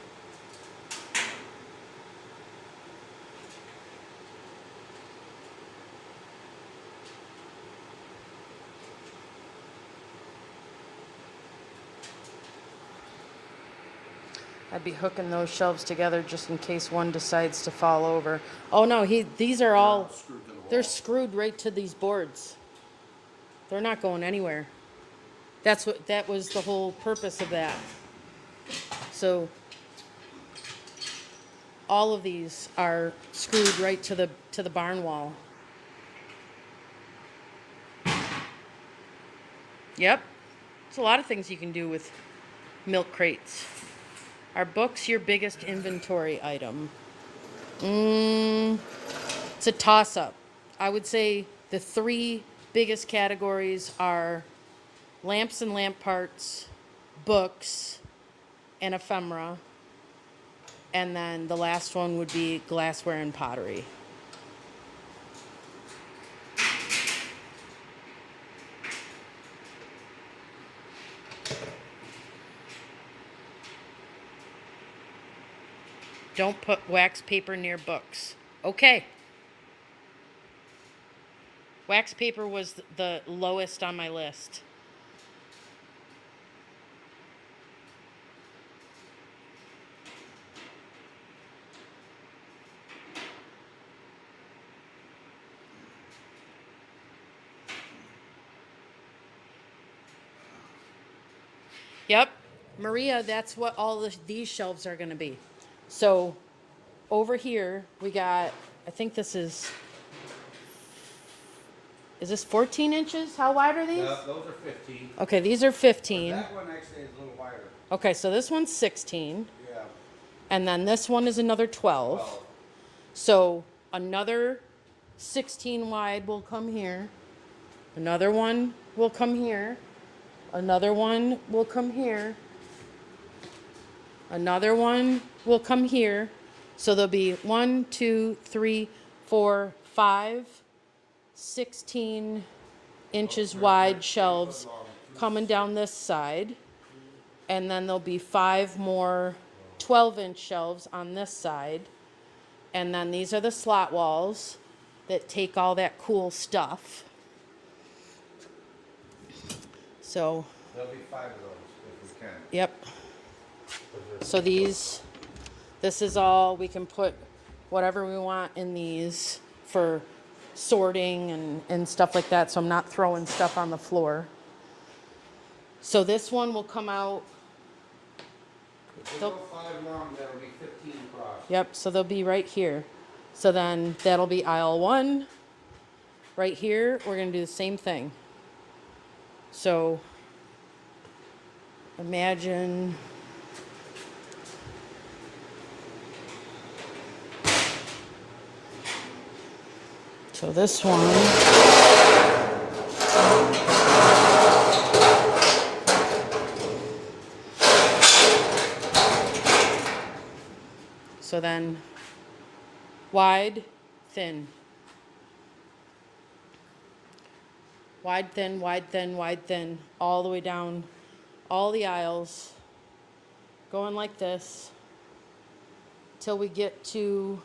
[SPEAKER 1] I'd be hooking those shelves together just in case one decides to fall over. Oh no, these are all,
[SPEAKER 3] Screwed to the wall.
[SPEAKER 1] they're screwed right to these boards. They're not going anywhere. That was the whole purpose of that. So all of these are screwed right to the barn wall. Yep. There's a lot of things you can do with milk crates. Are books your biggest inventory item? It's a toss-up. I would say the 3 biggest categories are lamps and lamp parts, books, and ephemera. And then the last one would be glassware and pottery. Don't put wax paper near books. Okay. Wax paper was the lowest on my list. Yep. Maria, that's what all these shelves are going to be. So over here, we got, I think this is this 14 inches? How wide are these?
[SPEAKER 3] Yeah, those are 15.
[SPEAKER 1] Okay, these are 15.
[SPEAKER 3] That one actually is a little wider.
[SPEAKER 1] Okay, so this one's 16.
[SPEAKER 3] Yeah.
[SPEAKER 1] And then this one is another 12.
[SPEAKER 3] 12.
[SPEAKER 1] So another 16 wide will come here. Another one will come here. Another one will come here. Another one will come here. So there'll be 1, 2, 3, 4, 5, 16 inches wide shelves coming down this side. And then there'll be 5 more 12-inch shelves on this side. And then these are the slot walls that take all that cool stuff. So,
[SPEAKER 3] There'll be 5 of those if we can.
[SPEAKER 1] yep. So this is all, we can put whatever we want in these for sorting and stuff like that, so I'm not throwing stuff on the floor. So this one will come out.
[SPEAKER 3] If we go 5 long, that'll be 15 across.
[SPEAKER 1] Yep, so they'll be right here. So then that'll be aisle 1. Right here, we're going to do the same thing. So imagine so this one, so then wide, thin. Wide, thin, wide, thin, wide, thin, all the way down all the aisles, going like this. till we get to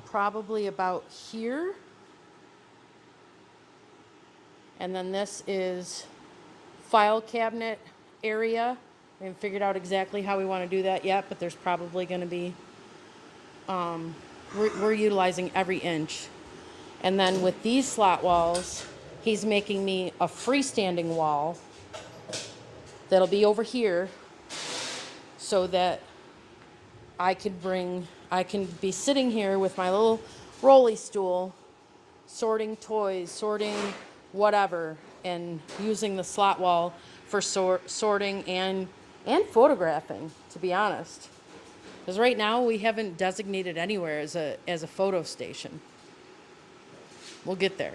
[SPEAKER 1] probably about here. And then this is file cabinet area. We haven't figured out exactly how we want to do that yet, but there's probably going to be, we're utilizing every inch. And then with these slot walls, he's making me a freestanding wall that'll be over here so that I can be sitting here with my little rolly stool, sorting toys, sorting whatever, and using the slot wall for sorting and photographing, to be honest. Because right now we haven't designated anywhere as a photo station. We'll get there.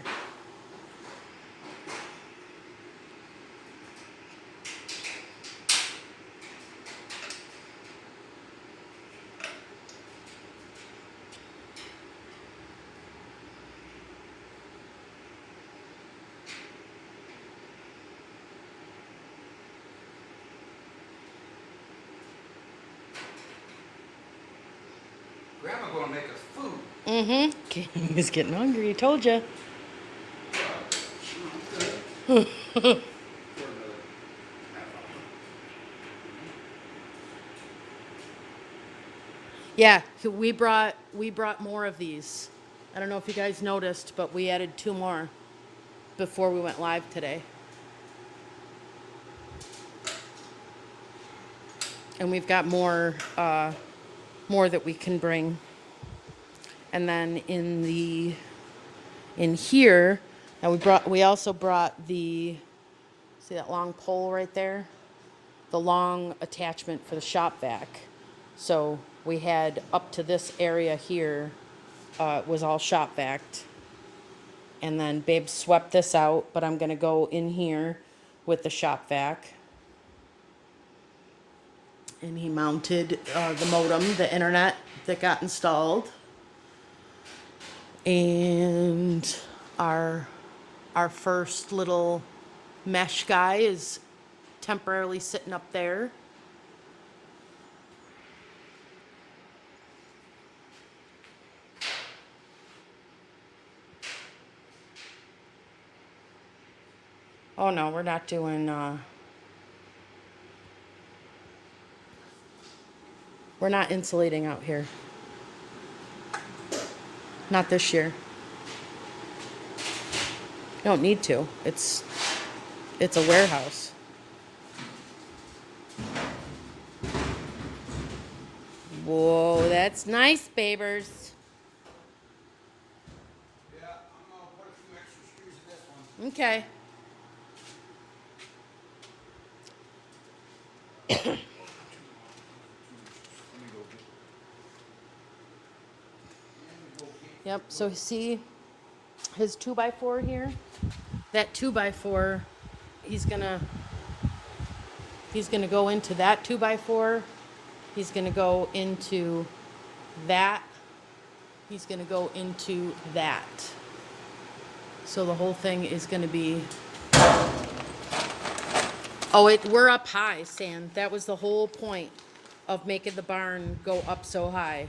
[SPEAKER 2] Grandma gonna make us food.
[SPEAKER 1] Mm-hmm. He's getting hungry. I told you. Yeah, we brought more of these. I don't know if you guys noticed, but we added 2 more before we went live today. And we've got more that we can bring. And then in here, now we also brought see that long pole right there? The long attachment for the shop vac. So we had up to this area here, was all shop vac. And then Babe swept this out, but I'm gonna go in here with the shop vac. And he mounted the modem, the internet that got installed. And our first little mesh guy is temporarily sitting up there. Oh no, we're not doing, we're not insulating out here. Not this year. You don't need to. It's a warehouse. Whoa, that's nice, babers.
[SPEAKER 2] Yeah, I'm gonna put a few extra screws in this one.
[SPEAKER 1] Okay. Yep, so see his 2x4 here? That 2x4, he's gonna go into that 2x4. He's gonna go into that. He's gonna go into that. So the whole thing is gonna be, we're up high, Sam. That was the whole point of making the barn go up so high.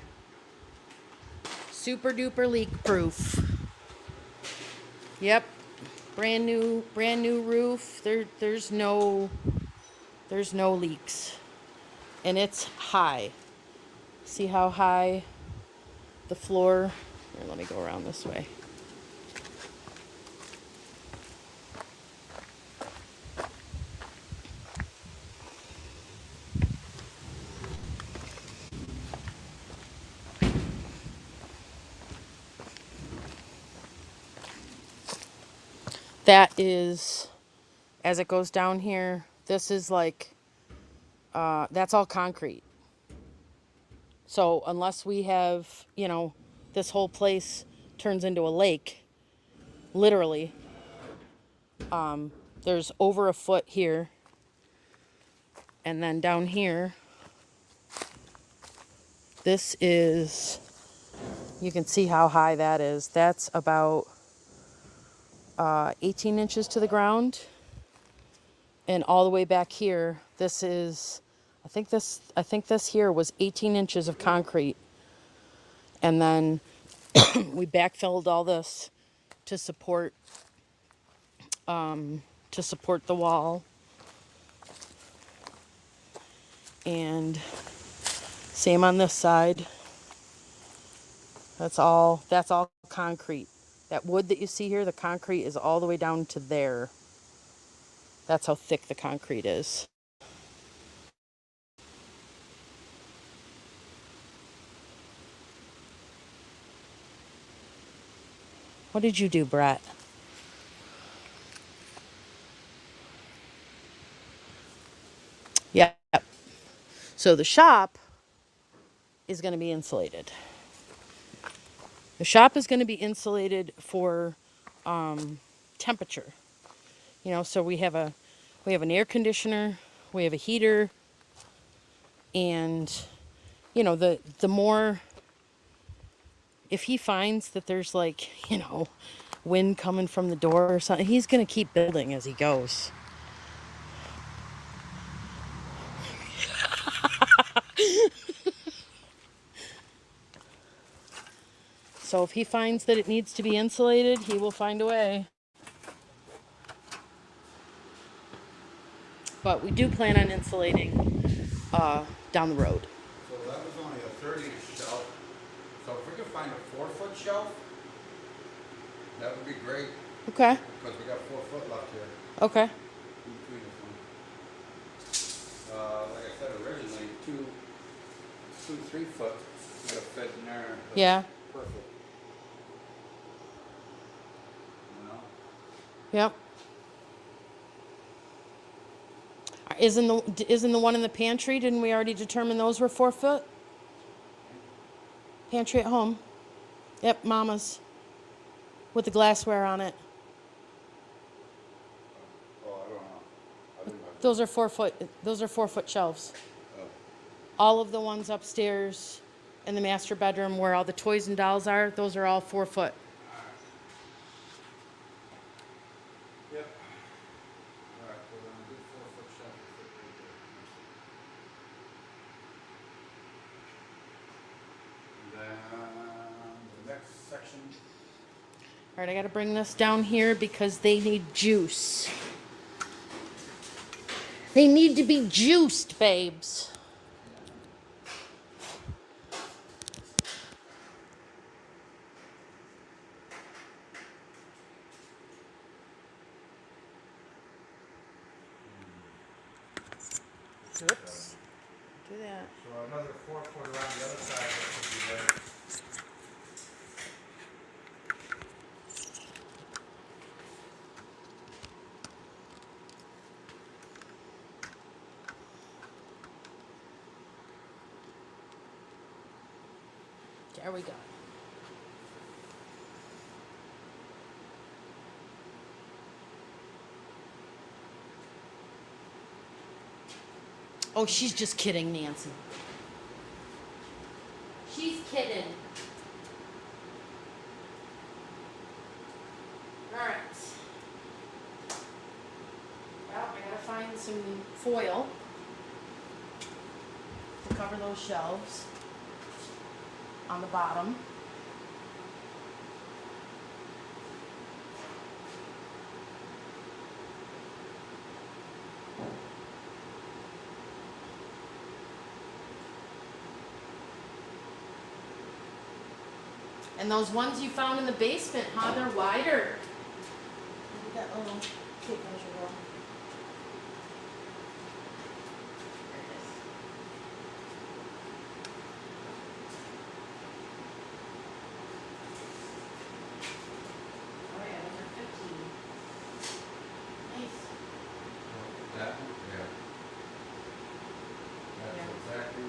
[SPEAKER 1] Super duper leak proof. Yep. Brand new roof. There's no leaks. And it's high. See how high the floor? Here, let me go around this way. That is, as it goes down here, this is like, that's all concrete. So unless we have, this whole place turns into a lake, literally, there's over a foot here. And then down here, this is, you can see how high that is. That's about 18 inches to the ground. And all the way back here, this is I think this here was 18 inches of concrete. And then we backfilled all this to support the wall. And same on this side. That's all concrete. That wood that you see here, the concrete is all the way down to there. That's how thick the concrete is. What did you do, Brett? Yep. So the shop is going to be insulated. The shop is going to be insulated for temperature. You know, so we have an air conditioner, we have a heater, and you know, the more, if he finds that there's like, you know, wind coming from the door or something, he's going to keep building as he goes. So if he finds that it needs to be insulated, he will find a way. But we do plan on insulating down the road.
[SPEAKER 3] So that was only a 30-inch shelf. So if we could find a 4-foot shelf, that would be great.
[SPEAKER 1] Okay.
[SPEAKER 3] Because we got 4 foot left here.
[SPEAKER 1] Okay.
[SPEAKER 3] In between this one. Like I said originally, two 3-foot would have fit in there.
[SPEAKER 1] Yeah.
[SPEAKER 3] Perfect. You know?
[SPEAKER 1] Yep. Isn't the one in the pantry? Didn't we already determine those were 4 foot? Pantry at home. Yep, Mama's. With the glassware on it.
[SPEAKER 3] Oh, I don't know. I didn't know.
[SPEAKER 1] Those are 4 foot. Those are 4 foot shelves.
[SPEAKER 3] Oh.
[SPEAKER 1] All of the ones upstairs in the master bedroom where all the toys and dolls are, those are all 4 foot.
[SPEAKER 3] Yep. All right, we're gonna do 4-foot shelf. And then the next section.
[SPEAKER 1] All right, I got to bring this down here because they need juice. They need to be juiced, babes. Oops. Do that.
[SPEAKER 3] So another 4 foot around the other side, that should be ready.
[SPEAKER 1] There we go. Oh, she's just kidding, Nancy. She's kidding. All right. Well, I gotta find some foil to cover those shelves on the bottom. And those ones you found in the basement, huh? They're wider. Look at that little tape measure though. There it is. Oh yeah, those are 15. Nice.
[SPEAKER 3] That one? Yeah. That's
[SPEAKER 1] Yeah.
[SPEAKER 3] exactly.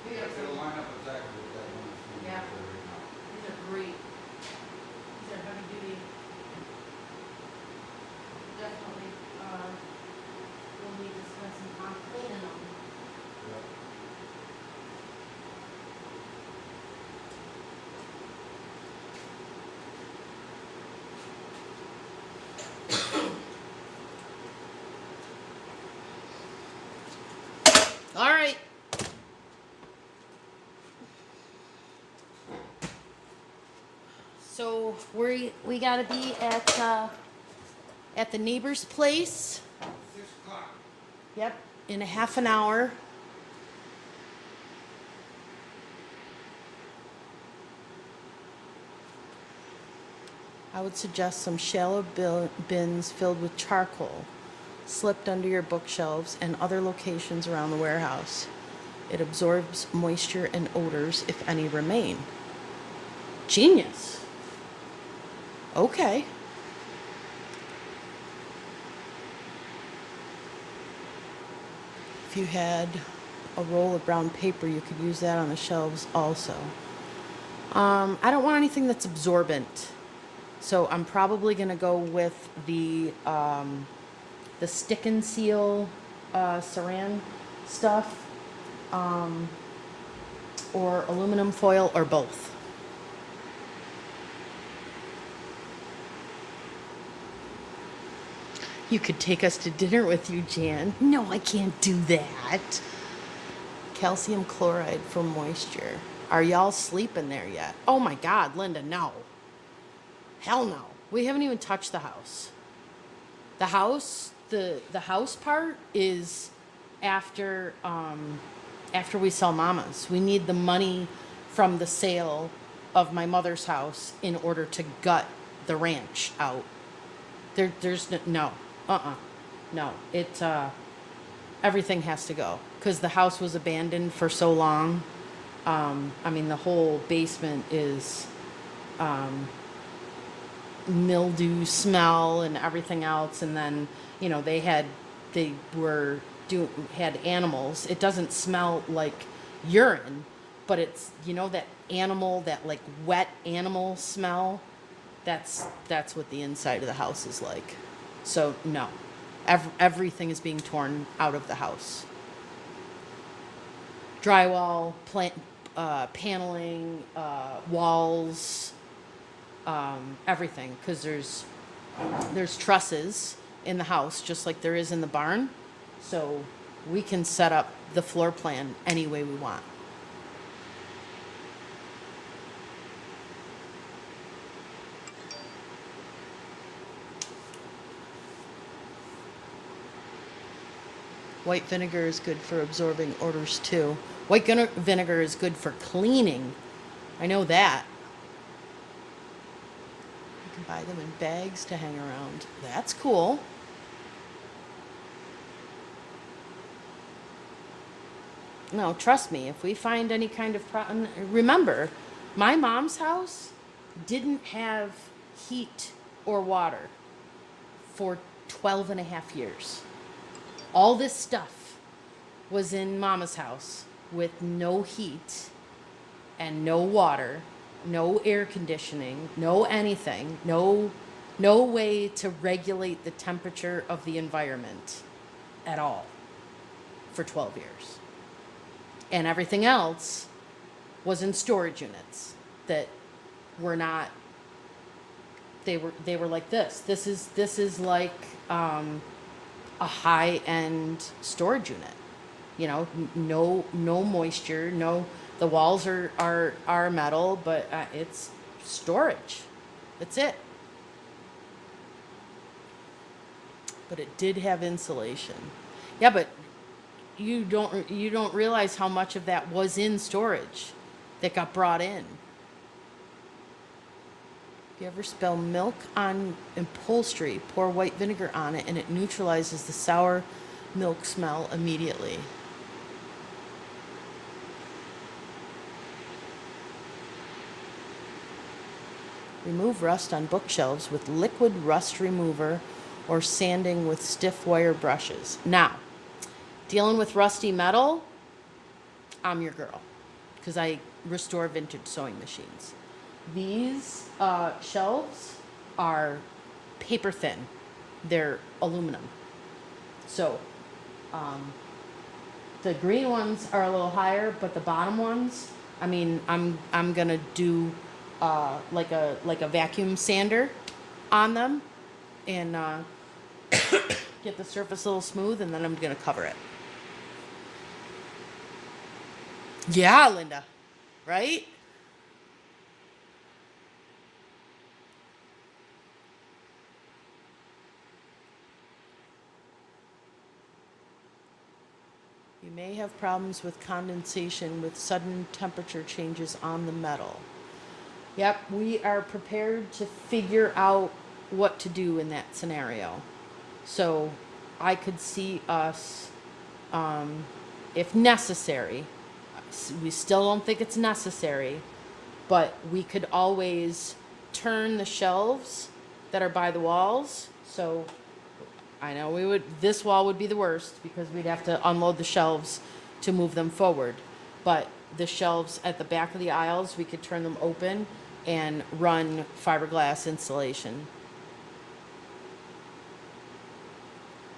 [SPEAKER 1] Yeah.
[SPEAKER 3] That's gonna line up exactly with that one that's moving
[SPEAKER 1] Yeah.
[SPEAKER 3] there right now.
[SPEAKER 1] These are great. These are heavy duty. Definitely we gotta be at the neighbor's place.
[SPEAKER 2] 6 o'clock.
[SPEAKER 1] Yep, in a half an hour. I would suggest some shallow bins filled with charcoal, slipped under your bookshelves and other locations around the warehouse. It absorbs moisture and odors if any remain. Genius. Okay. If you had a roll of brown paper, you could use that on the shelves also. I don't want anything that's absorbent. So I'm probably going to go with the stick and seal saran stuff, or aluminum foil, or both. You could take us to dinner with you, Jan. No, I can't do that. Calcium chloride for moisture. Are y'all sleeping there yet? Oh my God, Linda, no. Hell no. We haven't even touched the house. The house part is after we sell Mama's. We need the money from the sale of my mother's house in order to gut the ranch out. There's no. No. It everything has to go because the house was abandoned for so long. I mean, the whole basement is mildew smell and everything else, and then they had animals. It doesn't smell like urine, but it's that animal, that like wet animal smell. That's what the inside of the house is like. So no, everything is being torn out of the house. Drywall, paneling, walls, everything, because there's trusses in the house just like there is in the barn, so we can set up the floor plan any way we want. White vinegar is good for absorbing odors too. White vinegar is good for cleaning. I know that. You can buy them in bags to hang around. That's cool. No, trust me, if we find any kind of problem, remember, my mom's house didn't have heat or water for 12 and a half years. All this stuff was in Mama's house with no heat and no water, no air conditioning, no anything, no way to regulate the temperature of the environment at all for 12 years. And everything else was in storage units that were not, they were like this. This is like a high-end storage unit. No moisture, the walls are metal, but it's storage. That's it. But it did have insulation. Yeah, but you don't realize how much of that was in storage that got brought in. If you ever spill milk on upholstery, pour white vinegar on it and it neutralizes the sour milk smell immediately. Remove rust on bookshelves with liquid rust remover or sanding with stiff wire brushes. Now, dealing with rusty metal, I'm your girl, because I restore vintage sewing machines. These shelves are paper thin. They're aluminum. So the green ones are a little higher, but the bottom ones, I mean, I'm gonna do like a vacuum sander on them and get the surface a little smooth, and then I'm gonna cover it. Yeah, Linda, right? You may have problems with condensation with sudden temperature changes on the metal. Yep, we are prepared to figure out what to do in that scenario. So I could see us, if necessary, we still don't think it's necessary, but we could always turn the shelves that are by the walls. So I know this wall would be the worst because we'd have to unload the shelves to move them forward. But the shelves at the back of the aisles, we could turn them open and run fiberglass insulation.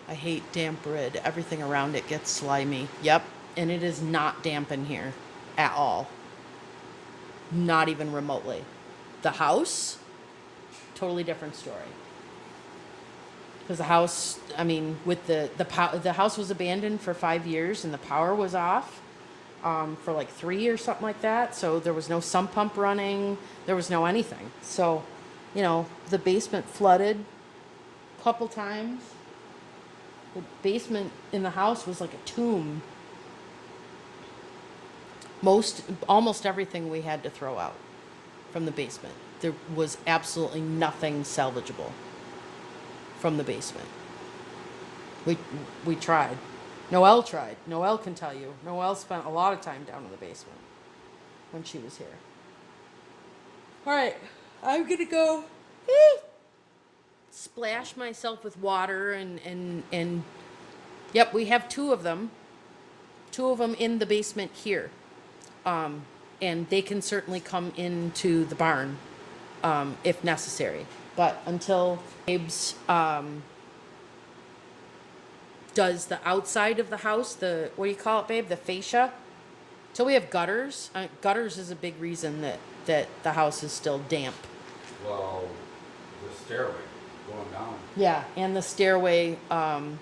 [SPEAKER 1] I hate damp wood. Everything around it gets slimy. Yep, and it is not damp in here at all. Not even remotely. The house, totally different story. Because the house, I mean, with the house was abandoned for 5 years and the power was off for like 3 or something like that. So there was no sump pump running. There was no anything. So, you know, the basement flooded a couple times. The basement in the house was like a tomb. Almost everything we had to throw out from the basement. There was absolutely nothing salvageable from the basement. We tried. Noelle tried. Noelle can tell you. Noelle spent a lot of time down in the basement when she was here. All right, I'm gonna go splash myself with water and yep, we have two of them in the basement here, and they can certainly come into the barn if necessary. But until Abe's does the outside of the house, what do you call it, babe? The fascia. Till we have gutters. Gutters is a big reason that the house is still damp.
[SPEAKER 3] Well, the stairway going down.
[SPEAKER 1] Yeah, and the stairway on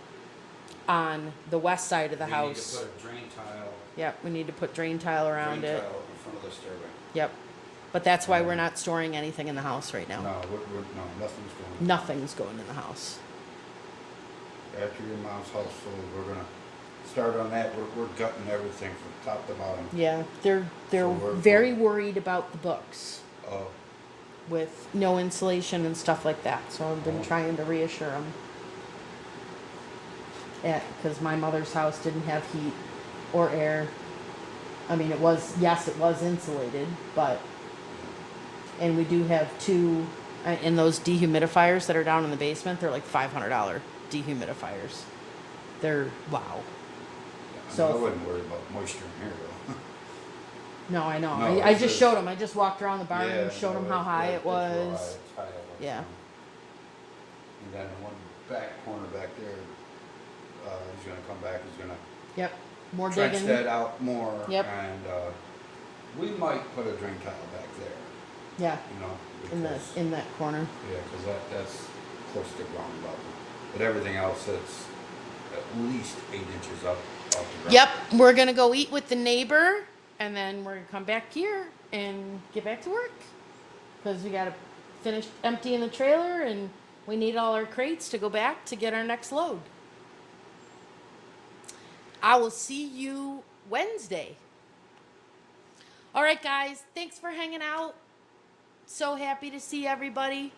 [SPEAKER 1] the west side of the house.
[SPEAKER 3] We need to put a drain tile.
[SPEAKER 1] Yep, we need to put drain tile around it.
[SPEAKER 3] Drain tile in front of the stairway.
[SPEAKER 1] Yep. But that's why we're not storing anything in the house right now.
[SPEAKER 3] No, no, nothing's going.
[SPEAKER 1] Nothing's going in the house.
[SPEAKER 3] After your mom's house, so we're gonna start on that. We're gutting everything from top to bottom.
[SPEAKER 1] Yeah, they're
[SPEAKER 3] So
[SPEAKER 1] very worried about the books
[SPEAKER 3] Oh,
[SPEAKER 1] with no insulation and stuff like that. So I've been trying to reassure them. Because my mother's house didn't have heat or air. I mean, it was insulated, but. And we do have two, and those dehumidifiers that are down in the basement, they're like $500 dehumidifiers. They're, wow.
[SPEAKER 3] yeah,
[SPEAKER 1] So-
[SPEAKER 3] I wouldn't worry about moisture in here though.
[SPEAKER 1] No, I know.
[SPEAKER 3] No,
[SPEAKER 1] I
[SPEAKER 3] it's
[SPEAKER 1] just
[SPEAKER 3] just-
[SPEAKER 1] showed them. I just walked around the barn and showed
[SPEAKER 3] no,
[SPEAKER 1] them how high it
[SPEAKER 3] it's real high.
[SPEAKER 1] was.
[SPEAKER 3] It's high up,
[SPEAKER 1] Yeah.
[SPEAKER 3] And then the one back corner back there, he's gonna come back. He's gonna
[SPEAKER 1] Yep. More
[SPEAKER 3] trench
[SPEAKER 1] digging.
[SPEAKER 3] that out more.
[SPEAKER 1] Yep.
[SPEAKER 3] And we might put a drain tile back there.
[SPEAKER 1] Yeah,
[SPEAKER 3] You know, because,
[SPEAKER 1] in that corner.
[SPEAKER 3] yeah, because that's close to ground level. But everything else, it's at least 8 inches up off the ground.
[SPEAKER 1] Yep, we're gonna go eat with the neighbor, and then we're gonna come back here and get back to work because we gotta finish emptying the trailer, and we need all our crates to go back to get our next load. I will see you Wednesday. All right, guys, thanks for hanging out. So happy to see everybody,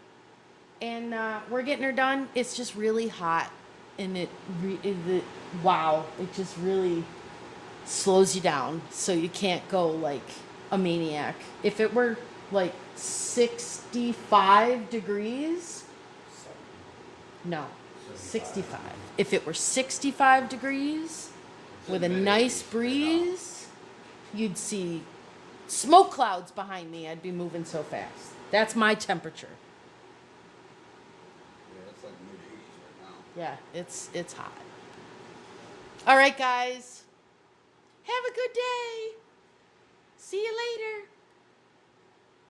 [SPEAKER 1] and we're getting her done. It's just really hot, and wow, it just really slows you down, so you can't go like a maniac. If it were like 65 degrees, no, 65. If it were 65 degrees with a nice breeze, you'd see smoke clouds behind me. I'd be moving so fast. That's my temperature.
[SPEAKER 3] Yeah, it's like mid-80s right now.
[SPEAKER 1] Yeah, it's hot. All right, guys. Have a good day. See you later.